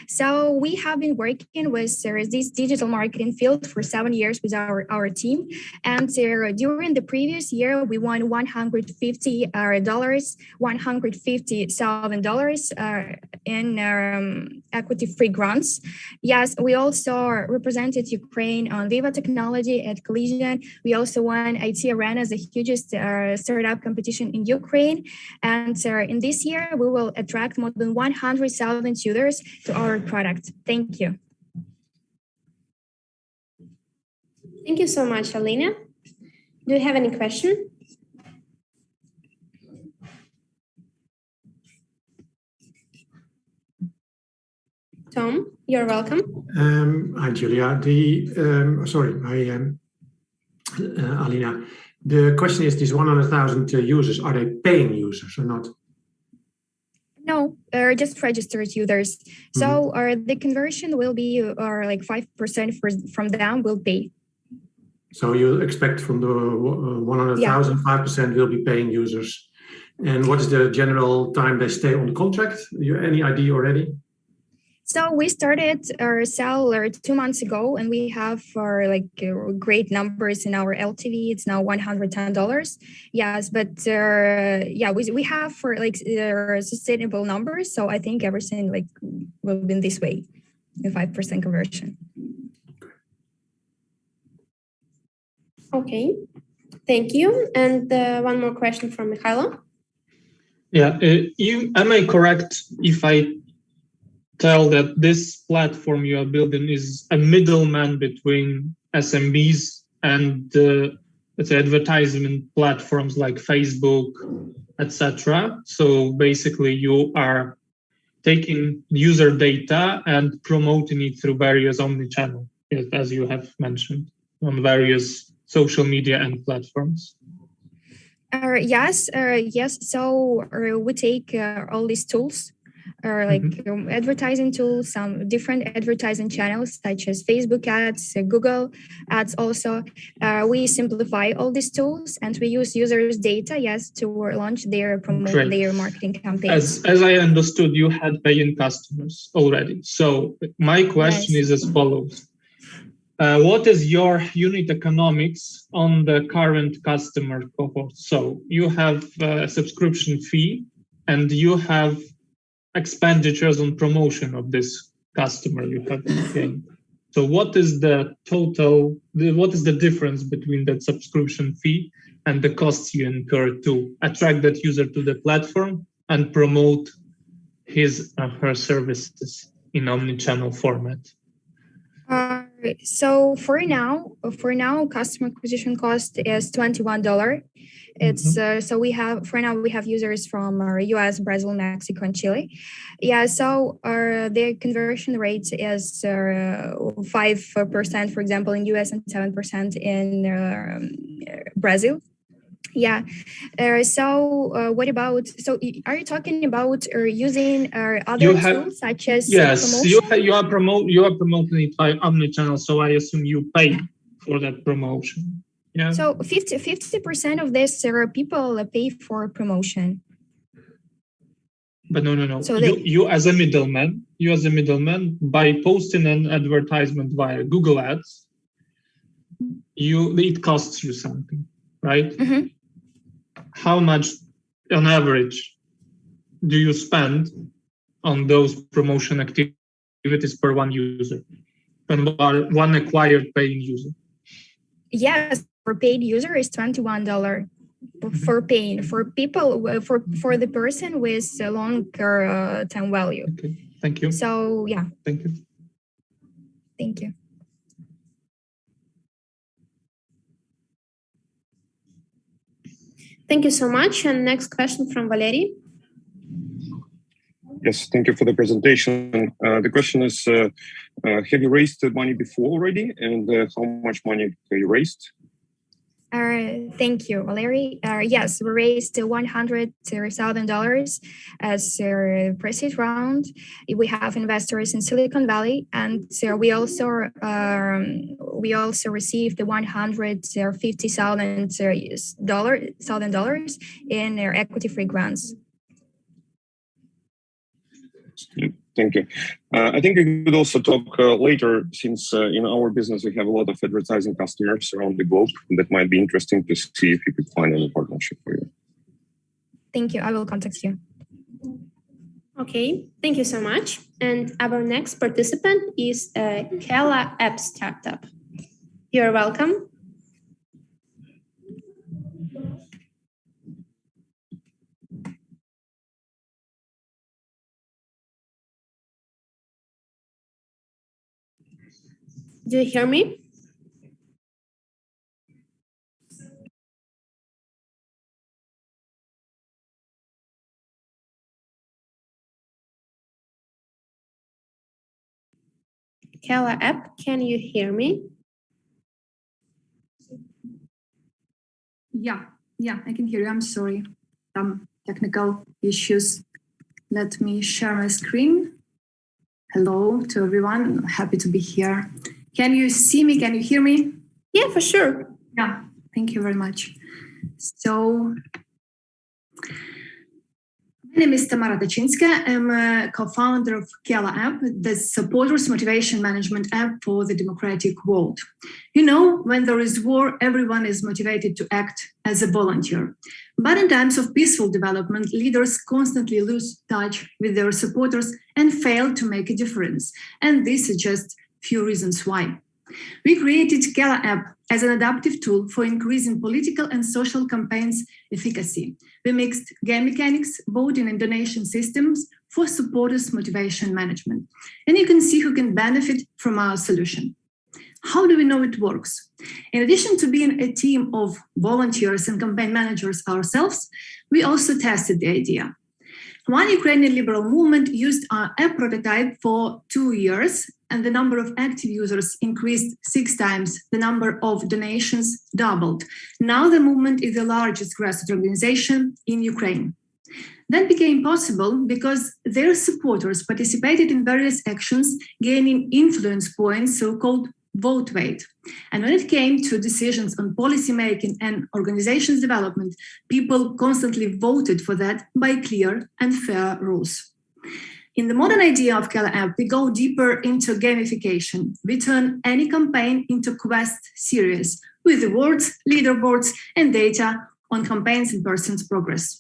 So we have been working with this digital marketing field for 7 years with our team. And during the previous year, we won $150,000 in equity-free grants. Yes, we also represented Ukraine on Viva Technology at Collision. We also won IT Arena, the hugest startup competition in Ukraine. And in this year, we will attract more than 100,000 users to our product. Thank you. Thank you so much, Alina. Do you have any question? Tom, you're welcome. Hi, Julia. Alina. The question is, these 100,000 users, are they paying users or not? No, just registered users. So the conversion will be like 5% from them will pay. So you expect from the 100,000, 5% will be paying users. And what is the general time they stay on the contract? Any idea already? So we started our sell 2 months ago, and we have great numbers in our LTV. It's now $110. Yes, but we have for sustainable numbers. So I think everything will be this way, a 5% conversion. Okay, thank you. And one more question from Mikhailo. Yeah, am I correct if I tell that this platform you are building is a middleman between SMBs and let's say advertisement platforms like Facebook, etc.? So basically you are taking user data and promoting it through various omnichannel, as you have mentioned, on various social media and platforms. Yes. So we take all these tools, advertising tools, some different advertising channels such as Facebook ads, Google ads also. We simplify all these tools and we use users' data, to launch their marketing campaigns. As I understood, you had paying customers already. So my question is as follows. What is your unit economics on the current customer cohort? So you have a subscription fee and you have expenditures on promotion of this customer you have gained. So what is the total, what is the difference between that subscription fee and the costs you incur to attract that user to the platform and promote his or her services in omnichannel format? So for now, customer acquisition cost is $21. It's so we have users from US, Brazil, Mexico, and Chile. So the conversion rate is 5%, for example, in US and 7% in Brazil. What about? So are you talking about using other tools such as promotion? You are promoting it by omnichannel. So I assume you pay for that promotion. Yeah. So 50% of this people pay for promotion. But no. So you as a middleman, by posting an advertisement via Google Ads, it costs you something, right? Mm-hmm. How much on average do you spend on those promotion activities per one user and one acquired paying user? Yes, for paid user is $21 for paying. For people, for the person with a longer time value. Okay, thank you. So Thank you. Thank you. Thank you so much. And next question from Valery. Yes, thank you for the presentation. The question is, have you raised money before already? And how much money have you raised? Thank you, Valery. Yes, we raised $100,000 as a pre-seed round. We have investors in Silicon Valley, and we also received the $150,000 in our equity-free grants. Thank you. I think we could also talk later, since in our business we have a lot of advertising customers around the globe. That might be interesting to see if you could find any partnership for you. Thank you. I will contact you. Okay, thank you so much. And our next participant is Kela App Startup. You're welcome. Do you hear me? Kela App, can you hear me? Yeah, I can hear you. I'm sorry. Some technical issues. Let me share my screen. Hello to everyone. Happy to be here. Can you see me? Can you hear me? Yeah, for sure. Yeah, thank you very much. So My name is Tamara Tachinska. I'm a co-founder of Kela app, the supporters motivation management app for the democratic world. You know, when there is war, everyone is motivated to act as a volunteer. But in times of peaceful development, leaders constantly lose touch with their supporters and fail to make a difference. And this is just few reasons why. We created Kela app as an adaptive tool for increasing political and social campaigns efficacy. We mixed game mechanics, voting and donation systems for supporters motivation management. And you can see who can benefit from our solution. How do we know it works? In addition to being a team of volunteers and campaign managers ourselves, we also tested the idea. One Ukrainian liberal movement used our app prototype for 2 years, and the number of active users increased 6 times. The number of donations doubled. Now the movement is the largest grassroots organization in Ukraine. That became possible because their supporters participated in various actions, gaining influence points, so-called vote weight. And when it came to decisions on policy making and organizations development, people constantly voted for that by clear and fair rules. In the modern idea of Kela app, we go deeper into gamification. We turn any campaign into quest series with rewards, leaderboards, and data on campaigns and persons' progress.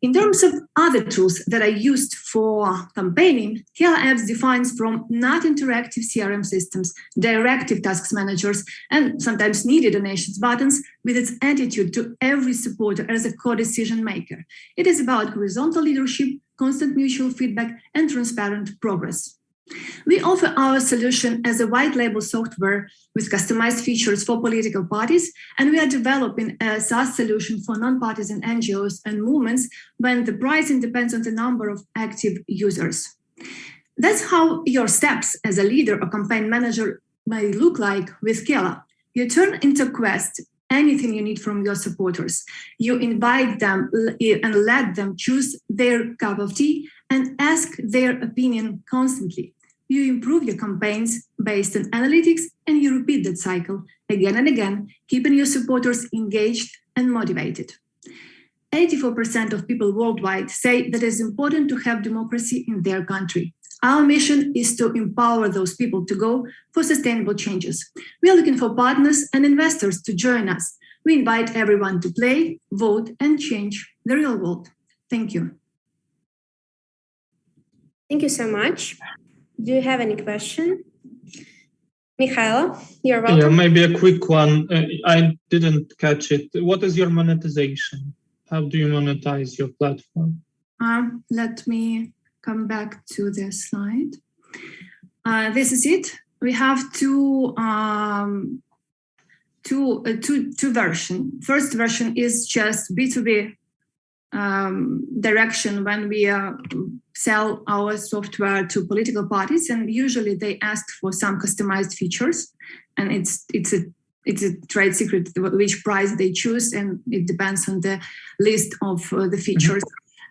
In terms of other tools that are used for campaigning, Kela apps defines from not interactive CRM systems, directive tasks managers, and sometimes needed donations buttons with its attitude to every supporter as a co-decision maker. It is about horizontal leadership, constant mutual feedback, and transparent progress. We offer our solution as a white label software with customized features for political parties, and we are developing a SaaS solution for non-partisan NGOs and movements when the pricing depends on the number of active users. That's how your steps as a leader or campaign manager may look like with Kela. You turn into a quest anything you need from your supporters. You invite them and let them choose their cup of tea and ask their opinion constantly. You improve your campaigns based on analytics, and you repeat that cycle again and again, keeping your supporters engaged and motivated. 84% of people worldwide say that it's important to have democracy in their country. Our mission is to empower those people to go for sustainable changes. We are looking for partners and investors to join us. We invite everyone to play, vote, and change the real world. Thank you. Thank you so much. Do you have any question? Mikhailo, you're welcome. Yeah, maybe a quick one. I didn't catch it. What is your monetization? How do you monetize your platform? Let me come back to the slide. This is it. We have two versions. First version is just B2B direction when we sell our software to political parties, and usually they ask for some customized features, and it's a trade secret which price they choose, and it depends on the list of the features.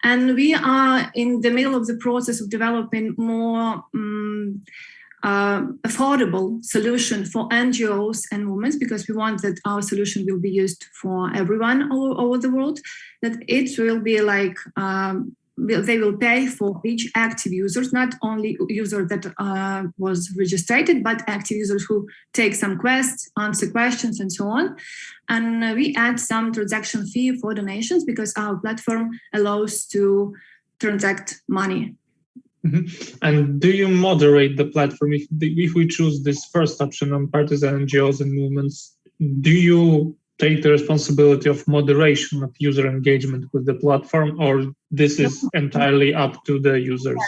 And we are in the middle of the process of developing more affordable solution for NGOs and movements, because we want that our solution will be used for everyone all over the world, that it will be like they will pay for each active users, not only user that was registered, but active users who take some quests, answer questions, and so on. And we add some transaction fee for donations because our platform allows to transact money. Mm-hmm. And do you moderate the platform? If we choose this first option on partisan NGOs and movements, do you take the responsibility of moderation of user engagement with the platform, or this is entirely up to the users?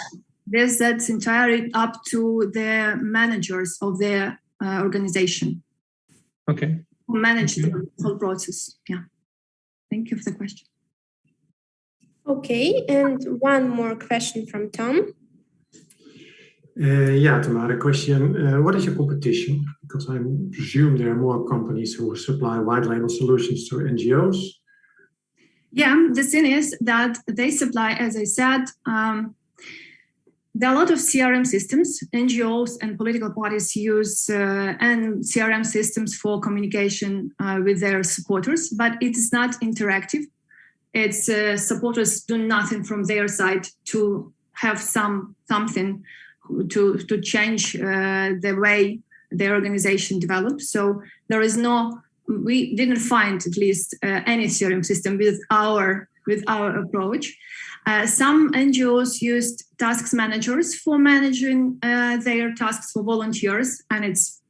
That's entirely up to the managers of the organization. Okay. Who manage the whole process. Yeah. Thank you for the question. Okay, and one more question from Tom. Yeah, Tamara, question. What is your competition? Because I presume there are more companies who supply white label solutions to NGOs. Yeah, the thing is that they supply, as I said, there are a lot of CRM systems. NGOs and political parties use and CRM systems for communication with their supporters, but it is not interactive. its supporters do nothing from their side to have something to change the way the organization develops. So there is we didn't find at least any CRM system with our approach. Some NGOs used tasks managers for managing their tasks for volunteers, and it's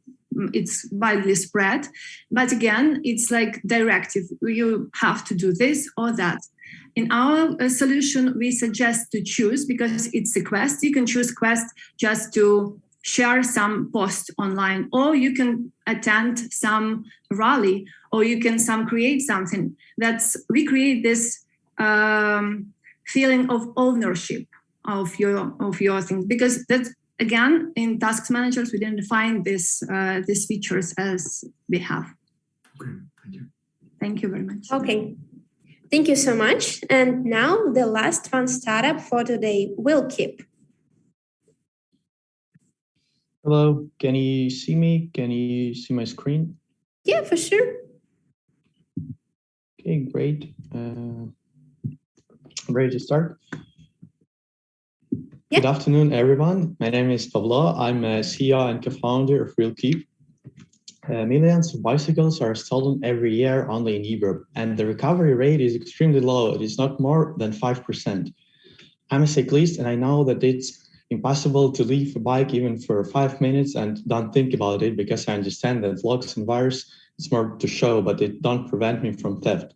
widely spread. But again, it's like directive. You have to do this or that. In our solution, we suggest to choose, because it's a quest. You can choose quest just to share some post online, or you can attend some rally, or you can create something. We create this feeling of ownership of your things, because that's, again, in tasks managers we didn't find these features as we have. Okay, thank you. Thank you very much. Okay, thank you so much. And now the last fun startup for today, Willkeep. Hello, can you see me? Can you see my screen? Yeah, for sure. Okay, great. I'm ready to start. Yeah. Good afternoon, everyone. My name is Pavlo. I'm a CEO and co-founder of Willkeep. Millions of bicycles are stolen every year only in Europe, and the recovery rate is extremely low. It is not more than 5%. I'm a cyclist, and I know that it's impossible to leave a bike even for 5 minutes and don't think about it, because I understand that locks and wires, it's more to show, but it don't prevent me from theft.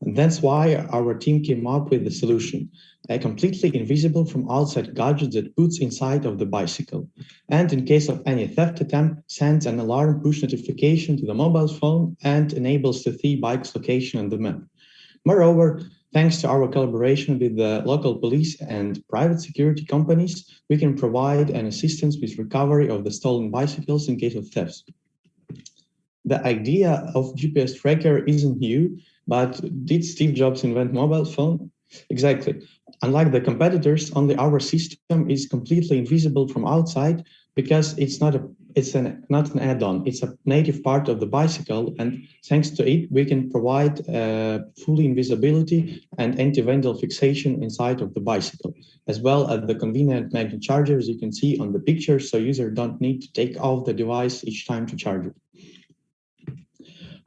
And that's why our team came up with the solution, a completely invisible from outside gadget that puts inside of the bicycle. And in case of any theft attempt, sends an alarm push notification to the mobile phone and enables to see bike's location on the map. Moreover, thanks to our collaboration with the local police and private security companies, we can provide an assistance with recovery of the stolen bicycles in case of thefts. The idea of GPS tracker isn't new, but did Steve Jobs invent mobile phone? Exactly. Unlike the competitors, only our system is completely invisible from outside, because it's not an add-on, it's a native part of the bicycle, and thanks to it, we can provide full invisibility and anti-vandal fixation inside of the bicycle, as well as the convenient magnet chargers you can see on the picture, so users don't need to take off the device each time to charge it.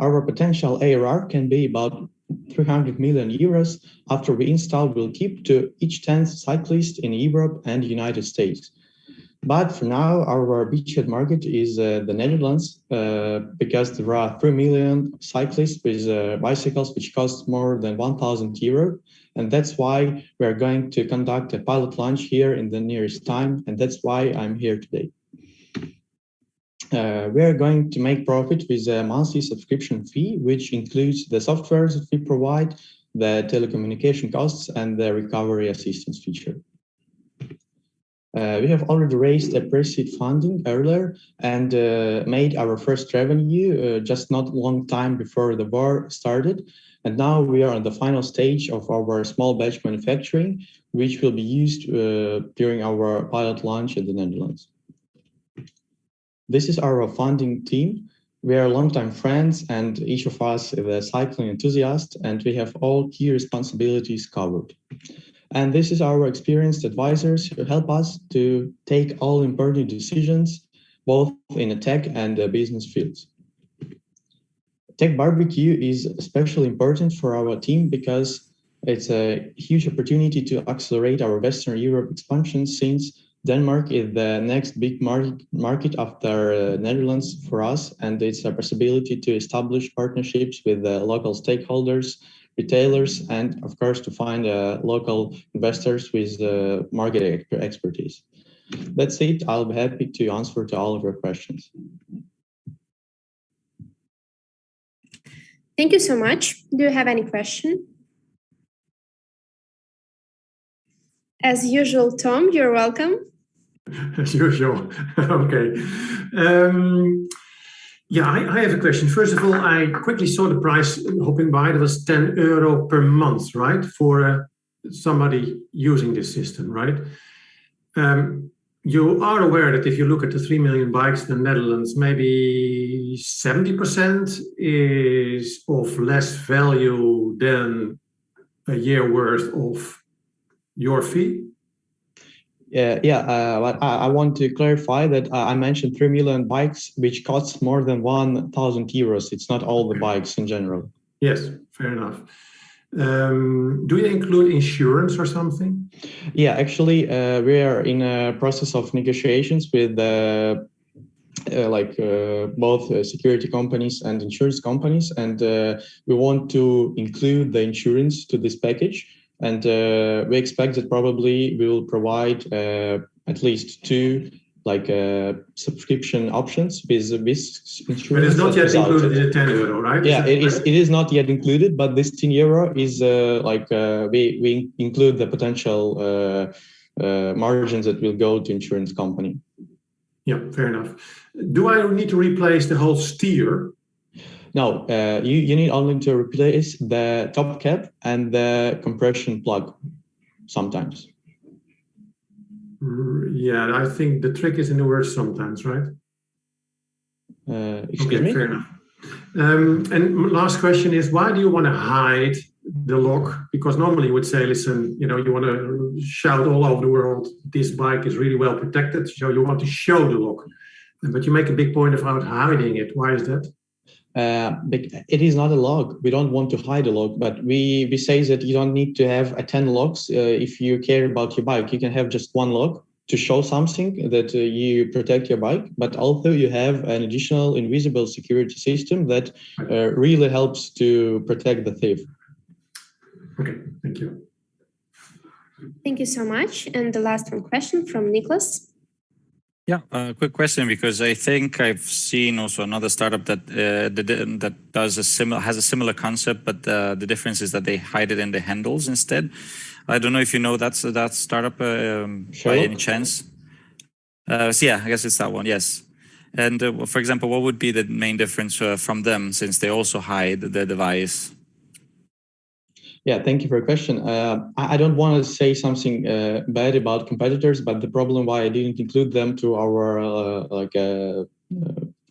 Our potential ARR can be about 300 million euros after we install Willkeep to each 10th cyclist in Europe and United States. But for now, our beachhead market is the Netherlands, because there are 3 million cyclists with bicycles which cost more than 1,000 euro. And that's why we're going to conduct a pilot launch here in the nearest time. And that's why I'm here today. We are going to make profit with a monthly subscription fee, which includes the software that we provide, the telecommunication costs, and the recovery assistance feature. We have already raised a pre-seed funding earlier and made our first revenue just not a long time before the war started. And now we are on the final stage of our small batch manufacturing, which will be used during our pilot launch in the Netherlands. This is our founding team. We are longtime friends, and each of us is a cycling enthusiast, and we have all key responsibilities covered. And this is our experienced advisors who help us to take all important decisions, both in the tech and the business fields. TechBBQ is especially important for our team because it's a huge opportunity to accelerate our Western Europe expansion, since Denmark is the next big market after Netherlands for us, and it's a possibility to establish partnerships with local stakeholders, retailers, and of course to find local investors with market expertise. That's it. I'll be happy to answer to all of your questions. Thank you so much. Do you have any question? As usual, Tom, you're welcome. As usual. Okay. Yeah, I have a question. First of all, I quickly saw the price hopping by. That was €10 per month, right? For somebody using this system, right? You are aware that if you look at the 3 million bikes in the Netherlands, maybe 70% is of less value than a year worth of your fee? But I want to clarify that I mentioned 3 million bikes, which costs more than 1,000 euros. It's not all the bikes in general. Yes, fair enough. Do you include insurance or something? Yeah, actually, we are in a process of negotiations with both security companies and insurance companies, and we want to include the insurance to this package. And we expect that probably we will provide at least 2 subscription options with insurance. But it's not yet included in the 10 euro, right? Yeah, it is not yet included, but this 10 euro is we include the potential margins that will go to insurance company. Yeah, fair enough. Do I need to replace the whole steer? No, you need only to replace the top cap and the compression plug sometimes. Yeah, I think the trick is in the word sometimes, right? Excuse me? Fair enough. And last question is, why do you want to hide the lock? Because normally you would say, listen, you want to shout all over the world, this bike is really well protected, so you want to show the lock. But you make a big point about hiding it. Why is that? It is not a lock. We don't want to hide a lock, but we say that you don't need to have 10 locks if you care about your bike. You can have just 1 lock to show something that you protect your bike, but also you have an additional invisible security system that really helps to protect the thief. Okay, thank you. Thank you so much. And the last one question from Nicholas. Yeah, quick question, because I think I've seen also another startup that has a similar concept, but the difference is that they hide it in the handles instead. I don't know if you know that startup by any chance. So yeah, I guess it's that one. Yes. And for example, what would be the main difference from them, since they also hide the device? Yeah, thank you for your question. I don't want to say something bad about competitors, but the problem why I didn't include them to our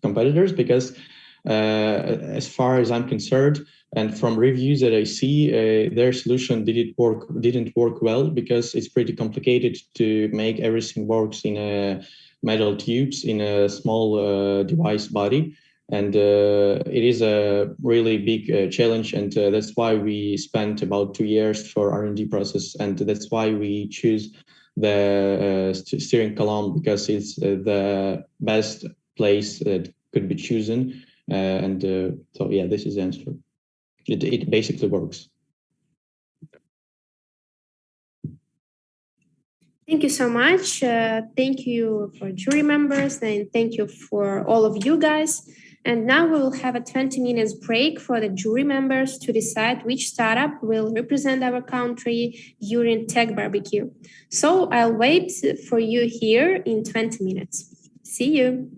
competitors, because as far as I'm concerned, and from reviews that I see, their solution didn't work well, because it's pretty complicated to make everything works in a metal tubes in a small device body. And it is a really big challenge, and that's why we spent about 2 years for R&D process, and that's why we choose the steering column, because it's the best place that could be chosen. So yeah, this is the answer. It basically works. Thank you so much. Thank you for jury members, and thank you for all of you guys. And now we will have a 20 minutes break for the jury members to decide which startup will represent our country during TechBBQ. So I'll wait for you here in 20 minutes. See you.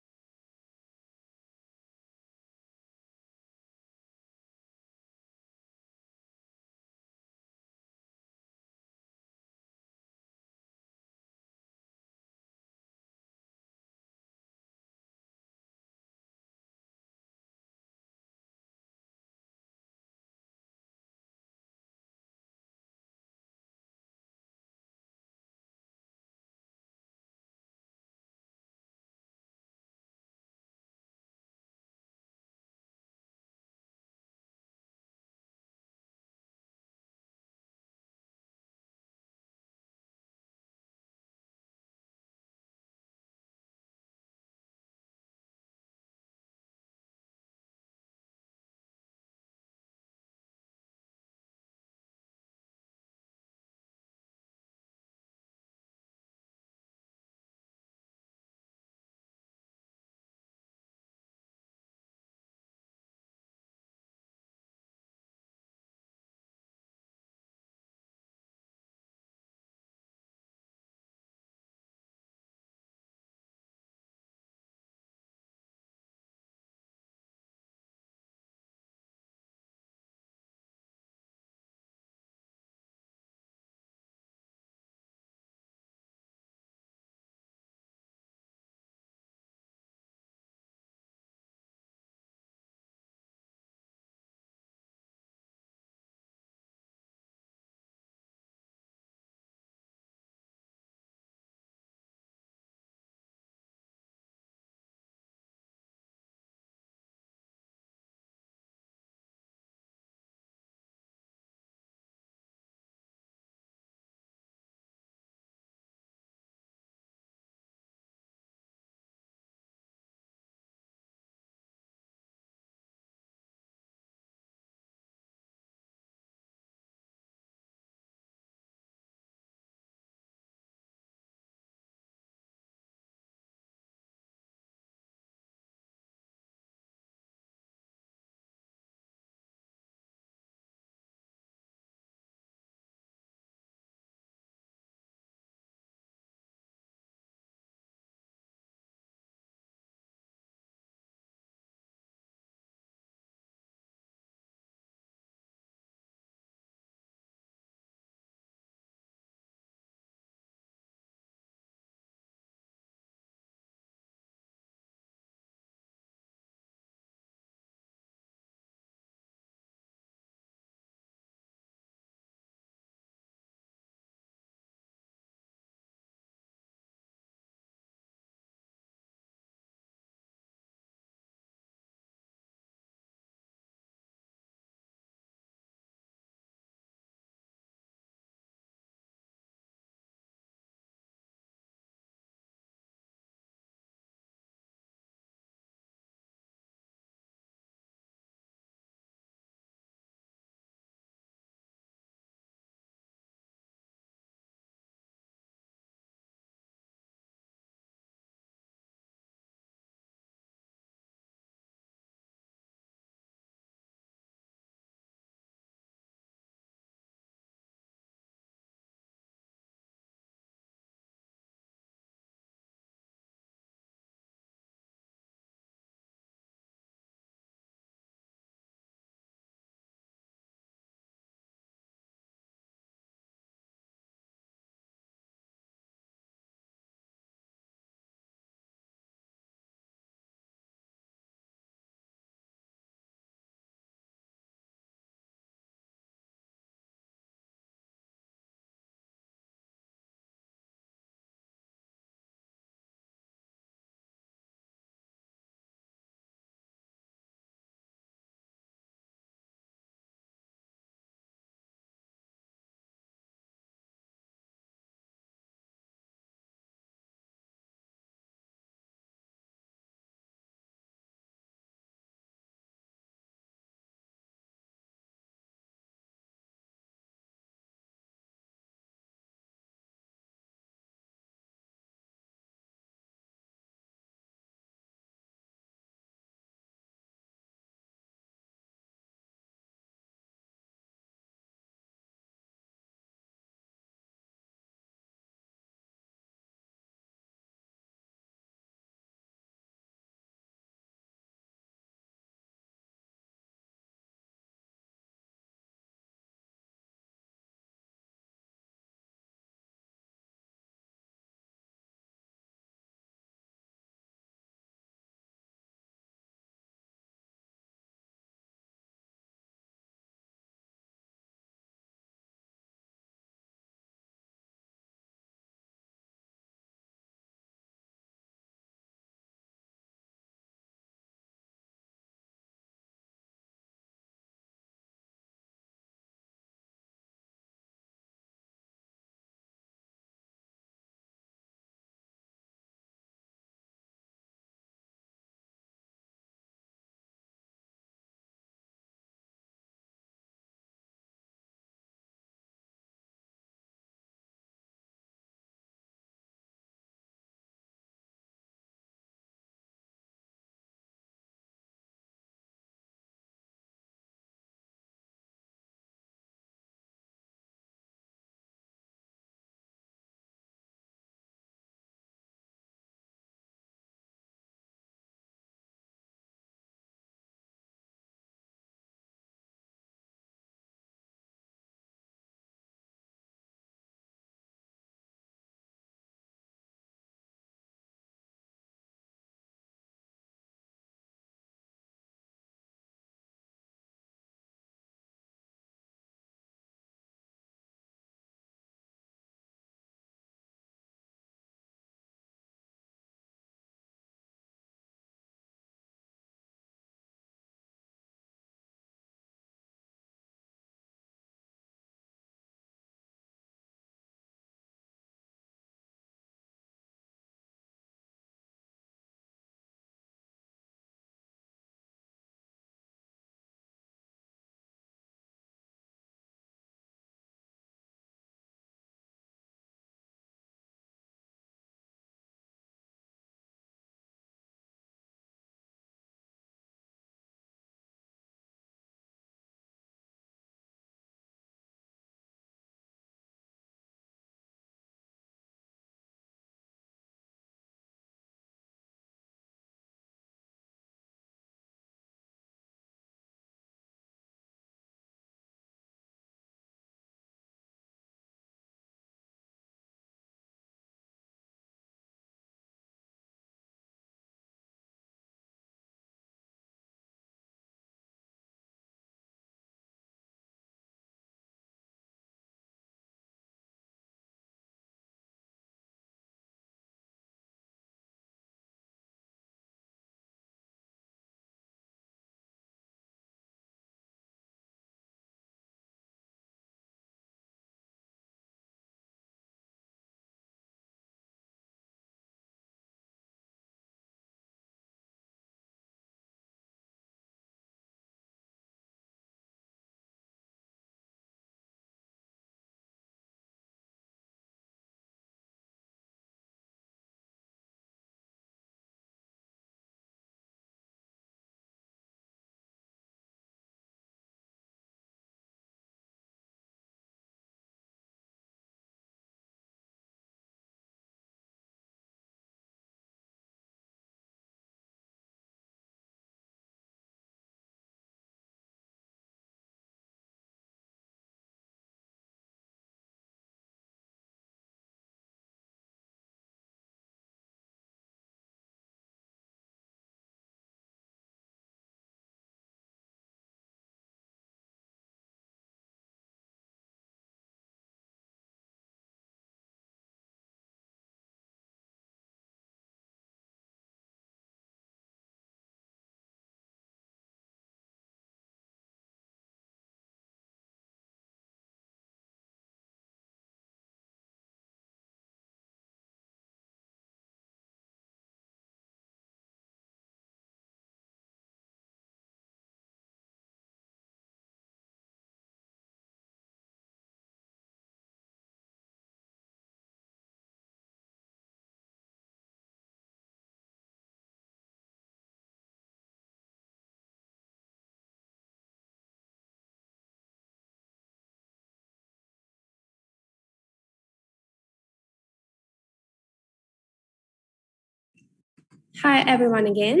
Hi, everyone again.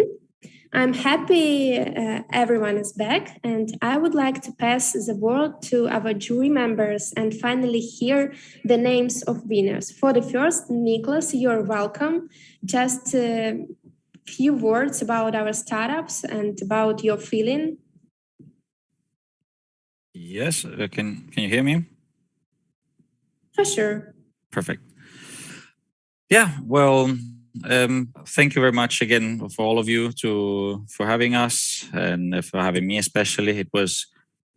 I'm happy everyone is back, and I would like to pass the word to our jury members and finally hear the names of winners. For the first, Nicholas, you're welcome. Just a few words about our startups and about your feeling. Yes, can you hear me? For sure. Perfect. Yeah, well, thank you very much again for all of you for having us and for having me especially. It was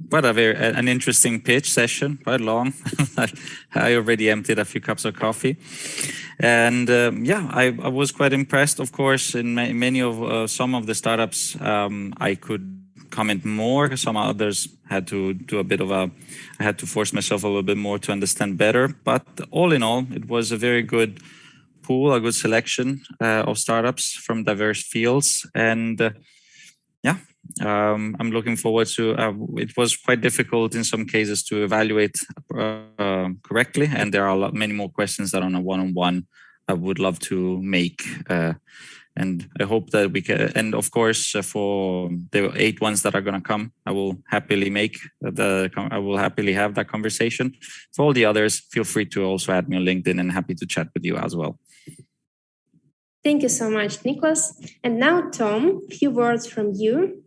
quite an interesting pitch session, quite long. I already emptied a few cups of coffee, and yeah, I was quite impressed. Of course, in many of some of the startups, I could comment more. Some others had to do a bit of I had to force myself a little bit more to understand better. But all in all, it was a very good pool, a good selection of startups from diverse fields. And yeah, I'm looking forward to, it was quite difficult in some cases to evaluate correctly. And there are many more questions that on a one-on-one I would love to make. And I hope that we can, and of course, for the 8 ones that are going to come, I will happily have that conversation. For all the others, feel free to also add me on LinkedIn and happy to chat with you as well. Thank you so much, Nicholas. And now, Tom, a few words from you.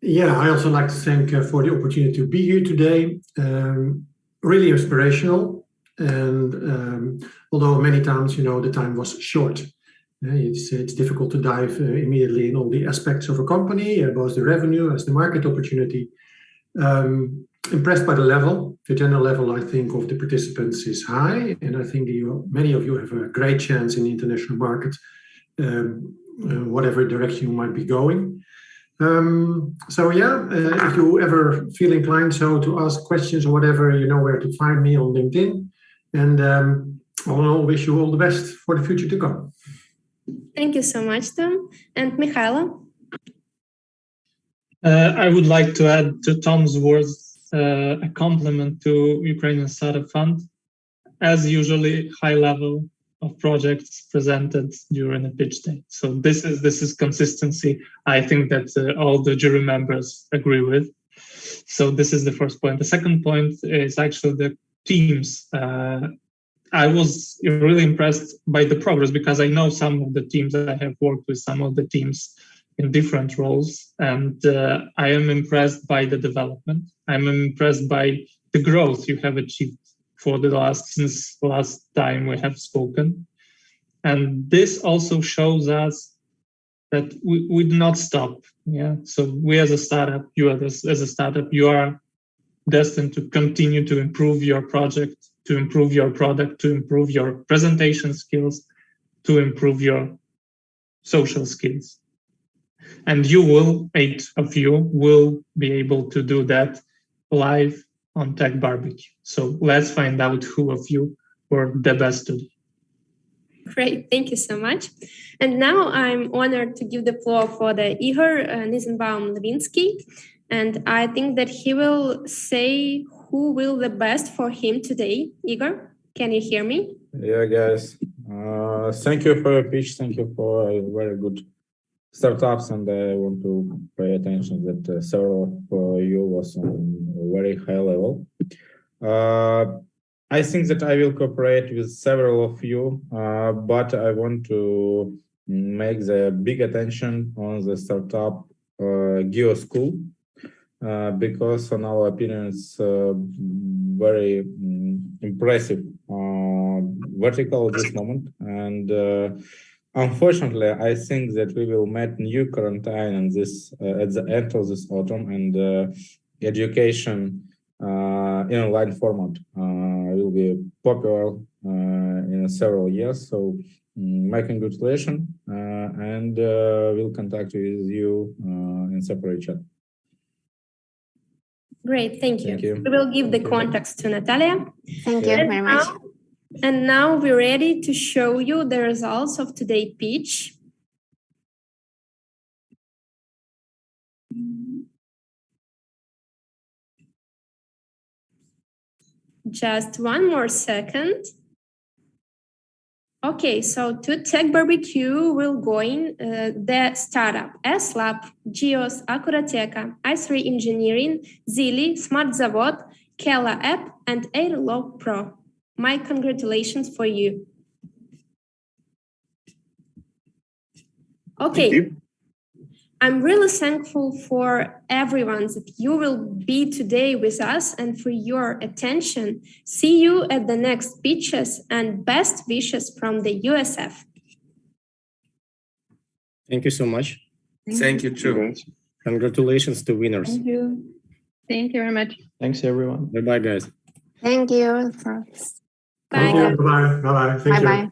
Yeah, I also like to thank for the opportunity to be here today. Really inspirational. And although many times, the time was short, it's difficult to dive immediately in all the aspects of a company, both the revenue as the market opportunity. Impressed by the level. The general level, I think, of the participants is high, and I think many of you have a great chance in the international market, whatever direction you might be going. So yeah, if you ever feel inclined to ask questions or whatever, you know where to find me on LinkedIn. And all in all, wish you all the best for the future to come. Thank you so much, Tom. And Michaela? I would like to add to Tom's words a compliment to Ukrainian Startup Fund. As usually, high level of projects presented during a pitch day. So this is consistency. I think that all the jury members agree with. So this is the first point. The second point is actually the teams. I was really impressed by the progress because I know some of the teams. I have worked with some of the teams in different roles, and I am impressed by the development. I'm impressed by the growth you have achieved since last time we have spoken. And this also shows us that we do not stop. Yeah. So we as a startup, you as a startup, you are destined to continue to improve your project, to improve your product, to improve your presentation skills, to improve your social skills. And you will, 8 of you, will be able to do that live on TechBBQ. So let's find out who of you were the best today. Great, thank you so much. And now I'm honored to give the floor for the Igor Nisenbaum-Levinsky. And I think that he will say who will the best for him today. Igor, can you hear me? Yeah, guys. Thank you for your pitch. Thank you for very good startups. And I want to pay attention that several of you was on a very high level. I think that I will cooperate with several of you, but I want to make the big attention on the startup Geo School. Because in our opinion, it's very impressive vertical at this moment. And unfortunately, I think that we will meet new quarantine in this, at the end of this autumn, and education in online format will be popular in several years. So my congratulations, and we'll contact with you in separate chat. Great, thank you. Thank you. We will give the contacts to Natalia. Thank you very much. And now we're ready to show you the results of today's pitch. Just one more second. Okay, so to TechBBQ will go in the startup S-Lab, GIOS, Akurateka, i3 Engineering, Zili, Smart Zavod, Kela App, and Airlog Pro. My congratulations for you. Okay. I'm really thankful for everyone that you will be today with us and for your attention. See you at the next speeches and best wishes from the USF. Thank you so much. Thank you too. Congratulations to winners. Thank you. Thank you very much. Thanks, everyone. Bye-bye, guys. Thank you. Bye. Bye. Bye. Thank you. Bye-bye.